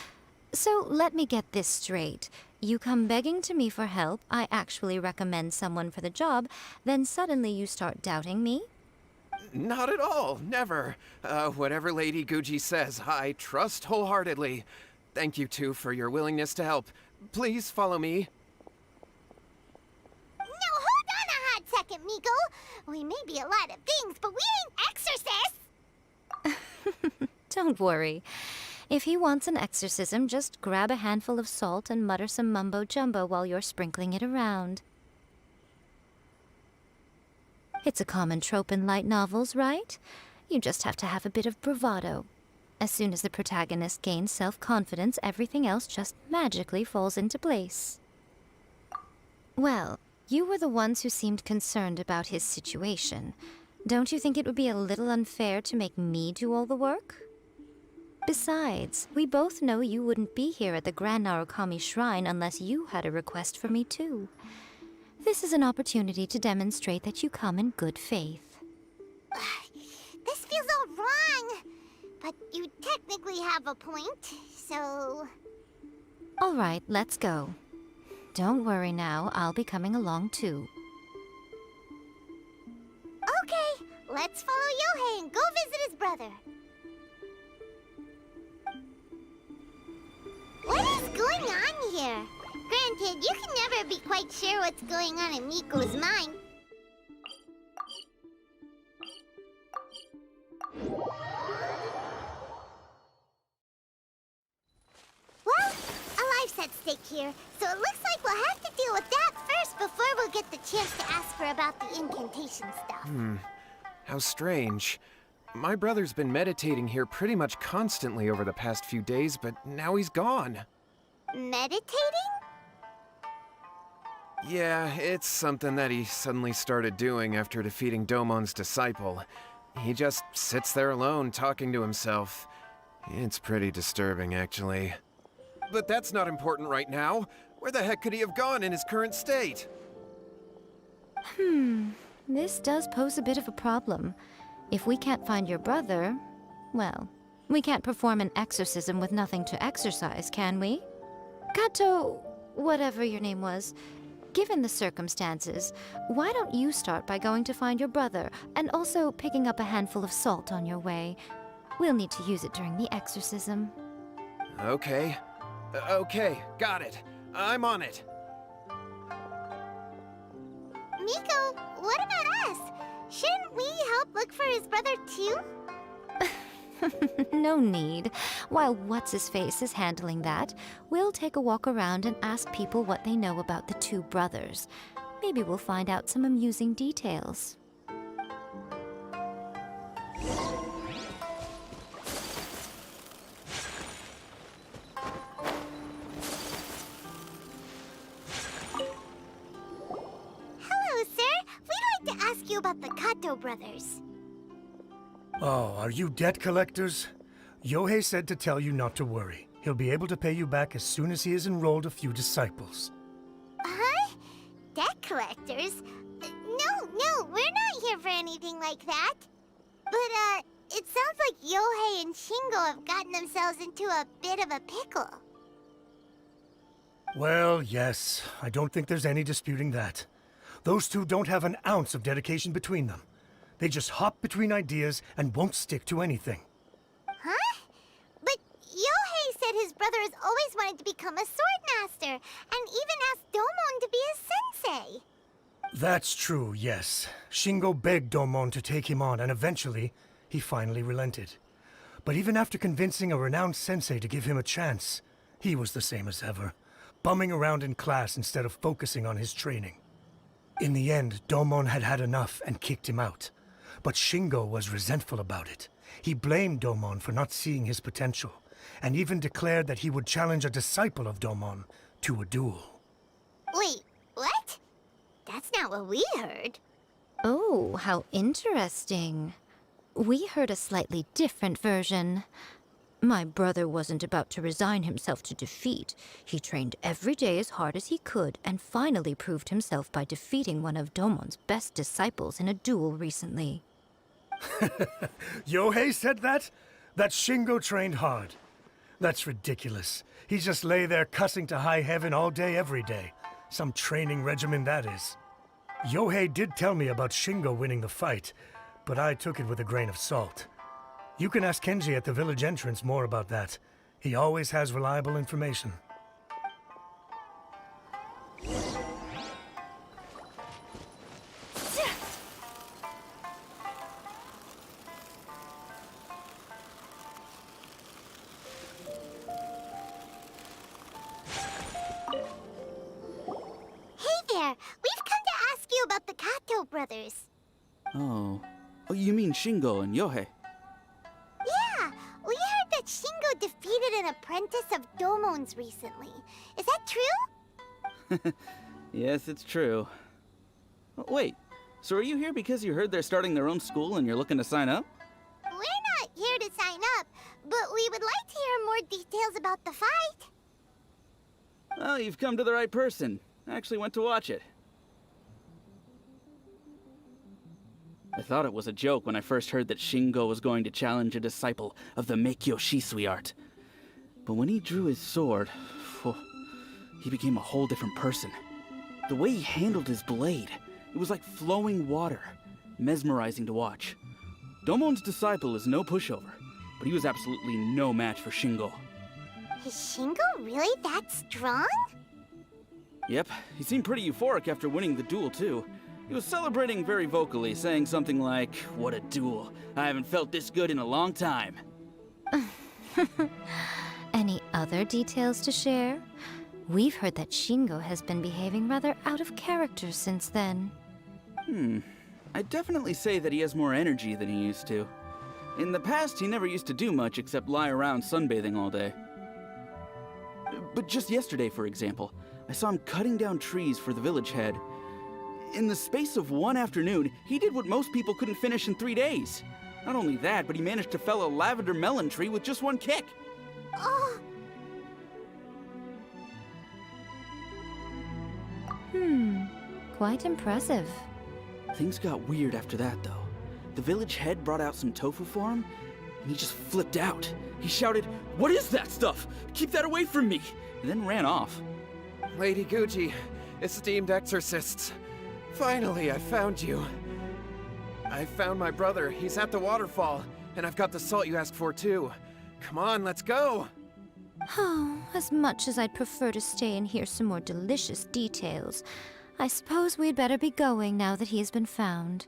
So let me get this straight. You come begging to me for help, I actually recommend someone for the job, then suddenly you start doubting me? Not at all, never. Whatever Lady Guji says, I trust wholeheartedly. Thank you two for your willingness to help. Please follow me. No, hold on a hot second, Miko. We may be a lot of things, but we ain't exorcists! Don't worry. If he wants an exorcism, just grab a handful of salt and mutter some mumbo-jumbo while you're sprinkling it around. It's a common trope in light novels, right? You just have to have a bit of bravado. As soon as the protagonist gains self-confidence, everything else just magically falls into place. Well, you were the ones who seemed concerned about his situation. Don't you think it would be a little unfair to make me do all the work? Besides, we both know you wouldn't be here at the Grand Narukami Shrine unless you had a request for me too. This is an opportunity to demonstrate that you come in good faith. This feels all wrong. But you technically have a point, so... All right, let's go. Don't worry now, I'll be coming along too. Okay, let's follow Yohei and go visit his brother. What is going on here? Granted, you can never be quite sure what's going on in Miko's mind. Well, a life's at stake here, so it looks like we'll have to deal with that first before we'll get the chance to ask her about the incantation stuff. How strange. My brother's been meditating here pretty much constantly over the past few days, but now he's gone. Meditating? Yeah, it's something that he suddenly started doing after defeating Domon's disciple. He just sits there alone, talking to himself. It's pretty disturbing, actually. But that's not important right now. Where the heck could he have gone in his current state? This does pose a bit of a problem. If we can't find your brother, well, we can't perform an exorcism with nothing to exorcise, can we? Kato, whatever your name was, given the circumstances, why don't you start by going to find your brother, and also picking up a handful of salt on your way? We'll need to use it during the exorcism. Okay. Okay, got it. I'm on it. Miko, what about us? Shouldn't we help look for his brother too? No need. While What's-His-Face is handling that, we'll take a walk around and ask people what they know about the two brothers. Maybe we'll find out some amusing details. Hello, sir. We'd like to ask you about the Kato brothers. Oh, are you debt collectors? Yohei said to tell you not to worry. He'll be able to pay you back as soon as he has enrolled a few disciples. Huh? Debt collectors? No, we're not here for anything like that. But, it sounds like Yohei and Shingo have gotten themselves into a bit of a pickle. Well, yes. I don't think there's any disputing that. Those two don't have an ounce of dedication between them. They just hop between ideas and won't stick to anything. Huh? But Yohei said his brother has always wanted to become a sword master, and even asked Domon to be his sensei. That's true, yes. Shingo begged Domon to take him on, and eventually, he finally relented. But even after convincing a renowned sensei to give him a chance, he was the same as ever, bumming around in class instead of focusing on his training. In the end, Domon had had enough and kicked him out. But Shingo was resentful about it. He blamed Domon for not seeing his potential, and even declared that he would challenge a disciple of Domon to a duel. Wait, what? That's not what we heard. Oh, how interesting. We heard a slightly different version. My brother wasn't about to resign himself to defeat. He trained every day as hard as he could and finally proved himself by defeating one of Domon's best disciples in a duel recently. Yohei said that? That Shingo trained hard. That's ridiculous. He just lay there cussing to high heaven all day, every day. Some training regimen, that is. Yohei did tell me about Shingo winning the fight, but I took it with a grain of salt. You can ask Kenji at the village entrance more about that. He always has reliable information. About the Kato brothers. Oh, you mean Shingo and Yohei? Yeah, we heard that Shingo defeated an apprentice of Domon's recently. Is that true? Yes, it's true. Wait, so are you here because you heard they're starting their own school and you're looking to sign up? We're not here to sign up, but we would like to hear more details about the fight. Well, you've come to the right person. I actually went to watch it. I thought it was a joke when I first heard that Shingo was going to challenge a disciple of the Meikyo Shisui art. But when he drew his sword, he became a whole different person. The way he handled his blade, it was like flowing water, mesmerizing to watch. Domon's disciple is no pushover, but he was absolutely no match for Shingo. Is Shingo really that strong? Yep, he seemed pretty euphoric after winning the duel too. He was celebrating very vocally, saying something like, "What a duel. I haven't felt this good in a long time." Any other details to share? We've heard that Shingo has been behaving rather out of character since then. I'd definitely say that he has more energy than he used to. In the past, he never used to do much except lie around sunbathing all day. But just yesterday, for example, I saw him cutting down trees for the village head. In the space of one afternoon, he did what most people couldn't finish in 3 days. Not only that, but he managed to fell a lavender melon tree with just one kick. Oh. Quite impressive. Things got weird after that, though. The village head brought out some tofu for him, and he just flipped out. He shouted, "What is that stuff? Keep that away from me!" and then ran off. Lady Gucci, esteemed exorcists. Finally, I found you. I found my brother. He's at the waterfall, and I've got the salt you asked for, too. Come on, let's go! Oh, as much as I'd prefer to stay and hear some more delicious details, I suppose we'd better be going now that he has been found.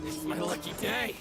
It's my lucky day.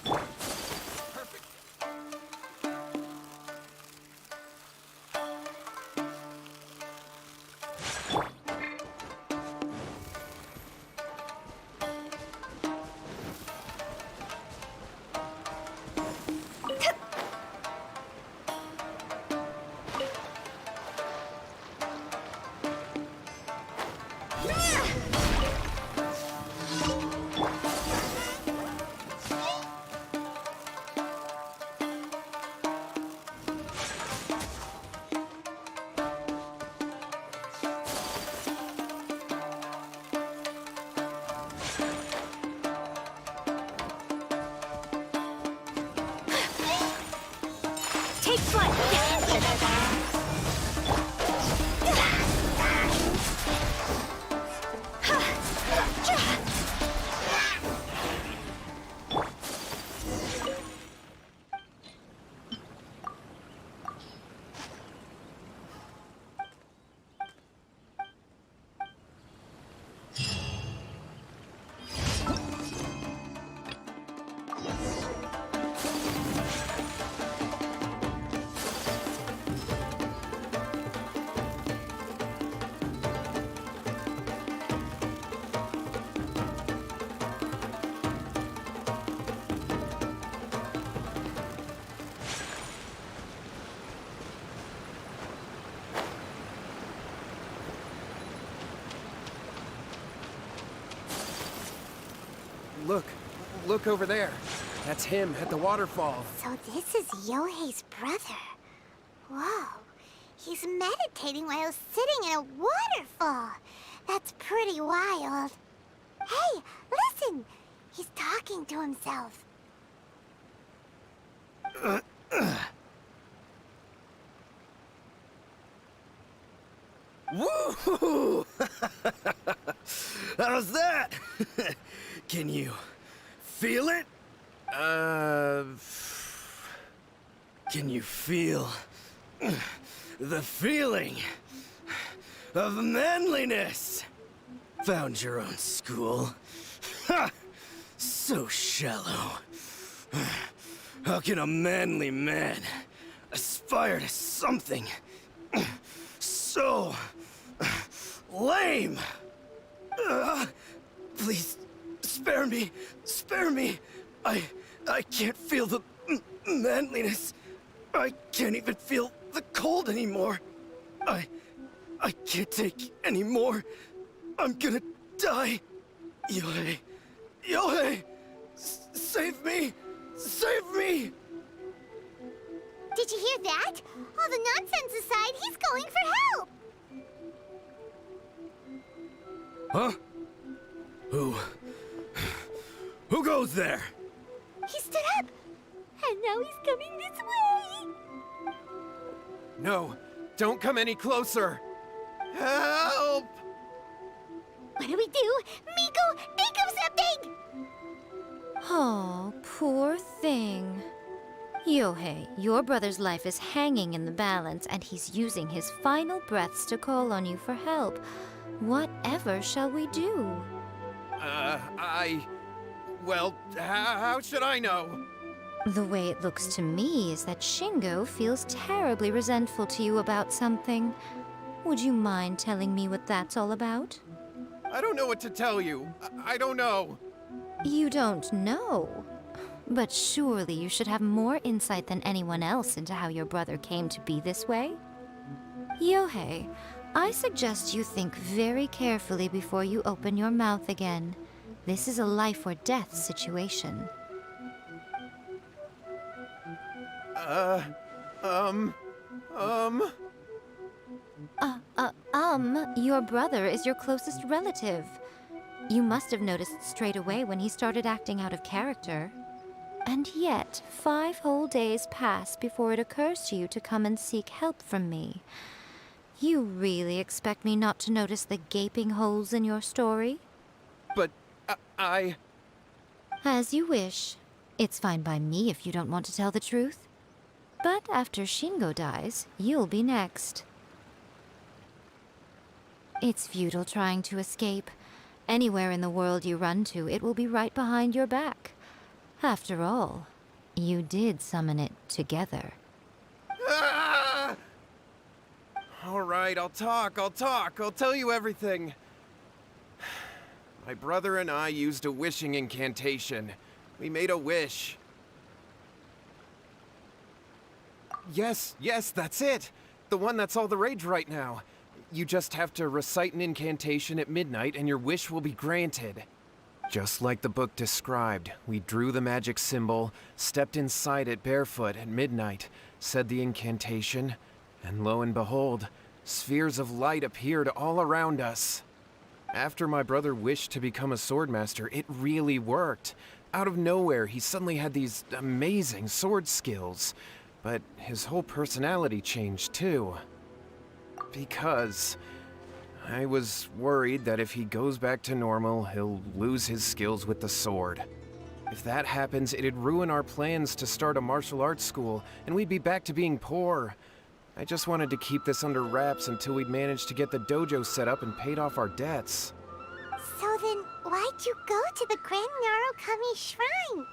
Look over there. That's him at the waterfall. So this is Yohei's brother. Whoa. He's meditating while sitting in a waterfall. That's pretty wild. Hey, listen! He's talking to himself. Woo! How's that? Can you feel it? Can you feel the feeling of manliness? Found your own school. Ha! So shallow. How can a manly man aspire to something so lame? Please, spare me. Spare me. I can't feel the manliness. I can't even feel the cold anymore. I can't take any more. I'm gonna die. Yohei. Yohei! Save me! Save me! Did you hear that? All the nonsense aside, he's calling for help! Huh? Who goes there? He stood up! And now he's coming this way! No, don't come any closer! Help! What do we do? Miko, think of something! Oh, poor thing. Yohei, your brother's life is hanging in the balance, and he's using his final breaths to call on you for help. Whatever shall we do? Well, how should I know? The way it looks to me is that Shingo feels terribly resentful to you about something. Would you mind telling me what that's all about? I don't know what to tell you. I don't know. You don't know? But surely you should have more insight than anyone else into how your brother came to be this way? Yohei, I suggest you think very carefully before you open your mouth again. This is a life or death situation. Your brother is your closest relative. You must have noticed straight away when he started acting out of character. And yet, 5 whole days pass before it occurs to you to come and seek help from me. You really expect me not to notice the gaping holes in your story? But I... As you wish. It's fine by me if you don't want to tell the truth. But after Shingo dies, you'll be next. It's futile trying to escape. Anywhere in the world you run to, it will be right behind your back. After all, you did summon it together. Ah! All right, I'll talk. I'll tell you everything. My brother and I used a wishing incantation. We made a wish. Yes, that's it. The one that's all the rage right now. You just have to recite an incantation at midnight and your wish will be granted. Just like the book described, we drew the magic symbol, stepped inside it barefoot at midnight, said the incantation, and lo and behold, spheres of light appeared all around us. After my brother wished to become a swordmaster, it really worked. Out of nowhere, he suddenly had these amazing sword skills. But his whole personality changed too. Because I was worried that if he goes back to normal, he'll lose his skills with the sword. If that happens, it'd ruin our plans to start a martial arts school, and we'd be back to being poor. I just wanted to keep this under wraps until we'd managed to get the dojo set up and paid off our debts. So then, why'd you go to the Grand Narukami Shrine?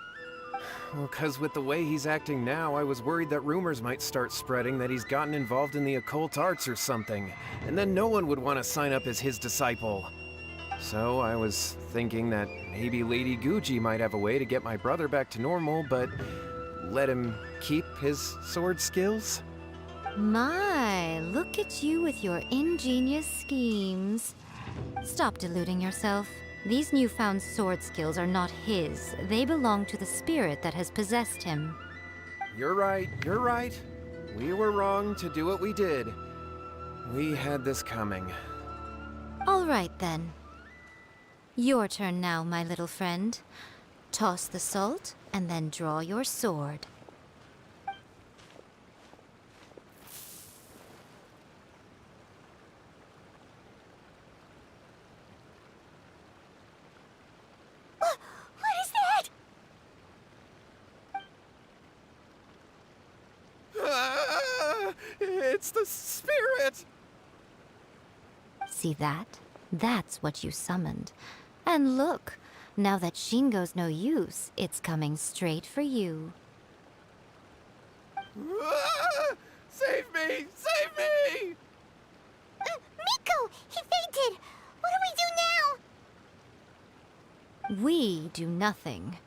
Well, 'cause with the way he's acting now, I was worried that rumors might start spreading that he's gotten involved in the occult arts or something, and then no one would want to sign up as his disciple. So I was thinking that maybe Lady Guji might have a way to get my brother back to normal, but let him keep his sword skills? My, look at you with your ingenious schemes. Stop deluding yourself. These newfound sword skills are not his. They belong to the spirit that has possessed him. You're right, you're right. We were wrong to do what we did. We had this coming. All right, then. Your turn now, my little friend. Toss the salt, and then draw your sword. What is that? It's the spirit! See that? That's what you summoned. And look, now that Shingo's no use, it's coming straight for you. Save me! Save me! Miko! He fainted! What do we do now? We do nothing.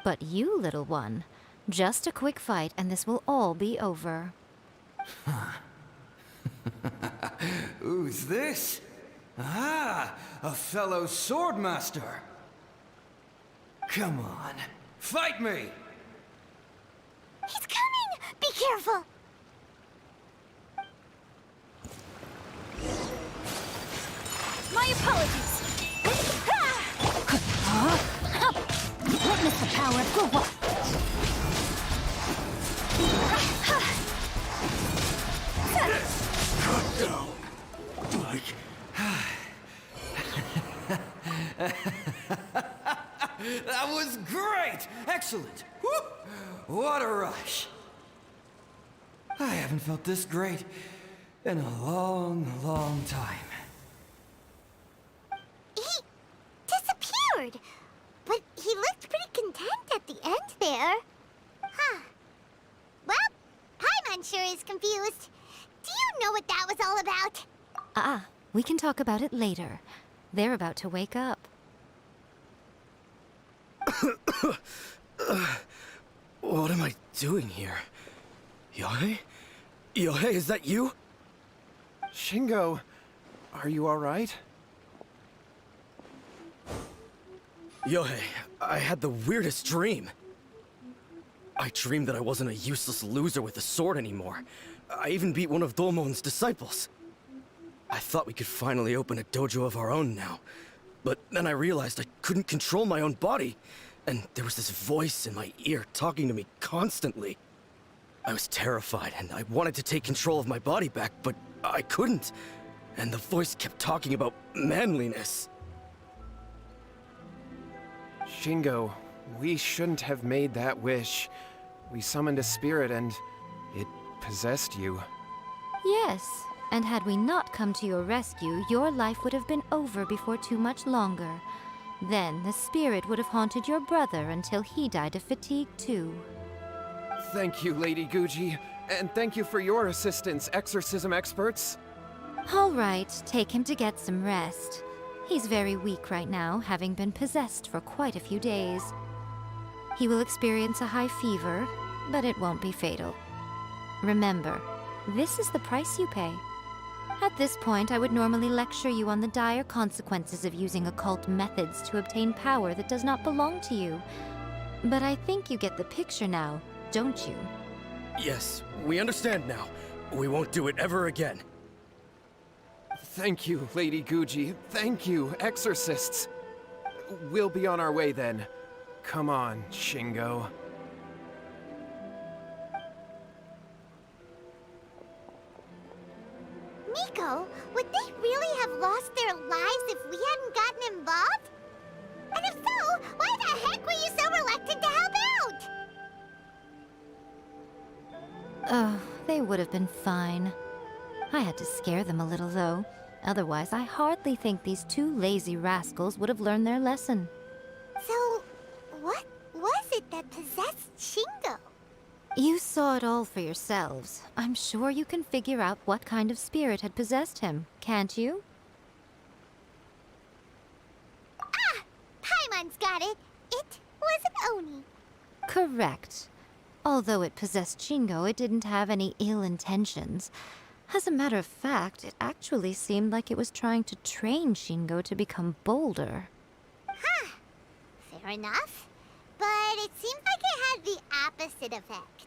But you, little one, just a quick fight and this will all be over. Who's this? Ah, a fellow swordmaster. Come on, fight me! He's coming! Be careful! My apologies. Witness the power of Duel. That was great! Excellent! Woo! What a rush! I haven't felt this great in a long, long time. He disappeared! But he looked pretty content at the end there. Huh. Well, Paimon sure is confused. Do you know what that was all about? We can talk about it later. They're about to wake up. What am I doing here? Yae? Yae, is that you? Shingo, are you alright? Yae, I had the weirdest dream. I dreamed that I wasn't a useless loser with a sword anymore. I even beat one of Domon's disciples. I thought we could finally open a dojo of our own now. But then I realized I couldn't control my own body. And there was this voice in my ear talking to me constantly. I was terrified and I wanted to take control of my body back, but I couldn't. And the voice kept talking about manliness. Shingo, we shouldn't have made that wish. We summoned a spirit and it possessed you. Yes, and had we not come to your rescue, your life would have been over before too much longer. Then the spirit would have haunted your brother until he died of fatigue too. Thank you, Lady Guji, and thank you for your assistance, exorcism experts. All right, take him to get some rest. He's very weak right now, having been possessed for quite a few days. He will experience a high fever, but it won't be fatal. Remember, this is the price you pay. At this point, I would normally lecture you on the dire consequences of using occult methods to obtain power that does not belong to you. But I think you get the picture now, don't you? Yes, we understand now. We won't do it ever again. Thank you, Lady Guji. Thank you, exorcists. We'll be on our way then. Come on, Shingo. Miko, would they really have lost their lives if we hadn't gotten involved? And if so, why the heck were you so reluctant to help out? Oh, they would have been fine. I had to scare them a little, though. Otherwise, I hardly think these two lazy rascals would have learned their lesson. So, what was it that possessed Shingo? You saw it all for yourselves. I'm sure you can figure out what kind of spirit had possessed him, can't you? Ah! Paimon's got it. It was an Oni. Correct. Although it possessed Shingo, it didn't have any ill intentions. As a matter of fact, it actually seemed like it was trying to train Shingo to become bolder. Fair enough. But it seems like it had the opposite effect.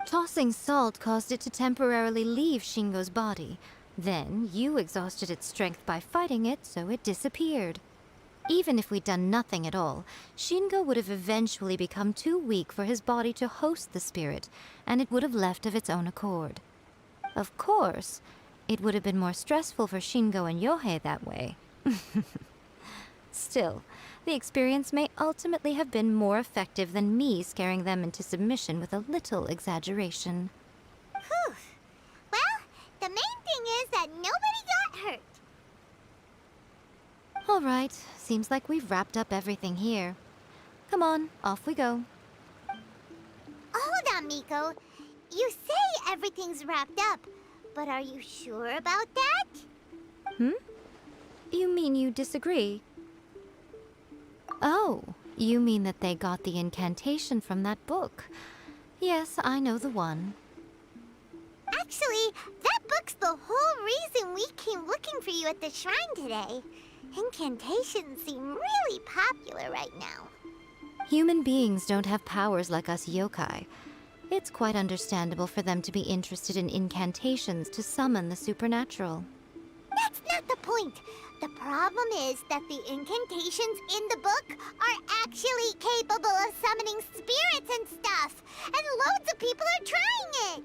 Tossing salt caused it to temporarily leave Shingo's body. Then, you exhausted its strength by fighting it, so it disappeared. Even if we'd done nothing at all, Shingo would have eventually become too weak for his body to host the spirit, and it would have left of its own accord. Of course, it would have been more stressful for Shingo and Yohei that way. Still, the experience may ultimately have been more effective than me scaring them into submission with a little exaggeration. Whew. Well, the main thing is that nobody got hurt. All right, seems like we've wrapped up everything here. Come on, off we go. Hold on, Miko. You say everything's wrapped up, but are you sure about that? You mean you disagree? Oh, you mean that they got the incantation from that book. Yes, I know the one. Actually, that book's the whole reason we came looking for you at the shrine today. Incantations seem really popular right now. Human beings don't have powers like us yokai. It's quite understandable for them to be interested in incantations to summon the supernatural. That's not the point. The problem is that the incantations in the book are actually capable of summoning spirits and stuff, and loads of people are trying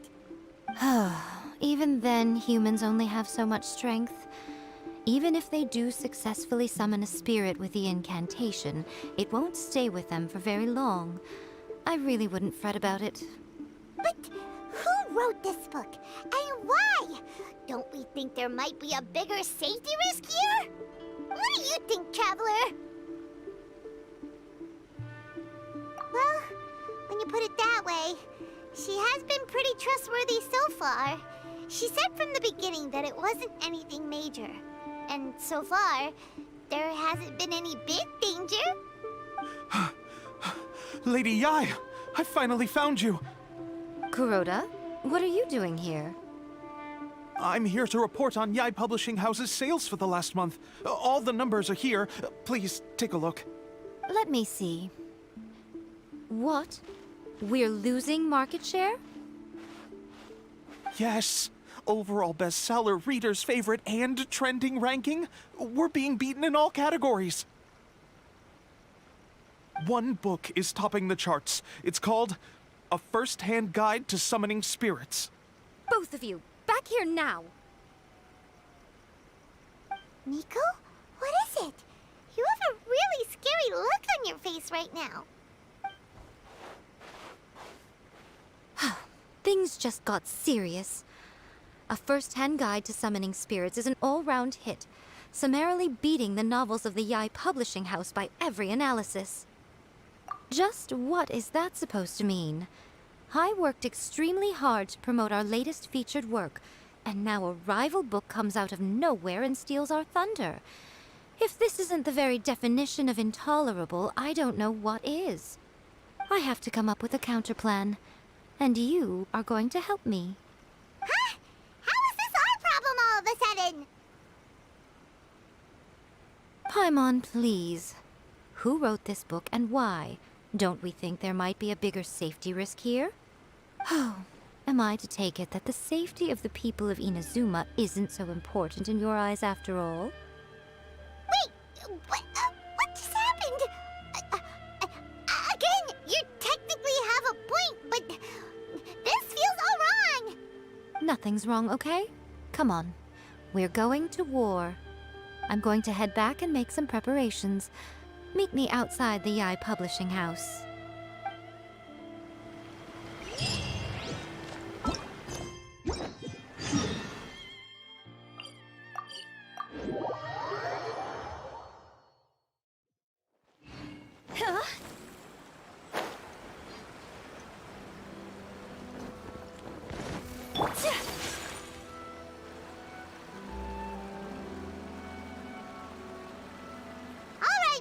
it. Even then, humans only have so much strength. Even if they do successfully summon a spirit with the incantation, it won't stay with them for very long. I really wouldn't fret about it. But who wrote this book, and why? Don't we think there might be a bigger safety risk here? What do you think, Traveler? Well, when you put it that way, she has been pretty trustworthy so far. She said from the beginning that it wasn't anything major. And so far, there hasn't been any big danger. Lady Yae, I finally found you. Kuroda, what are you doing here? I'm here to report on Yae Publishing House's sales for the last month. All the numbers are here. Please, take a look. Let me see. What? We're losing market share? Yes. Overall bestseller, readers' favorite, and trending ranking. We're being beaten in all categories. One book is topping the charts. It's called A First-Hand Guide to Summoning Spirits. Both of you, back here now! Miko? What is it? You have a really scary look on your face right now. Things just got serious. A First-Hand Guide to Summoning Spirits is an all-round hit, summarily beating the novels of the Yae Publishing House by every analysis. Just what is that supposed to mean? I worked extremely hard to promote our latest featured work, and now a rival book comes out of nowhere and steals our thunder. If this isn't the very definition of intolerable, I don't know what is. I have to come up with a counterplan, and you are going to help me. Huh? How is this our problem all of a sudden? Paimon, please. Who wrote this book and why? Don't we think there might be a bigger safety risk here? Oh, am I to take it that the safety of the people of Inazuma isn't so important in your eyes after all? Wait, what just happened? Again, you technically have a point, but this feels all wrong. Nothing's wrong, okay? Come on. We're going to war. I'm going to head back and make some preparations. Meet me outside the Yae Publishing House.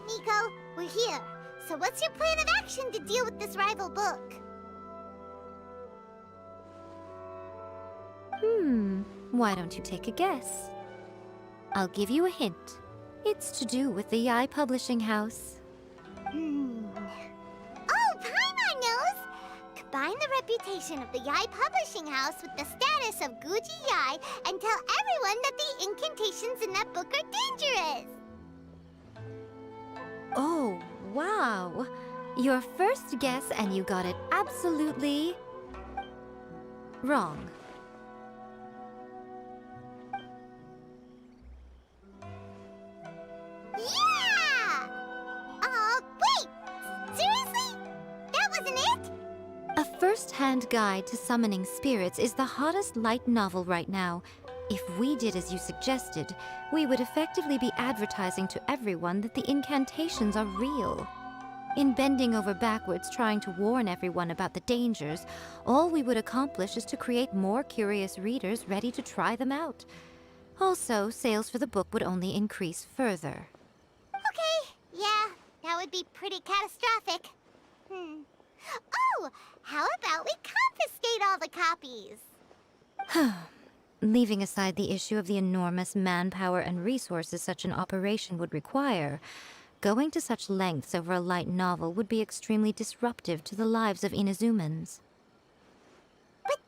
Miko, we're here. So what's your plan of action to deal with this rival book? Why don't you take a guess? I'll give you a hint. It's to do with the Yae Publishing House. Oh, Paimon knows! Combine the reputation of the Yae Publishing House with the status of Guji Yae and tell everyone that the incantations in that book are dangerous! Oh, wow. Your first guess and you got it absolutely wrong. Yeah! Wait! Seriously? That wasn't it? A first-hand guide to summoning spirits is the hottest light novel right now. If we did as you suggested, we would effectively be advertising to everyone that the incantations are real. In bending over backwards trying to warn everyone about the dangers, all we would accomplish is to create more curious readers ready to try them out. Also, sales for the book would only increase further. Okay, yeah, that would be pretty catastrophic. Oh, how about we confiscate all the copies? Leaving aside the issue of the enormous manpower and resources such an operation would require, going to such lengths over a light novel would be extremely disruptive to the lives of Inazumans. But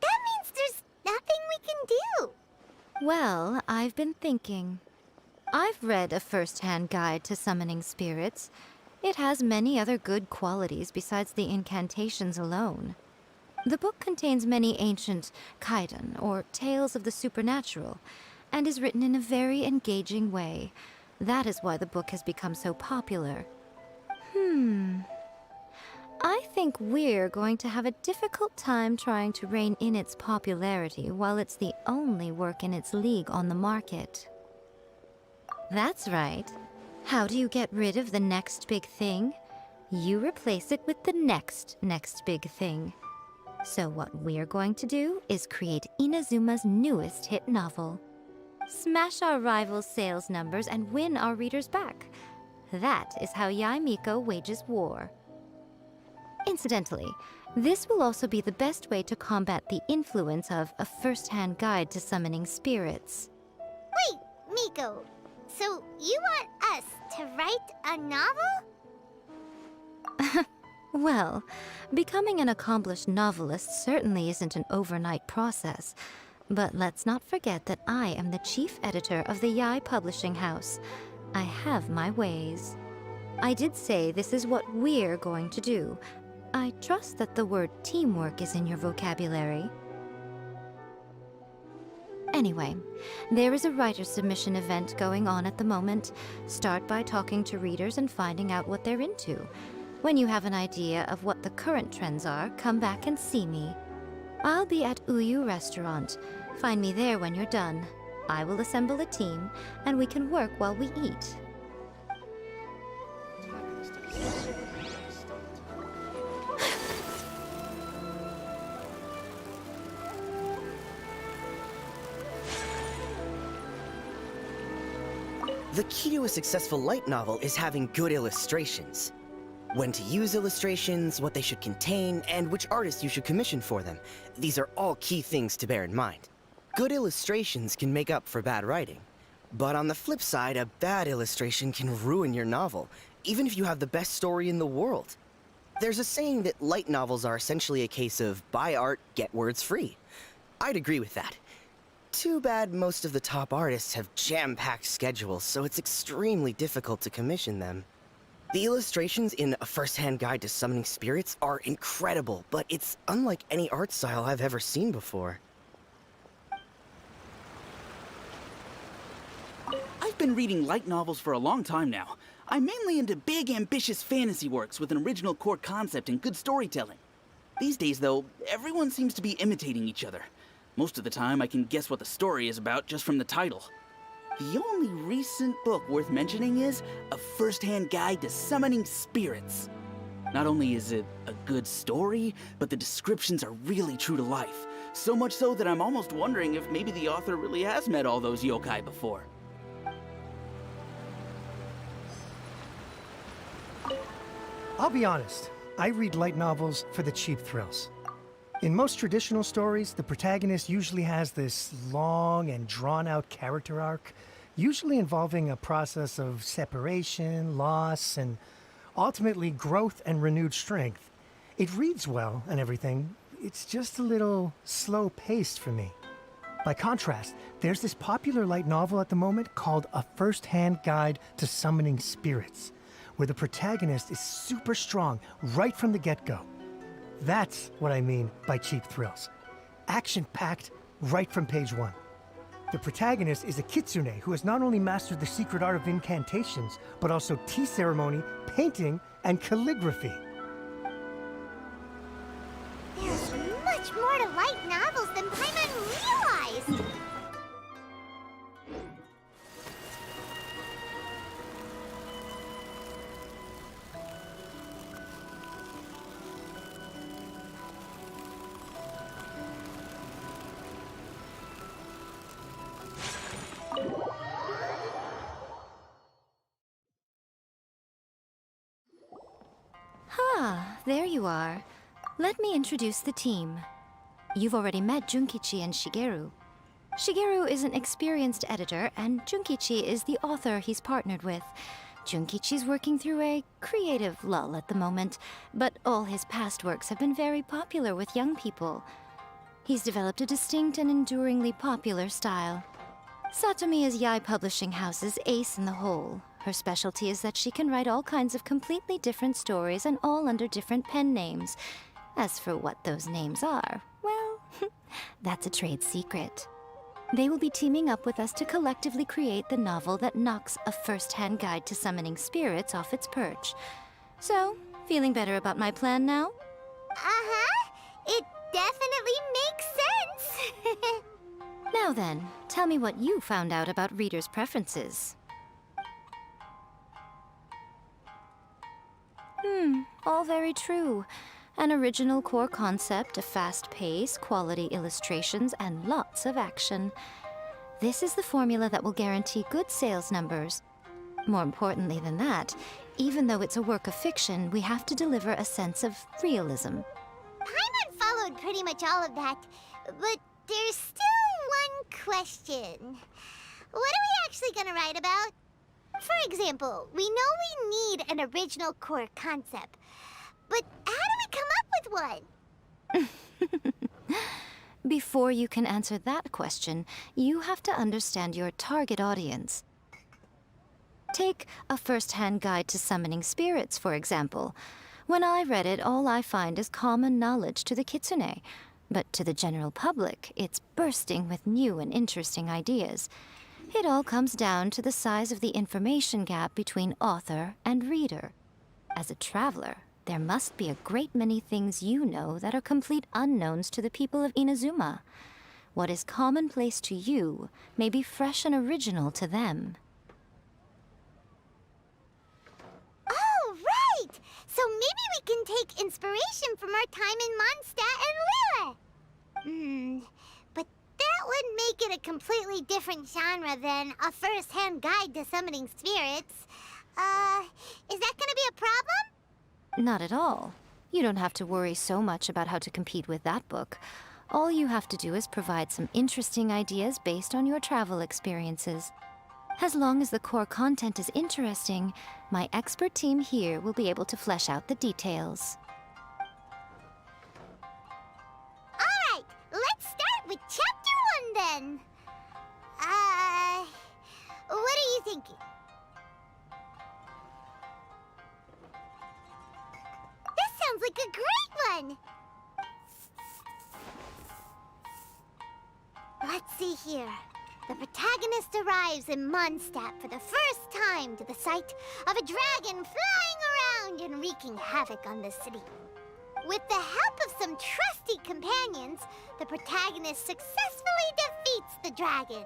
that means there's nothing we can do. Well, I've been thinking. I've read a first-hand guide to summoning spirits. It has many other good qualities besides the incantations alone. The book contains many ancient kaidan, or tales of the supernatural, and is written in a very engaging way. That is why the book has become so popular. I think we're going to have a difficult time trying to rein in its popularity while it's the only work in its league on the market. That's right. How do you get rid of the next big thing? You replace it with the next big thing. So what we're going to do is create Inazuma's newest hit novel. Smash our rivals' sales numbers and win our readers back. That is how Yae Miko wages war. Incidentally, this will also be the best way to combat the influence of a first-hand guide to summoning spirits. Wait, Miko, so you want us to write a novel? Well, becoming an accomplished novelist certainly isn't an overnight process. But let's not forget that I am the chief editor of the Yae Publishing House. I have my ways. I did say this is what we're going to do. I trust that the word teamwork is in your vocabulary. Anyway, there is a writer submission event going on at the moment. Start by talking to readers and finding out what they're into. When you have an idea of what the current trends are, come back and see me. I'll be at Uyu Restaurant. Find me there when you're done. I will assemble a team, and we can work while we eat. The key to a successful light novel is having good illustrations. When to use illustrations, what they should contain, and which artists you should commission for them. These are all key things to bear in mind. Good illustrations can make up for bad writing. But on the flip side, a bad illustration can ruin your novel, even if you have the best story in the world. There's a saying that light novels are essentially a case of buy art, get words free. I'd agree with that. Too bad most of the top artists have jam-packed schedules, so it's extremely difficult to commission them. The illustrations in A First-Hand Guide to Summoning Spirits are incredible, but it's unlike any art style I've ever seen before. I've been reading light novels for a long time now. I'm mainly into big, ambitious fantasy works with an original core concept and good storytelling. These days, though, everyone seems to be imitating each other. Most of the time, I can guess what the story is about just from the title. The only recent book worth mentioning is A First-Hand Guide to Summoning Spirits. Not only is it a good story, but the descriptions are really true to life. So much so that I'm almost wondering if maybe the author really has met all those yokai before. I'll be honest, I read light novels for the cheap thrills. In most traditional stories, the protagonist usually has this long and drawn-out character arc, usually involving a process of separation, loss, and ultimately growth and renewed strength. It reads well and everything. It's just a little slow-paced for me. By contrast, there's this popular light novel at the moment called A First-Hand Guide to Summoning Spirits, where the protagonist is super strong right from the get-go. That's what I mean by cheap thrills. Action-packed right from page 1. The protagonist is a kitsune who has not only mastered the secret art of incantations, but also tea ceremony, painting, and calligraphy. There's much more to light novels than Paimon realized! Ah, there you are. Let me introduce the team. You've already met Junkichi and Shigeru. Shigeru is an experienced editor, and Junkichi is the author he's partnered with. Junkichi's working through a creative lull at the moment, but all his past works have been very popular with young people. He's developed a distinct and enduringly popular style. Satomi is Yae Publishing House's ace in the hole. Her specialty is that she can write all kinds of completely different stories and all under different pen names. As for what those names are, well, that's a trade secret. They will be teaming up with us to collectively create the novel that knocks A First-Hand Guide to Summoning Spirits off its perch. So, feeling better about my plan now? Uh-huh. It definitely makes sense. Now then, tell me what you found out about readers' preferences. All very true. An original core concept, a fast pace, quality illustrations, and lots of action. This is the formula that will guarantee good sales numbers. More importantly than that, even though it's a work of fiction, we have to deliver a sense of realism. Paimon followed pretty much all of that, but there's still one question. What are we actually gonna write about? For example, we know we need an original core concept, but how do we come up with one? Before you can answer that question, you have to understand your target audience. Take A First-Hand Guide to Summoning Spirits, for example. When I read it, all I find is common knowledge to the kitsune. But to the general public, it's bursting with new and interesting ideas. It all comes down to the size of the information gap between author and reader. As a traveler, there must be a great many things you know that are complete unknowns to the people of Inazuma. What is commonplace to you may be fresh and original to them. Oh, right! So maybe we can take inspiration from our time in Mondstadt and Lille. But that would make it a completely different genre than A First-Hand Guide to Summoning Spirits. Is that gonna be a problem? Not at all. You don't have to worry so much about how to compete with that book. All you have to do is provide some interesting ideas based on your travel experiences. As long as the core content is interesting, my expert team here will be able to flesh out the details. Alright, let's start with Chapter 1 then. What are you thinking? This sounds like a great one! Let's see here. The protagonist arrives in Mondstadt for the first time to the sight of a dragon flying around and wreaking havoc on the city. With the help of some trusty companions, the protagonist successfully defeats the dragon.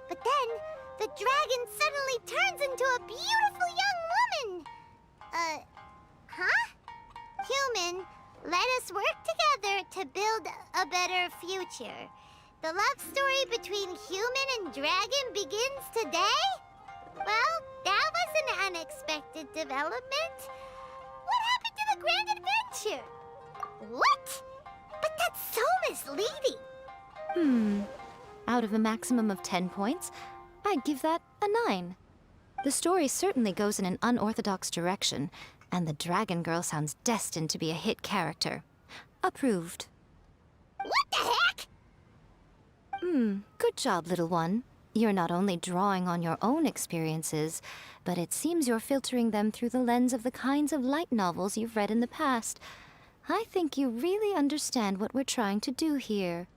But then, the dragon suddenly turns into a beautiful young woman! Huh? Human, let us work together to build a better future. The love story between human and dragon begins today? Well, that was an unexpected development. What happened to the grand adventure? What? But that's so misleading. Out of a maximum of 10 points, I'd give that a 9. The story certainly goes in an unorthodox direction, And the Dragon Girl sounds destined to be a hit character. Approved. What the heck? Good job, little one. You're not only drawing on your own experiences, but it seems you're filtering them through the lens of the kinds of light novels you've read in the past. I think you really understand what we're trying to do here.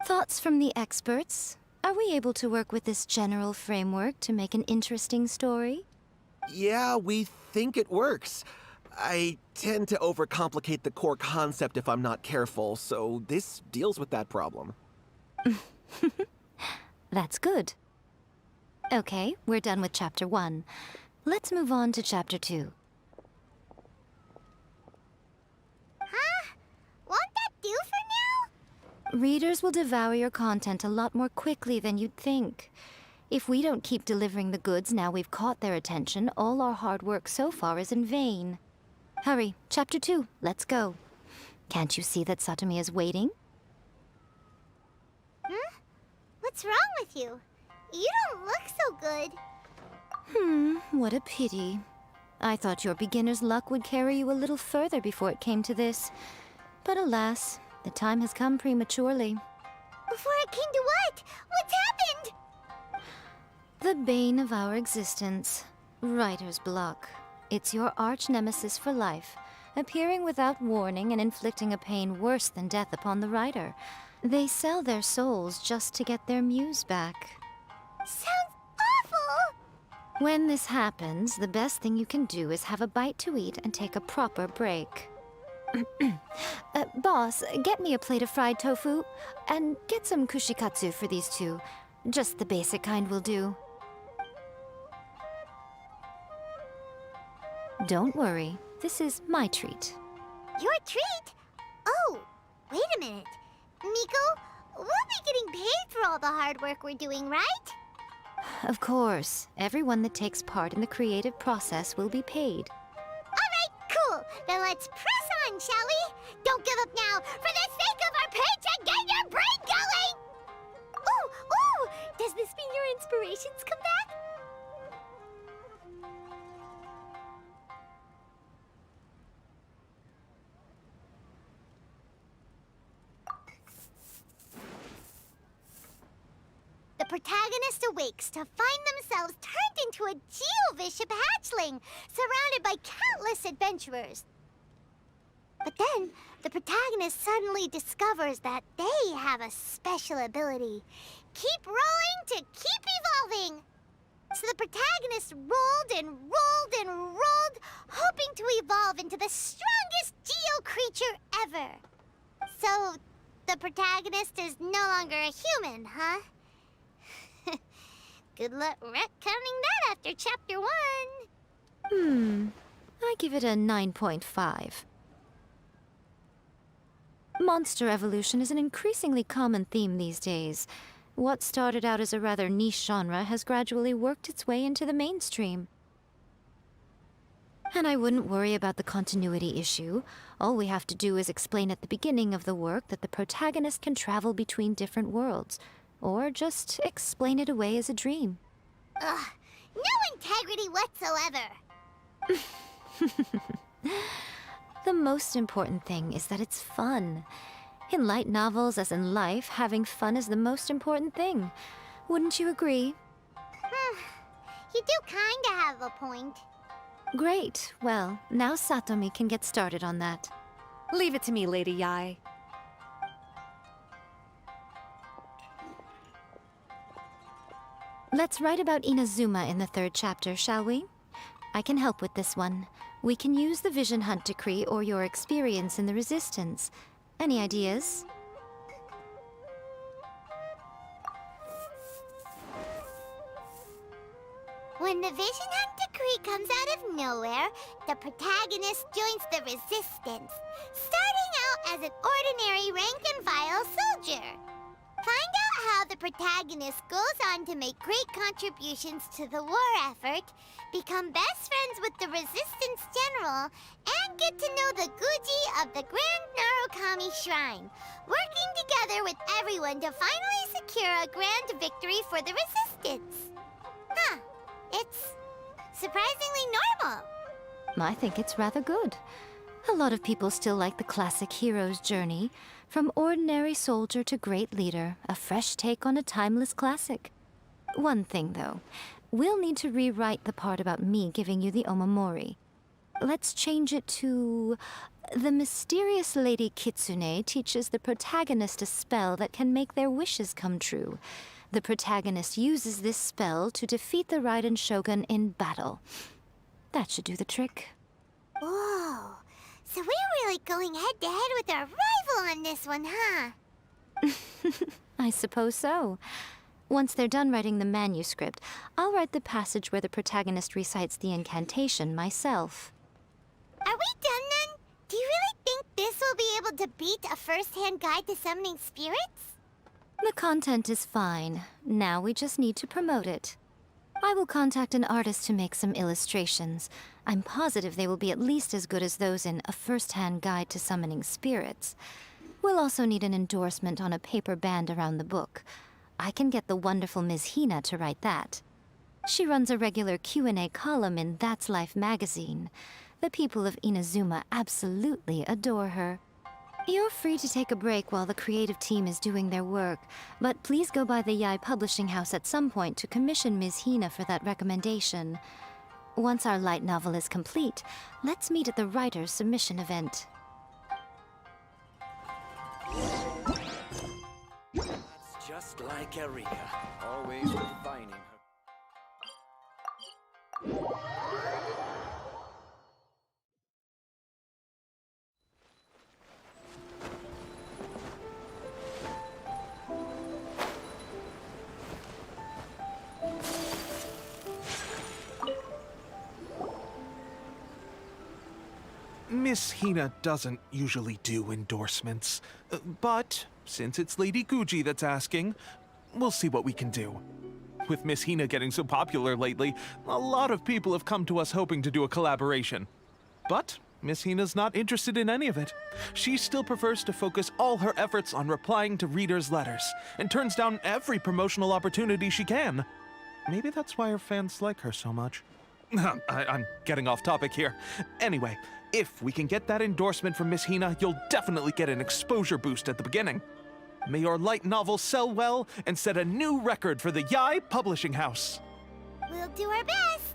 Thoughts from the experts? Are we able to work with this general framework to make an interesting story? Yeah, we think it works. I tend to overcomplicate the core concept if I'm not careful, so this deals with that problem. That's good. Okay, we're done with Chapter 1. Let's move on to Chapter 2. Huh? Won't that do for now? Readers will devour your content a lot more quickly than you'd think. If we don't keep delivering the goods now we've caught their attention, all our hard work so far is in vain. Hurry, Chapter 2, let's go. Can't you see that Satomi is waiting? What's wrong with you? You don't look so good. What a pity. I thought your beginner's luck would carry you a little further before it came to this. But alas, the time has come prematurely. Before it came to what? What's happened? The bane of our existence. Writer's block. It's your arch-nemesis for life, appearing without warning and inflicting a pain worse than death upon the writer. They sell their souls just to get their muse back. Sounds awful! When this happens, the best thing you can do is have a bite to eat and take a proper break. Boss, get me a plate of fried tofu, and get some kushikatsu for these two. Just the basic kind will do. Don't worry, this is my treat. Your treat? Oh, wait a minute. Miko, we'll be getting paid for all the hard work we're doing, right? Of course, everyone that takes part in the creative process will be paid. Alright, cool. Then let's press on, shall we? Don't give up now. For the sake of our paycheck, get your brain going! Ooh! Does this mean your inspirations come back? The protagonist awakes to find themselves turned into a Geo-bishop hatchling, surrounded by countless adventurers. But then, the protagonist suddenly discovers that they have a special ability. Keep rolling to keep evolving! So the protagonist rolled and rolled and rolled, hoping to evolve into the strongest Geo creature ever. So, the protagonist is no longer a human, huh? Good luck retconning that after Chapter 1. I give it a 9.5. Monster evolution is an increasingly common theme these days. What started out as a rather niche genre has gradually worked its way into the mainstream. And I wouldn't worry about the continuity issue. All we have to do is explain at the beginning of the work that the protagonist can travel between different worlds. Or just explain it away as a dream. Ugh, no integrity whatsoever. The most important thing is that it's fun. In light novels, as in life, having fun is the most important thing. Wouldn't you agree? You do kinda have a point. Great. Well, now Satomi can get started on that. Leave it to me, Lady Yae. Let's write about Inazuma in the 3rd chapter, shall we? I can help with this one. We can use the Vision Hunt Decree or your experience in the Resistance. Any ideas? When the Vision Hunt Decree comes out of nowhere, the protagonist joins the Resistance, starting out as an ordinary rank-and-file soldier. Find out how the protagonist goes on to make great contributions to the war effort, become best friends with the Resistance General, and get to know the Guji of the Grand Narukami Shrine, working together with everyone to finally secure a grand victory for the Resistance. Huh. It's surprisingly normal. I think it's rather good. A lot of people still like the classic hero's journey, from ordinary soldier to great leader, a fresh take on a timeless classic. One thing, though. We'll need to rewrite the part about me giving you the omamori. Let's change it to... The mysterious Lady Kitsune teaches the protagonist a spell that can make their wishes come true. The protagonist uses this spell to defeat the Raiden Shogun in battle. That should do the trick. Whoa. So we're really going head-to-head with our rival on this one, huh? I suppose so. Once they're done writing the manuscript, I'll write the passage where the protagonist recites the incantation myself. Are we done then? Do you really think this will be able to beat a first-hand guide to summoning spirits? The content is fine. Now we just need to promote it. I will contact an artist to make some illustrations. I'm positive they will be at least as good as those in A First-Hand Guide to Summoning Spirits. We'll also need an endorsement on a paper band around the book. I can get the wonderful Ms. Hina to write that. She runs a regular Q&A column in That's Life magazine. The people of Inazuma absolutely adore her. You're free to take a break while the creative team is doing their work, but please go by the Yae publishing house at some point to commission Ms. Hina for that recommendation. Once our light novel is complete, let's meet at the writer's submission event. That's just like Erika, always refining her. Miss Hina doesn't usually do endorsements, but since it's Lady Guji that's asking, we'll see what we can do. With Miss Hina getting so popular lately, a lot of people have come to us hoping to do a collaboration. But Miss Hina's not interested in any of it. She still prefers to focus all her efforts on replying to readers' letters, and turns down every promotional opportunity she can. Maybe that's why her fans like her so much. I'm getting off topic here. Anyway, if we can get that endorsement from Miss Hina, you'll definitely get an exposure boost at the beginning. May your light novel sell well and set a new record for the Yae publishing house. We'll do our best.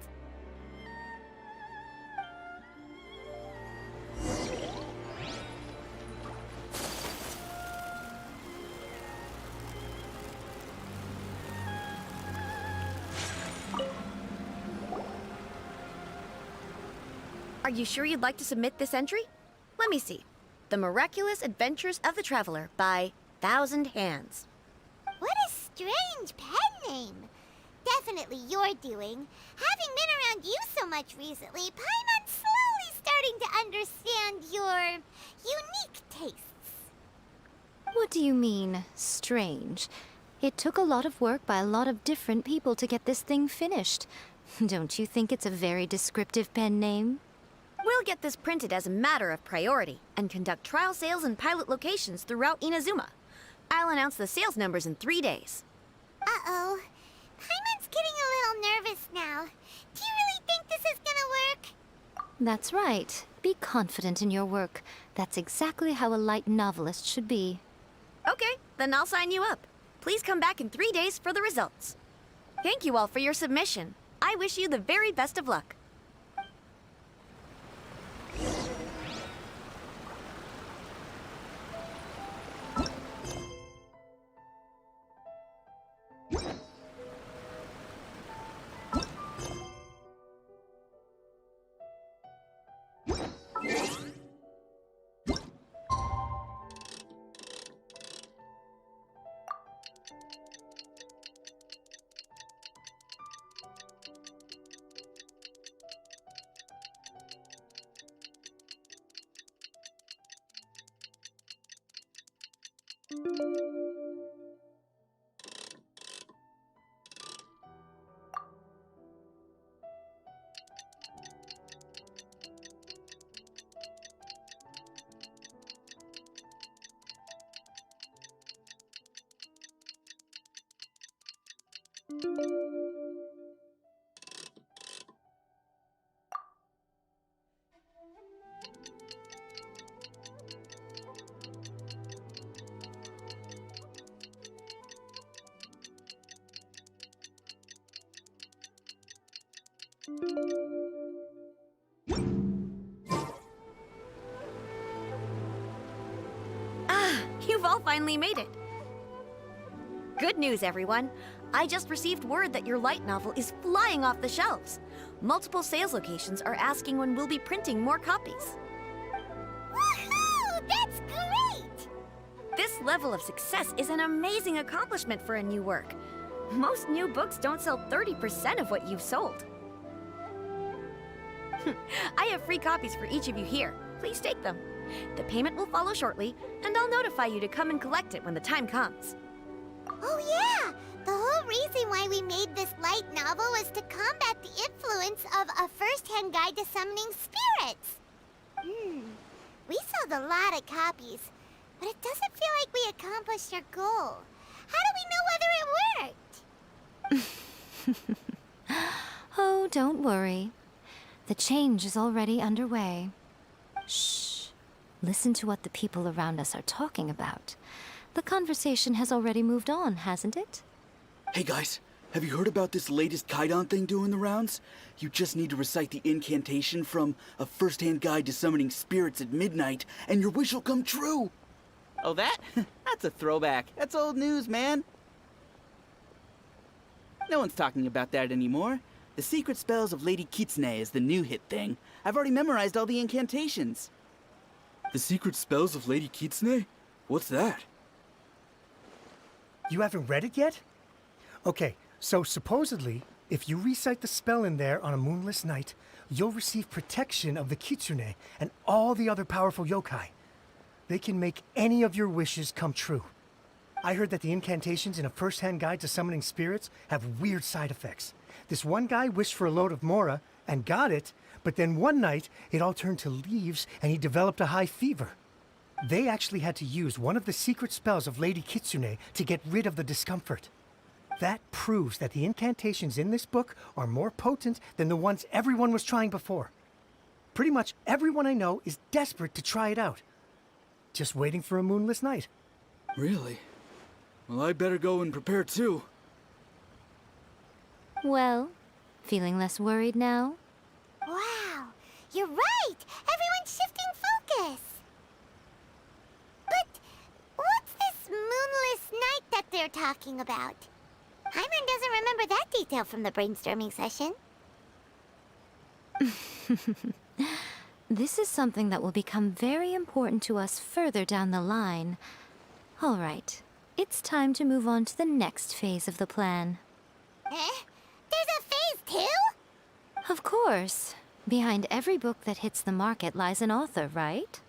Are you sure you'd like to submit this entry? Let me see. The Miraculous Adventures of the Traveler by Thousand Hands. What a strange pen name. Definitely your doing. Having been around you so much recently, Paimon's slowly starting to understand your unique tastes. What do you mean, strange? It took a lot of work by a lot of different people to get this thing finished. Don't you think it's a very descriptive pen name? We'll get this printed as a matter of priority and conduct trial sales in pilot locations throughout Inazuma. I'll announce the sales numbers in 3 days. Uh-oh. Paimon's getting a little nervous now. Do you really think this is gonna work? That's right. Be confident in your work. That's exactly how a light novelist should be. Okay, then I'll sign you up. Please come back in 3 days for the results. Thank you all for your submission. I wish you the very best of luck. You've all finally made it. Good news, everyone. I just received word that your light novel is flying off the shelves. Multiple sales locations are asking when we'll be printing more copies. Woohoo! That's great! This level of success is an amazing accomplishment for a new work. Most new books don't sell 30% of what you've sold. I have free copies for each of you here. Please take them. The payment will follow shortly, and I'll notify you to come and collect it when the time comes. Oh yeah! The whole reason why we made this light novel was to combat the influence of a first-hand guide to summoning spirits. We sold a lot of copies, but it doesn't feel like we accomplished our goal. How do we know whether it worked? Oh, don't worry. The change is already underway. Shh. Listen to what the people around us are talking about. The conversation has already moved on, hasn't it? Hey guys, have you heard about this latest Kaidan thing doing the rounds? You just need to recite the incantation from A First-Hand Guide to Summoning Spirits at Midnight, and your wish will come true! Oh, that? That's a throwback. That's old news, man. No one's talking about that anymore. The Secret Spells of Lady Kitsune is the new hit thing. I've already memorized all the incantations. The Secret Spells of Lady Kitsune? What's that? You haven't read it yet? Okay, so supposedly, if you recite the spell in there on a moonless night, you'll receive protection of the Kitsune and all the other powerful yokai. They can make any of your wishes come true. I heard that the incantations in A First-Hand Guide to Summoning Spirits have weird side effects. This one guy wished for a load of mora and got it, but then one night it all turned to leaves and he developed a high fever. They actually had to use one of the secret spells of Lady Kitsune to get rid of the discomfort. That proves that the incantations in this book are more potent than the ones everyone was trying before. Pretty much everyone I know is desperate to try it out. Just waiting for a moonless night. Really? Well, I better go and prepare too. Well, feeling less worried now? Wow, you're right! Everyone's shifting focus! But what's this moonless night that they're talking about? Hyman doesn't remember that detail from the brainstorming session. This is something that will become very important to us further down the line. All right, it's time to move on to the next phase of the plan. There's a phase 2? Of course. Behind every book that hits the market lies an author, right?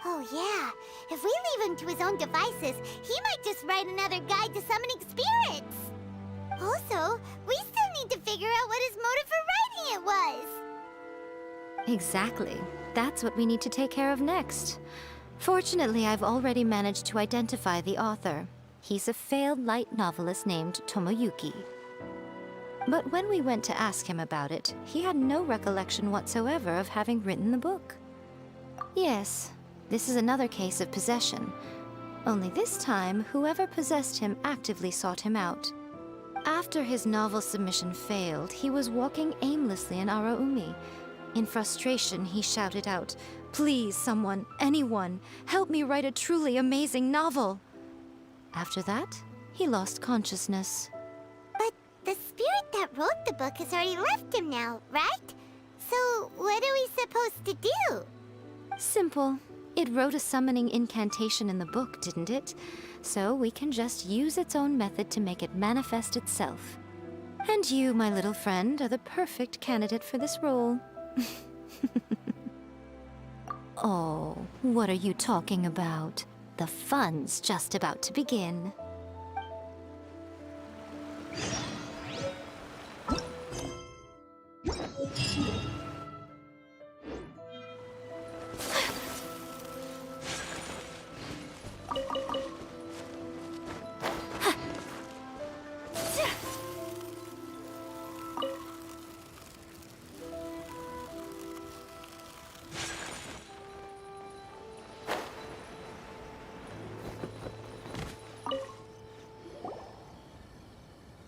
Oh yeah, if we leave him to his own devices, he might just write another guide to summoning spirits. Also, we still need to figure out what his motive for writing it was. Exactly. That's what we need to take care of next. Fortunately, I've already managed to identify the author. He's a failed light novelist named Tomoyuki. But when we went to ask him about it, he had no recollection whatsoever of having written the book. Yes, this is another case of possession. Only this time, whoever possessed him actively sought him out. After his novel submission failed, he was walking aimlessly in Araumi. In frustration, he shouted out, "Please, someone, anyone, help me write a truly amazing novel!" After that, he lost consciousness. But the spirit that wrote the book has already left him now, right? So what are we supposed to do? Simple. It wrote a summoning incantation in the book, didn't it? So we can just use its own method to make it manifest itself. And you, my little friend, are the perfect candidate for this role. Oh, what are you talking about? The fun's just about to begin.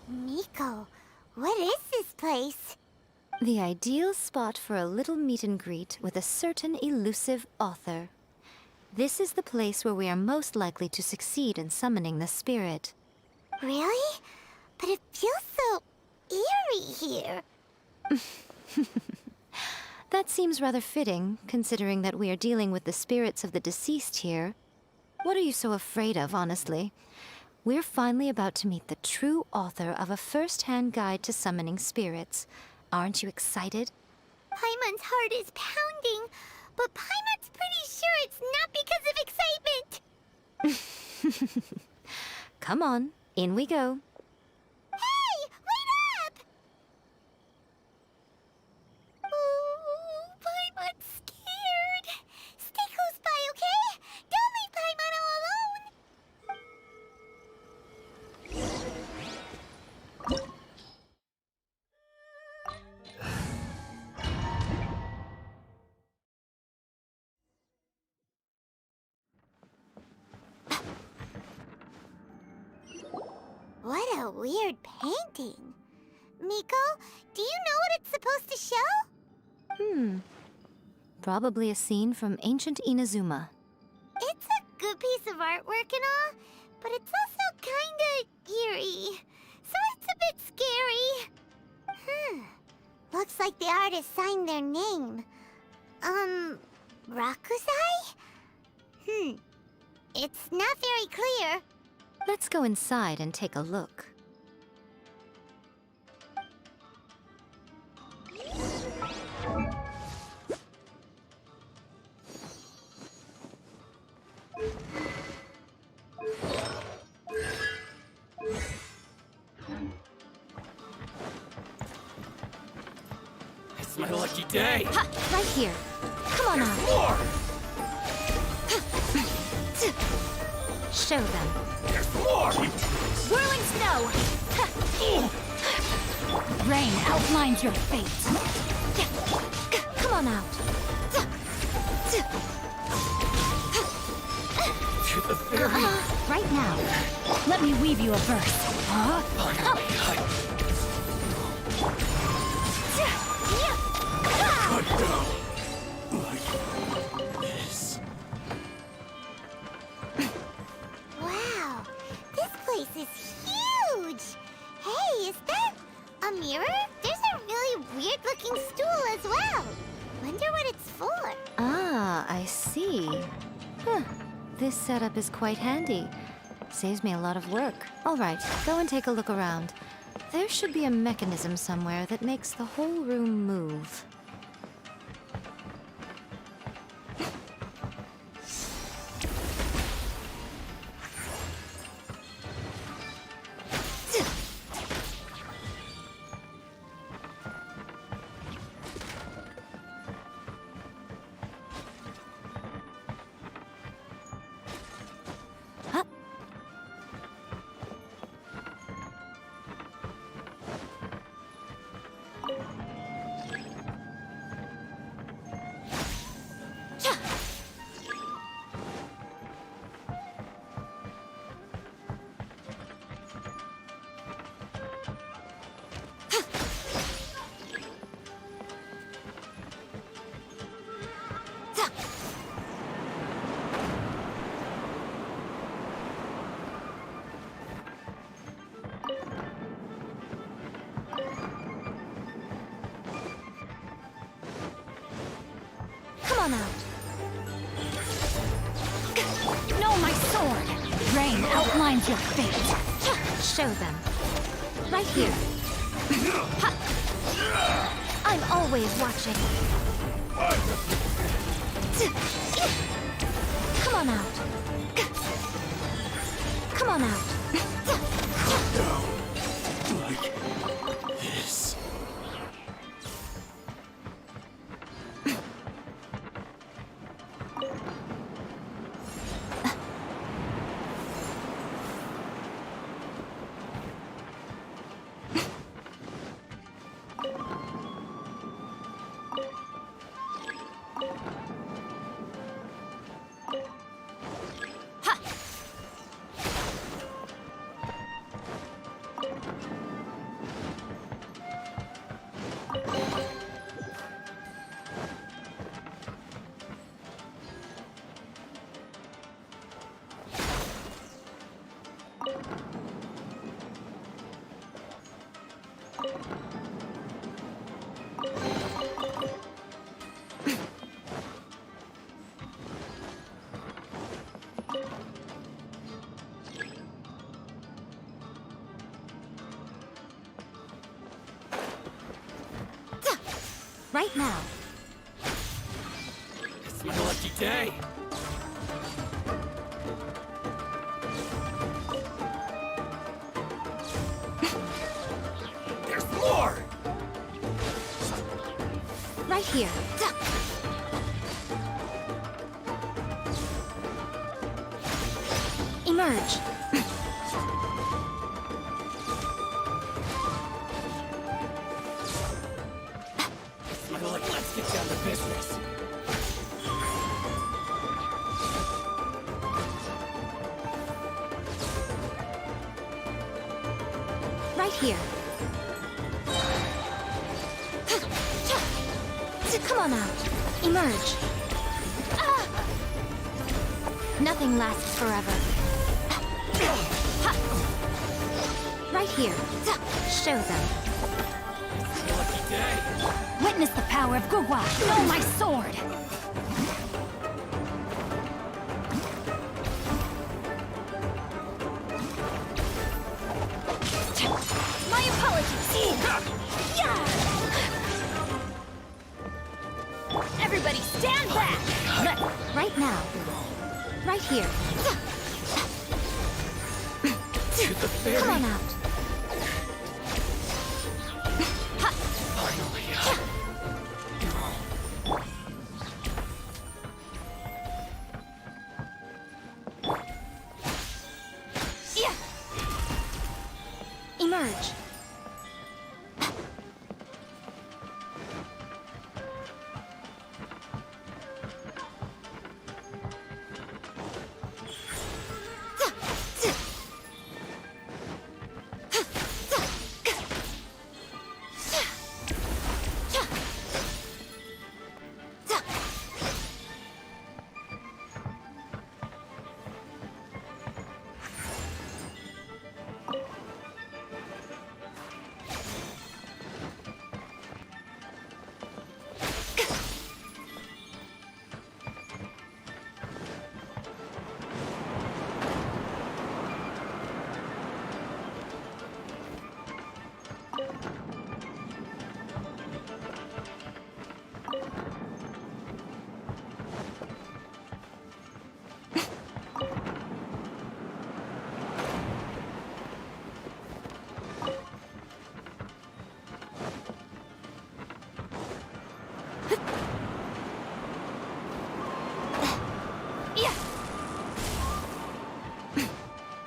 Miko, what is this place? The ideal spot for a little meet and greet with a certain elusive author. This is the place where we are most likely to succeed in summoning the spirit. Really? But it feels so eerie here. That seems rather fitting, considering that we are dealing with the spirits of the deceased here. What are you so afraid of, honestly? We're finally about to meet the true author of a first-hand guide to summoning spirits. Aren't you excited? Paimon's heart is pounding, but Paimon's pretty sure it's not because of excitement. Come on, in we go. Hey, wait up! Ooh, Paimon's scared. Stay close by, okay? Don't leave Paimon all alone. What a weird painting. Miko, do you know what it's supposed to show? Probably a scene from ancient Inazuma. It's a good piece of artwork and all, but it's also kinda eerie. So it's a bit scary. Looks like the artist signed their name. Rakusai? It's not very clear. Let's go inside and take a look. It's my lucky day. Ha! Right here. Come on out. More! Show them. There's more! Whirling snow! Rain outlines your fate. Come on out. To the very... Right now. Let me weave you a verse. Huh? Wow, this place is huge! Hey, is that a mirror? There's a really weird-looking stool as well. Wonder what it's for. Ah, I see. Huh. This setup is quite handy. Saves me a lot of work. All right, go and take a look around. There should be a mechanism somewhere that makes the whole room move. Come on out. No, my sword! Rain outlines your fate. Show them. Right here. Ha! I'm always watching. Come on out. Come on out. Like this. Right now. It's my lucky day. There's more! Right here. Emerge. Let's get down to business. Right here. Come on out. Emerge. Nothing lasts forever. Right here. Show them. Lucky day. Witness the power of Gugwa. Know my sword. My apologies. Yeah. Everybody stand back. Right now. Right here. Come on out. Emerge.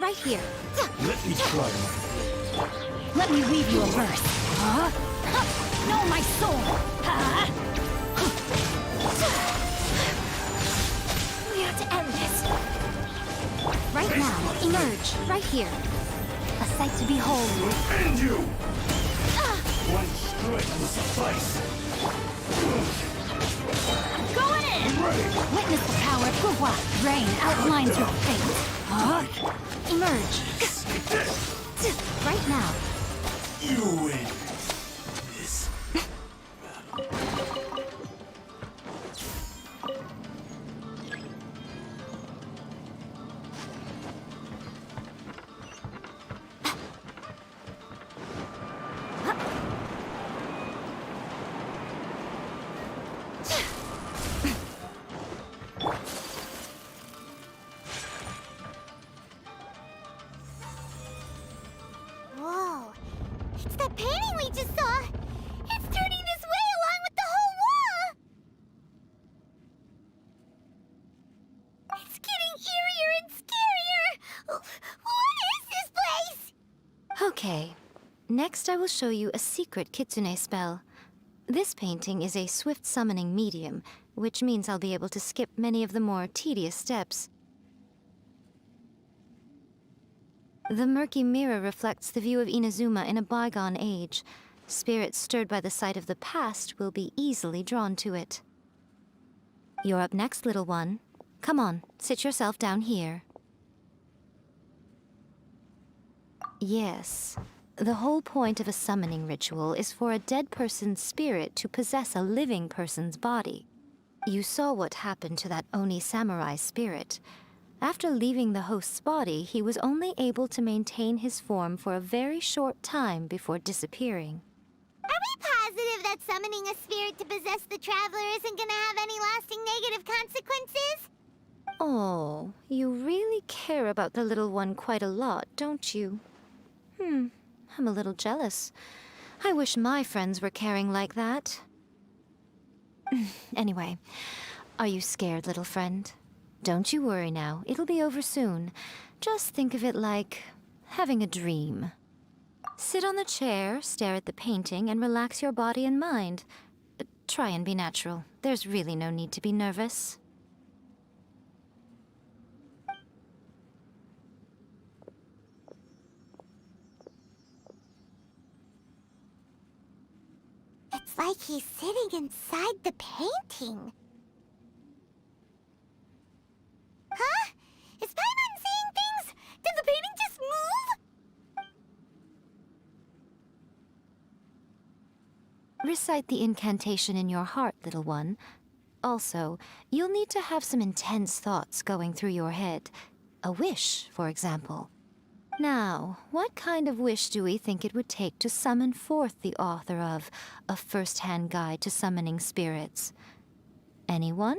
Right here. Let me try. Let me weave you a verse. Huh? Know my sword. Huh? We have to end this. Right now. Emerge. Right here. A sight to behold. End you! One strike will suffice. I'm going in. Witness the power of Gugwa. Rain outlines your fate. Huh? Emerge. Right now. You win this battle. Whoa. It's that painting we just saw. It's turning this way along with the whole wall. It's getting eerier and scarier. What is this place? Okay. Next I will show you a secret kitsune spell. This painting is a swift summoning medium, which means I'll be able to skip many of the more tedious steps. The murky mirror reflects the view of Inazuma in a bygone age. Spirits stirred by the sight of the past will be easily drawn to it. You're up next, little one. Come on, sit yourself down here. Yes. The whole point of a summoning ritual is for a dead person's spirit to possess a living person's body. You saw what happened to that Oni samurai spirit. After leaving the host's body, he was only able to maintain his form for a very short time before disappearing. Are we positive that summoning a spirit to possess the Traveler isn't gonna have any lasting negative consequences? Oh, you really care about the little one quite a lot, don't you? I'm a little jealous. I wish my friends were caring like that. Anyway, are you scared, little friend? Don't you worry now, it'll be over soon. Just think of it like having a dream. Sit on the chair, stare at the painting, and relax your body and mind. Try and be natural. There's really no need to be nervous. It's like he's sitting inside the painting. Huh? Is Paimon seeing things? Did the painting just move? Recite the incantation in your heart, little one. Also, you'll need to have some intense thoughts going through your head. A wish, for example. Now, what kind of wish do we think it would take to summon forth the author of A First-Hand Guide to Summoning Spirits? Anyone?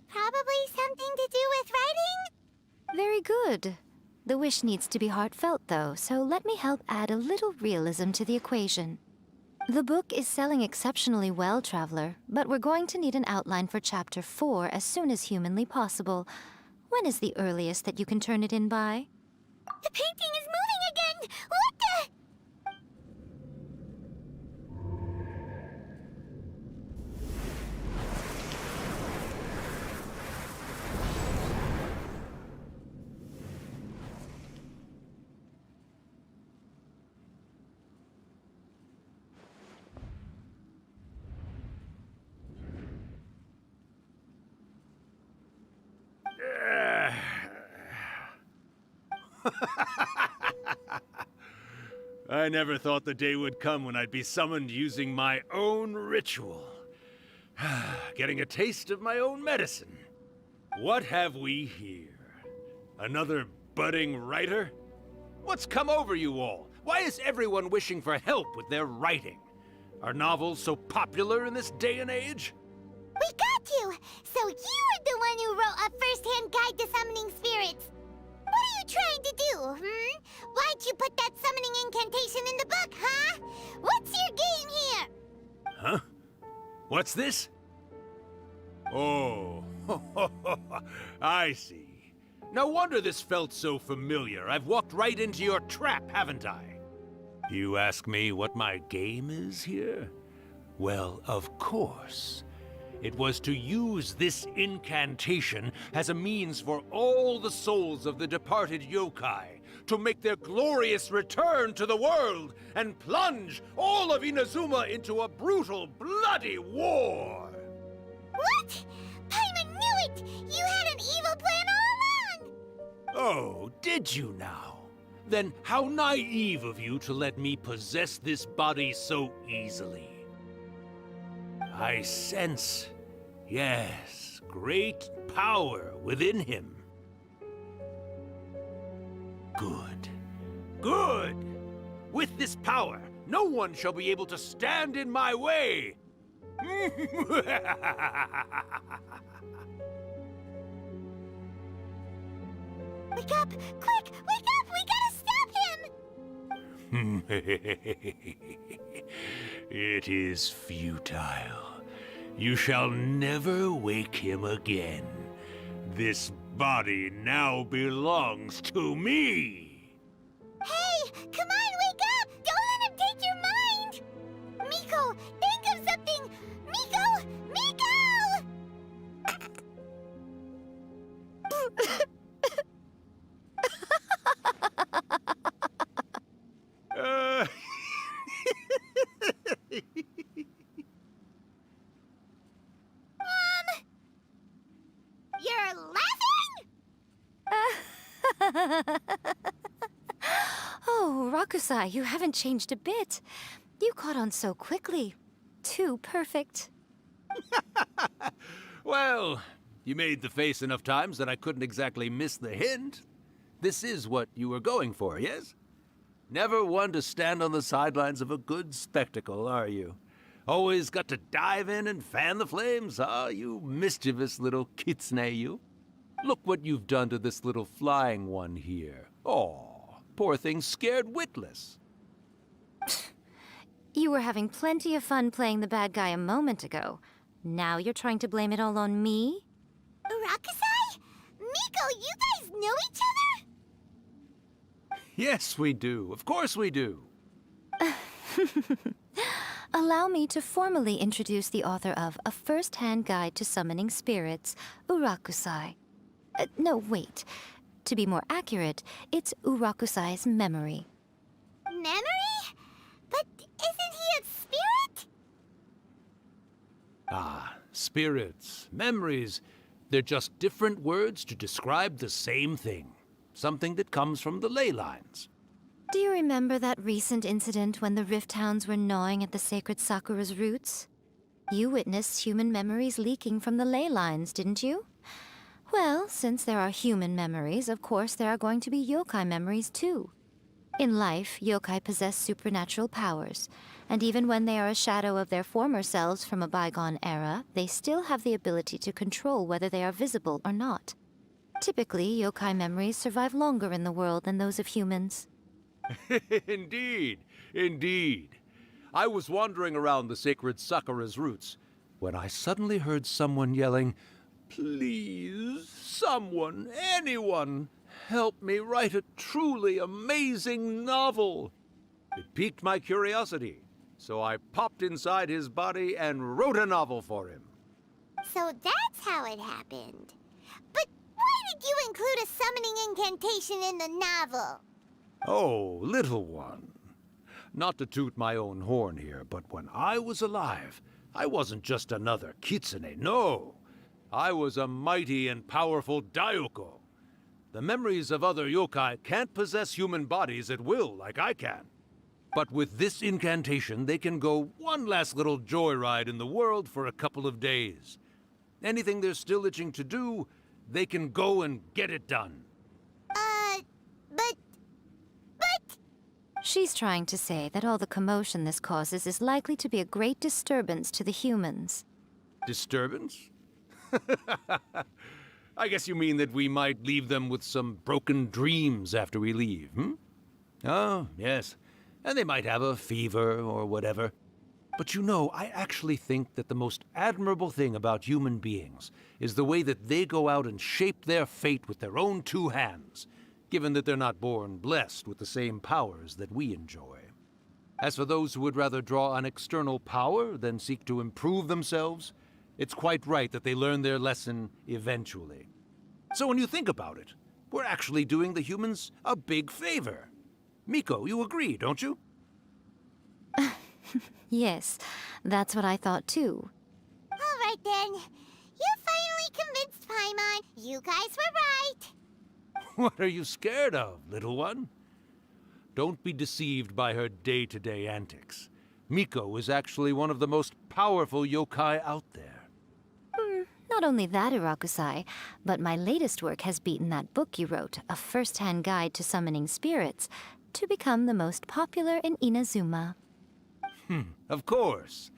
Probably something to do with writing? Very good. The wish needs to be heartfelt, though, so let me help add a little realism to the equation. The book is selling exceptionally well, Traveler, but we're going to need an outline for Chapter 4 as soon as humanly possible. When is the earliest that you can turn it in by? The painting is moving again! What the... I never thought the day would come when I'd be summoned using my own ritual. Getting a taste of my own medicine. What have we here? Another budding writer? What's come over you all? Why is everyone wishing for help with their writing? Are novels so popular in this day and age? We got you! So you were the one who wrote A First-Hand Guide to Summoning Spirits. What are you trying to do, Why'd you put that summoning incantation in the book, huh? What's your game here? Huh? What's this? Oh, I see. No wonder this felt so familiar. I've walked right into your trap, haven't I? You ask me what my game is here? Well, of course. It was to use this incantation as a means for all the souls of the departed yokai to make their glorious return to the world and plunge all of Inazuma into a brutal, bloody war! What? Paimon knew it! You had an evil plan all along! Oh, did you now? Then how naive of you to let me possess this body so easily. I sense, yes, great power within him. Good. Good! With this power, no one shall be able to stand in my way! Wake up! Quick! Wake up! We gotta stop him! It is futile. You shall never wake him again. This body now belongs to me! Hey! Come on, wake up! Don't let him take your mind! Miko, think of something! Miko! Miko! You're laughing? Oh, Rakusai, you haven't changed a bit. You caught on so quickly. Too perfect. Well, you made the face enough times that I couldn't exactly miss the hint. This is what you were going for, yes? Never one to stand on the sidelines of a good spectacle, are you? Always got to dive in and fan the flames, huh? You mischievous little kitsune, you. Look what you've done to this little flying one here. Oh, poor thing scared witless. You were having plenty of fun playing the bad guy a moment ago. Now you're trying to blame it all on me? Urakusai? Miko, you guys know each other? Yes, we do. Of course we do. Allow me to formally introduce the author of A First-Hand Guide to Summoning Spirits, Urakusai. No, wait. To be more accurate, it's Urakusai's memory. Memory? But isn't he a spirit? Ah, spirits, memories. They're just different words to describe the same thing. Something that comes from the ley lines. Do you remember that recent incident when the Rift Hounds were gnawing at the sacred Sakura's roots? You witnessed human memories leaking from the ley lines, didn't you? Well, since there are human memories, of course there are going to be yokai memories too. In life, yokai possess supernatural powers, and even when they are a shadow of their former selves from a bygone era, they still have the ability to control whether they are visible or not. Typically, yokai memories survive longer in the world than those of humans. Indeed, indeed. I was wandering around the sacred Sakura's roots when I suddenly heard someone yelling, "Please, someone, anyone, help me write a truly amazing novel." It piqued my curiosity, so I popped inside his body and wrote a novel for him. So that's how it happened. But why did you include a summoning incantation in the novel? Oh, little one. Not to toot my own horn here, but when I was alive, I wasn't just another kitsune, no. I was a mighty and powerful Daioko. The memories of other yokai can't possess human bodies at will like I can. But with this incantation, they can go one last little joyride in the world for a couple of days. Anything they're still itching to do, they can go and get it done. But... She's trying to say that all the commotion this causes is likely to be a great disturbance to the humans. Disturbance? I guess you mean that we might leave them with some broken dreams after we leave, hmm? Oh, yes. And they might have a fever or whatever. But you know, I actually think that the most admirable thing about human beings is the way that they go out and shape their fate with their own two hands, given that they're not born blessed with the same powers that we enjoy. As for those who would rather draw on external power than seek to improve themselves, it's quite right that they learn their lesson eventually. So when you think about it, we're actually doing the humans a big favor. Miko, you agree, don't you? Yes, that's what I thought too. All right then. You finally convinced Paimon. You guys were right. What are you scared of, little one? Don't be deceived by her day-to-day antics. Miko is actually one of the most powerful yokai out there. Not only that, Urakusai, but my latest work has beaten that book you wrote, A First-Hand Guide to Summoning Spirits, to become the most popular in Inazuma. Of course.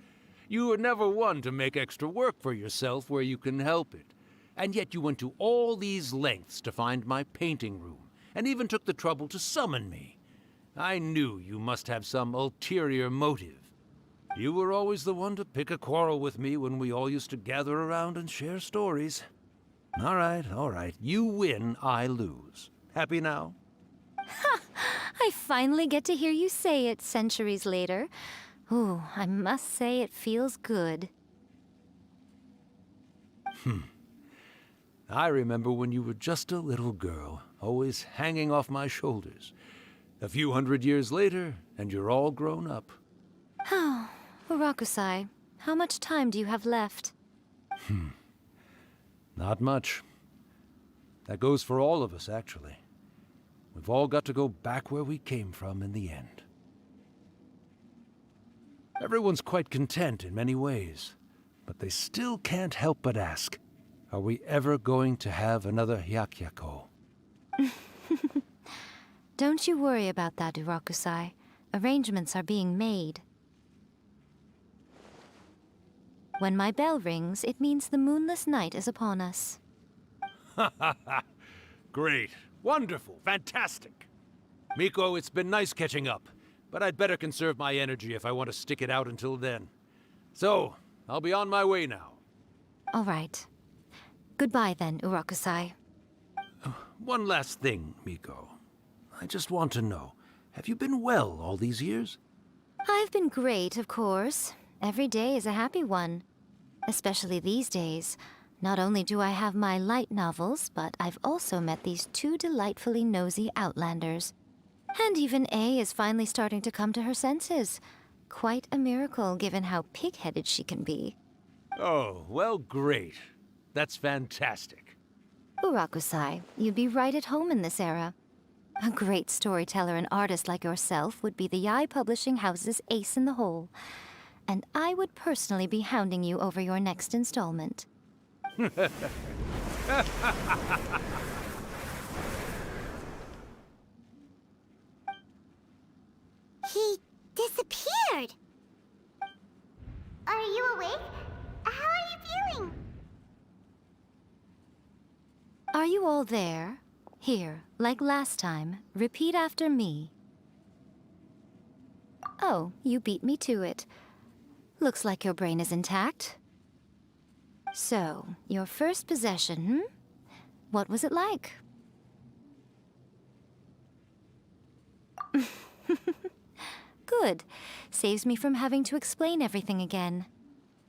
You were never one to make extra work for yourself where you can help it. And yet you went to all these lengths to find my painting room, and even took the trouble to summon me. I knew you must have some ulterior motive. You were always the one to pick a quarrel with me when we all used to gather around and share stories. All right. You win, I lose. Happy now? Ha! I finally get to hear you say it centuries later. Ooh, I must say it feels good. I remember when you were just a little girl, always hanging off my shoulders. A few hundred years later, and you're all grown up. Oh, Urakusai, how much time do you have left? Not much. That goes for all of us, actually. We've all got to go back where we came from in the end. Everyone's quite content in many ways, but they still can't help but ask, are we ever going to have another Hyakyako? Don't you worry about that, Urakusai. Arrangements are being made. When my bell rings, it means the moonless night is upon us. Ha ha ha! Great. Wonderful. Fantastic. Miko, it's been nice catching up, but I'd better conserve my energy if I want to stick it out until then. So, I'll be on my way now. All right. Goodbye then, Urakusai. One last thing, Miko. I just want to know, have you been well all these years? I've been great, of course. Every day is a happy one. Especially these days. Not only do I have my light novels, but I've also met these two delightfully nosy outlanders. And even A is finally starting to come to her senses. Quite a miracle, given how pig-headed she can be. Oh, well, great. That's fantastic. Urakusai, you'd be right at home in this era. A great storyteller and artist like yourself would be the Yae Publishing House's ace in the hole. And I would personally be hounding you over your next installment. He disappeared. Are you awake? How are you feeling? Are you all there? Here, like last time, repeat after me. Oh, you beat me to it. Looks like your brain is intact. So, your first possession, What was it like? Good. Saves me from having to explain everything again.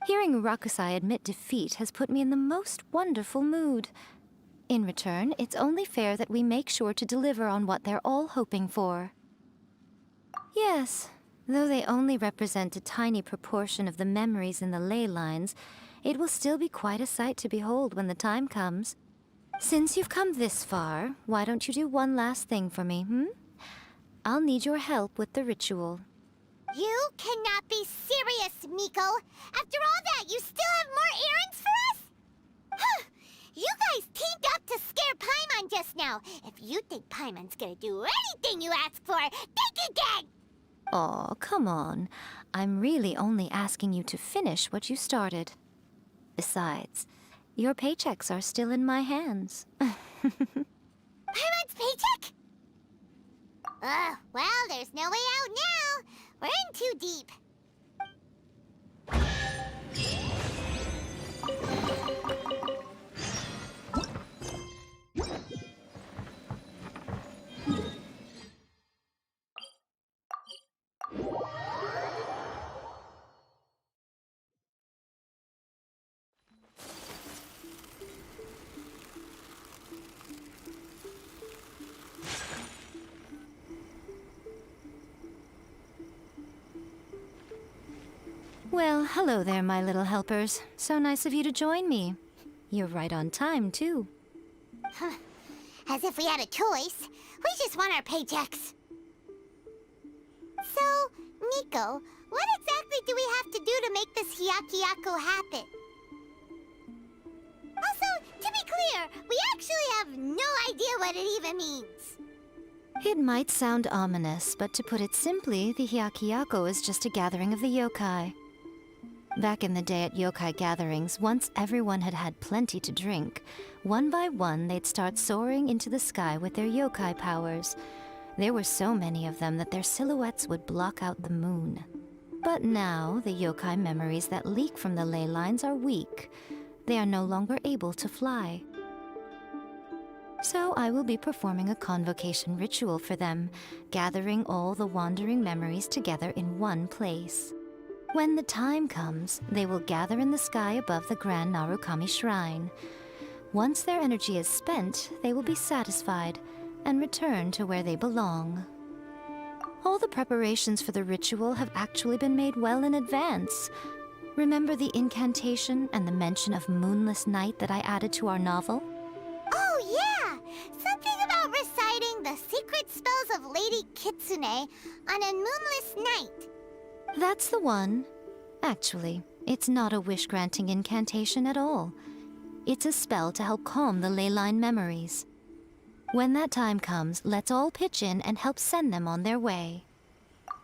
Hearing Urakusai admit defeat has put me in the most wonderful mood. In return, it's only fair that we make sure to deliver on what they're all hoping for. Yes, though they only represent a tiny proportion of the memories in the ley lines, it will still be quite a sight to behold when the time comes. Since you've come this far, why don't you do one last thing for me, I'll need your help with the ritual. You cannot be serious, Miko! After all that, you still have more errands for us? Huh! You guys teamed up to scare Paimon just now. If you think Paimon's gonna do anything you ask for, think again! Aw, come on. I'm really only asking you to finish what you started. Besides, your paychecks are still in my hands. Paimon's paycheck? Well, there's no way out now. We're in too deep. Well, hello there, my little helpers. So nice of you to join me. You're right on time, too. As if we had a choice. We just want our paychecks. So, Miko, what exactly do we have to do to make this Hyakuyaku happen? Also, to be clear, we actually have no idea what it even means. It might sound ominous, but to put it simply, the Hyakuyaku is just a gathering of the yokai. Back in the day at yokai gatherings, once everyone had had plenty to drink, one by one they'd start soaring into the sky with their yokai powers. There were so many of them that their silhouettes would block out the moon. But now, the yokai memories that leak from the ley lines are weak. They are no longer able to fly. So I will be performing a convocation ritual for them, gathering all the wandering memories together in one place. When the time comes, they will gather in the sky above the Grand Narukami Shrine. Once their energy is spent, they will be satisfied and return to where they belong. All the preparations for the ritual have actually been made well in advance. Remember the incantation and the mention of moonless night that I added to our novel? Oh, yeah! Something about reciting the secret spells of Lady Kitsune on a moonless night. That's the one. Actually, it's not a wish-granting incantation at all. It's a spell to help calm the ley line memories. When that time comes, let's all pitch in and help send them on their way.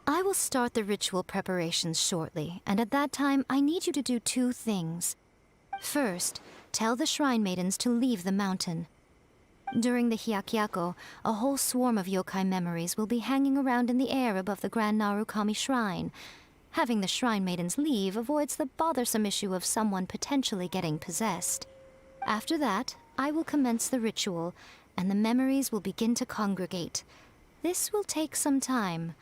I will start the ritual preparations shortly, and at that time, I need you to do 2 things. First, tell the Shrine Maidens to leave the mountain. During the Hyakyako, a whole swarm of yokai memories will be hanging around in the air above the Grand Narukami Shrine. Having the Shrine Maidens leave avoids the bothersome issue of someone potentially getting possessed. After that, I will commence the ritual, and the memories will begin to congregate. This will take some time.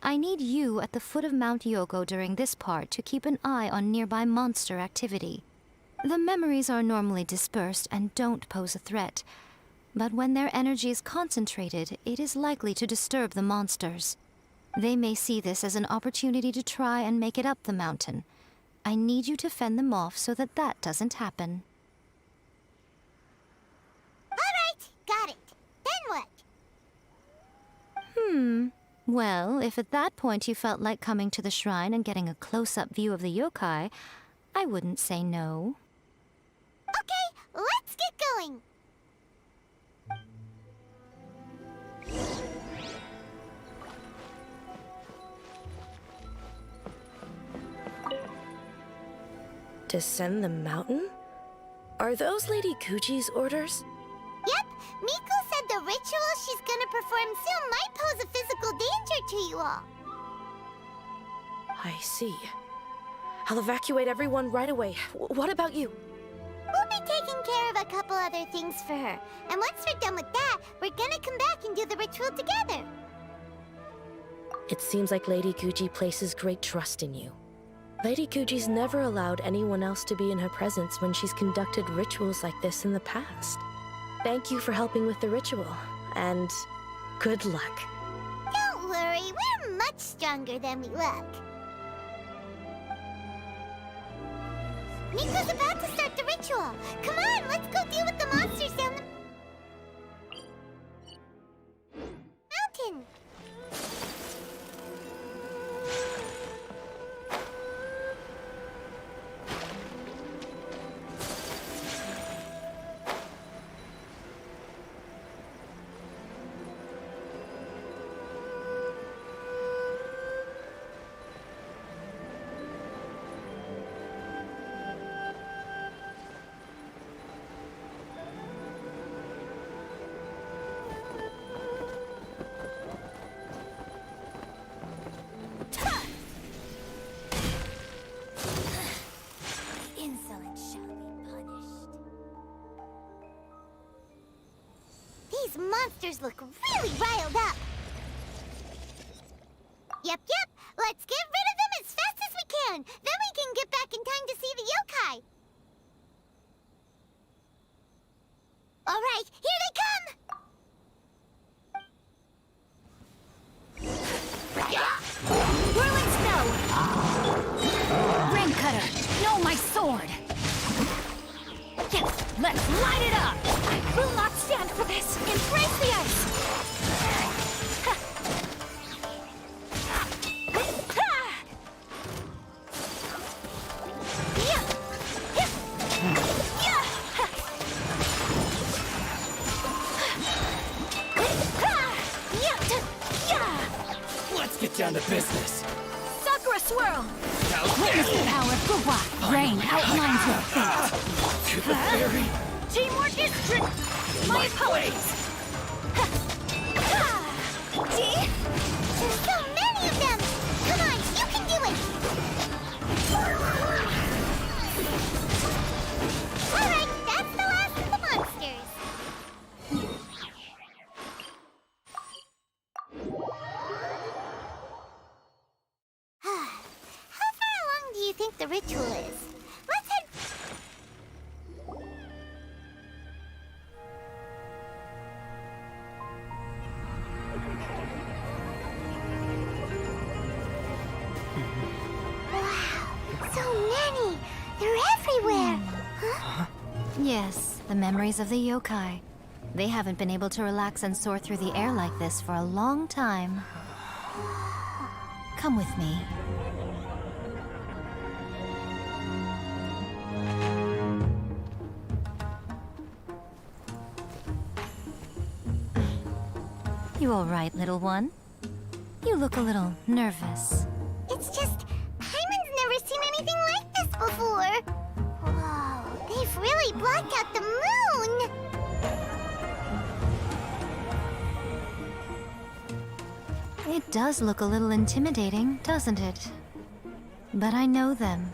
I need you at the foot of Mount Yogo during this part to keep an eye on nearby monster activity. The memories are normally dispersed and don't pose a threat, but when their energy is concentrated, it is likely to disturb the monsters. They may see this as an opportunity to try and make it up the mountain. I need you to fend them off so that that doesn't happen. Alright, got it. Then what? Well, if at that point you felt like coming to the shrine and getting a close-up view of the yokai, I wouldn't say no. Okay, let's get going. Descend the mountain? Are those Lady Gucci's orders? Yep, Miko said the ritual she's gonna perform soon might pose a physical danger to you all. I see. I'll evacuate everyone right away. What about you? We'll be taking care of a couple other things for her. And once we're done with that, we're gonna come back and do the ritual together. It seems like Lady Gucci places great trust in you. Lady Gucci's never allowed anyone else to be in her presence when she's conducted rituals like this in the past. Thank you for helping with the ritual, and good luck. Don't worry, we're much stronger than we look. Miko's about to start the ritual. Come on, let's go deal with the monsters down the mountain. These monsters look really riled up. Yep. Let's get rid of them as fast as we can. Then we can get back in time to see the yokai. All right, here they come. Whirling snow! Rain cutter, no, my sword! Yes, let's light it up! I will not stand for this! Embrace the ice! Let's get down to business. Sakura swirl! Witness the power of Fuwa! Rain outlines your fate! To the very... Teamwork is my apologies! See? There's so many of them! Come on, you can do it! Alright, that's the last of the monsters. How far along do you think the ritual is? Let's head... So many! They're everywhere! Huh? Yes, the memories of the yokai. They haven't been able to relax and soar through the air like this for a long time. Come with me. you all right, little one? You look a little nervous. It's just, Hyman's never seen anything like this before. Whoa, they've really blacked out the moon! It does look a little intimidating, doesn't it? But I know them.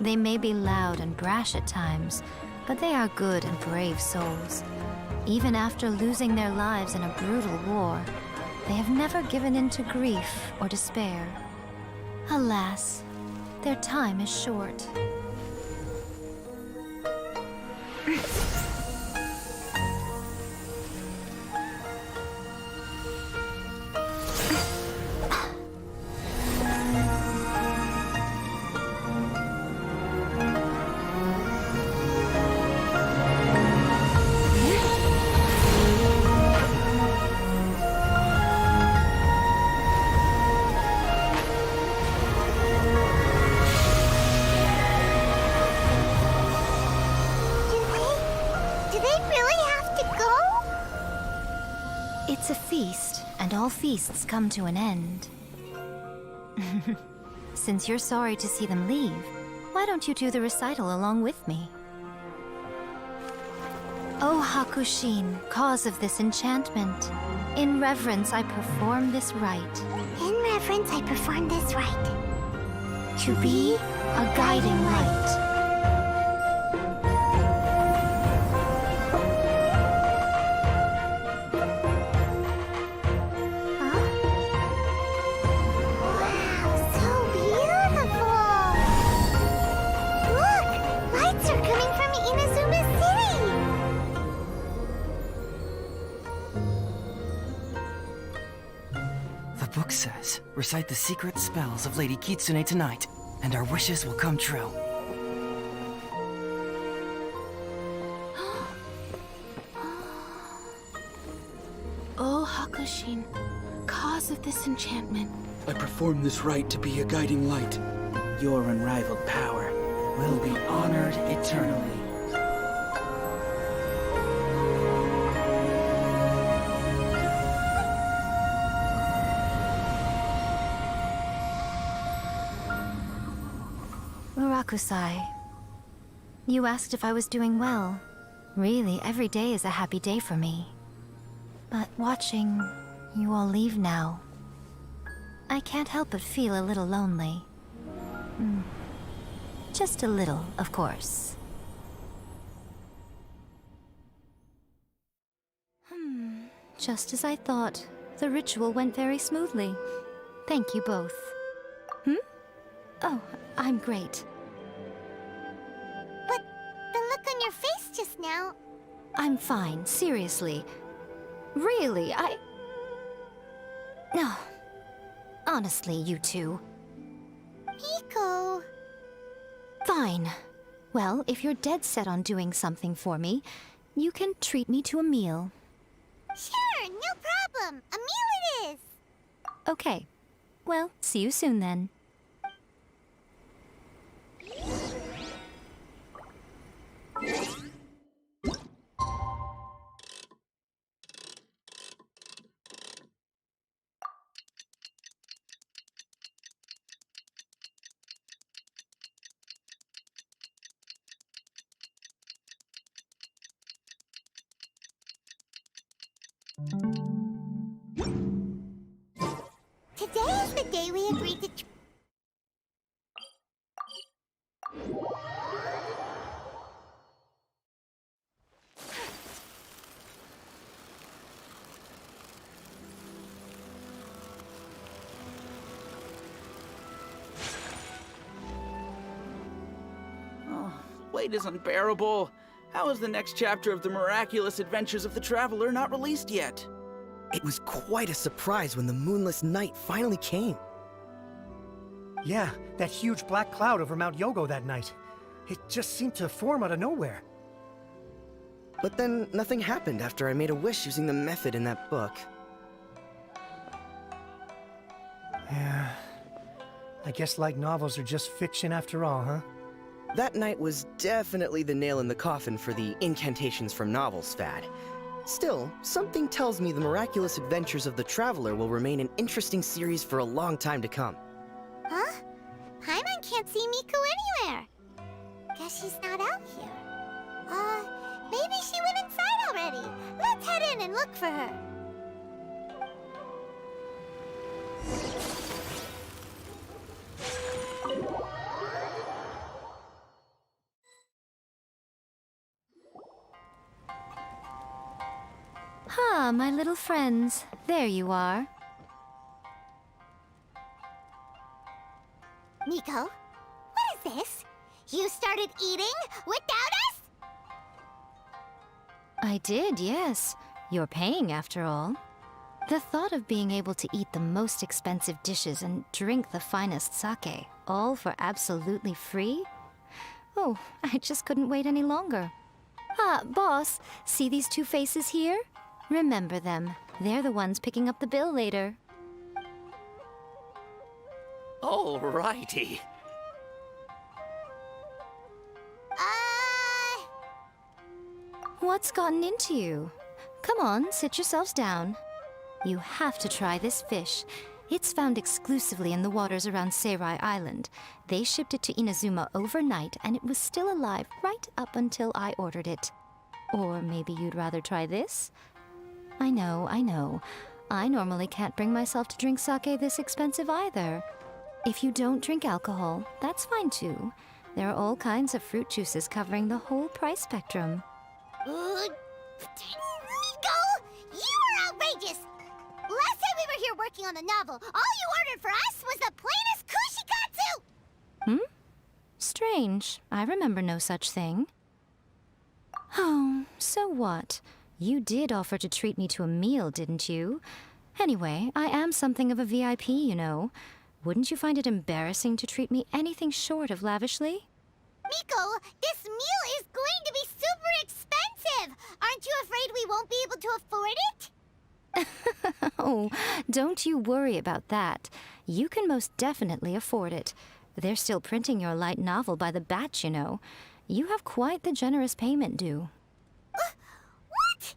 They may be loud and brash at times, but they are good and brave souls. Even after losing their lives in a brutal war, they have never given in to grief or despair. Alas, their time is short. It's a feast, and all feasts come to an end. Since you're sorry to see them leave, why don't you do the recital along with me? O Hakushin, cause of this enchantment, in reverence I perform this rite. In reverence I perform this rite. To be a guiding light. The book says, recite the secret spells of Lady Kitsune tonight, and our wishes will come true. O Hakushin, cause of this enchantment, I perform this rite to be a guiding light. Your unrivaled power will be honored eternally. Murakusai, you asked if I was doing well. Really, every day is a happy day for me. But watching you all leave now, I can't help but feel a little lonely. Just a little, of course. Just as I thought. The ritual went very smoothly. Thank you both. Oh, I'm great. But the look on your face just now... I'm fine, seriously. Really, No. Honestly, you two. Miko... Fine. Well, if you're dead set on doing something for me, you can treat me to a meal. Sure, no problem. A meal it is. Okay. Well, see you soon then. Today is the day we agreed to... Wait is unbearable. How is the next chapter of the miraculous adventures of the Traveler not released yet? It was quite a surprise when the moonless night finally came. Yeah, that huge black cloud over Mount Yogo that night. It just seemed to form out of nowhere. But then nothing happened after I made a wish using the method in that book. Yeah. I guess light novels are just fiction after all, huh? That night was definitely the nail in the coffin for the incantations from novels fad. Still, something tells me the miraculous adventures of the Traveler will remain an interesting series for a long time to come. Huh? Paimon can't see Miko anywhere. Guess she's not out here. Maybe she went inside already. Let's head in and look for her. Ah, my little friends. There you are. Miko, what is this? You started eating without us? I did, yes. You're paying, after all. The thought of being able to eat the most expensive dishes and drink the finest sake, all for absolutely free? Oh, I just couldn't wait any longer. Ah, boss, see these two faces here? Remember them. They're the ones picking up the bill later. Alrighty. What's gotten into you? Come on, sit yourselves down. You have to try this fish. It's found exclusively in the waters around Seirai Island. They shipped it to Inazuma overnight, and it was still alive right up until I ordered it. Or maybe you'd rather try this? I know. I normally can't bring myself to drink sake this expensive either. If you don't drink alcohol, that's fine too. There are all kinds of fruit juices covering the whole price spectrum. Miko! You are outrageous! Last time we were here working on the novel, all you ordered for us was the plainest kushikatsu! Strange. I remember no such thing. Oh, so what? You did offer to treat me to a meal, didn't you? Anyway, I am something of a VIP, you know. Wouldn't you find it embarrassing to treat me anything short of lavishly? Miko, this meal is going to be super expensive! Aren't you afraid we won't be able to afford it? Oh, don't you worry about that. You can most definitely afford it. They're still printing your light novel by the batch, you know. You have quite the generous payment due. What?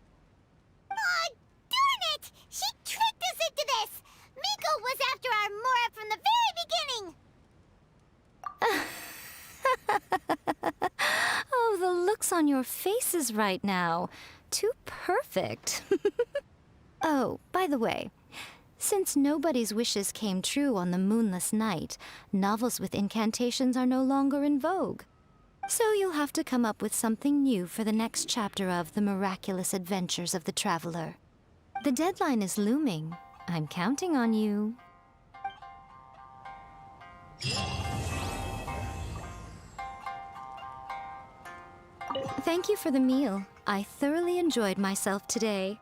Darn it! She tricked us into this! Miko was after our Mora from the very beginning! Oh, the looks on your faces right now. Too perfect. Oh, by the way, since nobody's wishes came true on the moonless night, novels with incantations are no longer in vogue. So you'll have to come up with something new for the next chapter of The Miraculous Adventures of the Traveler. The deadline is looming. I'm counting on you. Thank you for the meal. I thoroughly enjoyed myself today.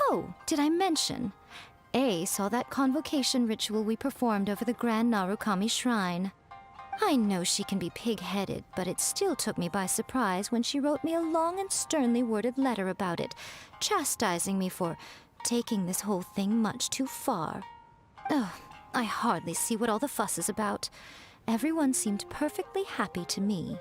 Oh, did I mention? A saw that convocation ritual we performed over the Grand Narukami Shrine. I know she can be pig-headed, but it still took me by surprise when she wrote me a long and sternly worded letter about it, chastising me for taking this whole thing much too far. Ugh, I hardly see what all the fuss is about. Everyone seemed perfectly happy to me.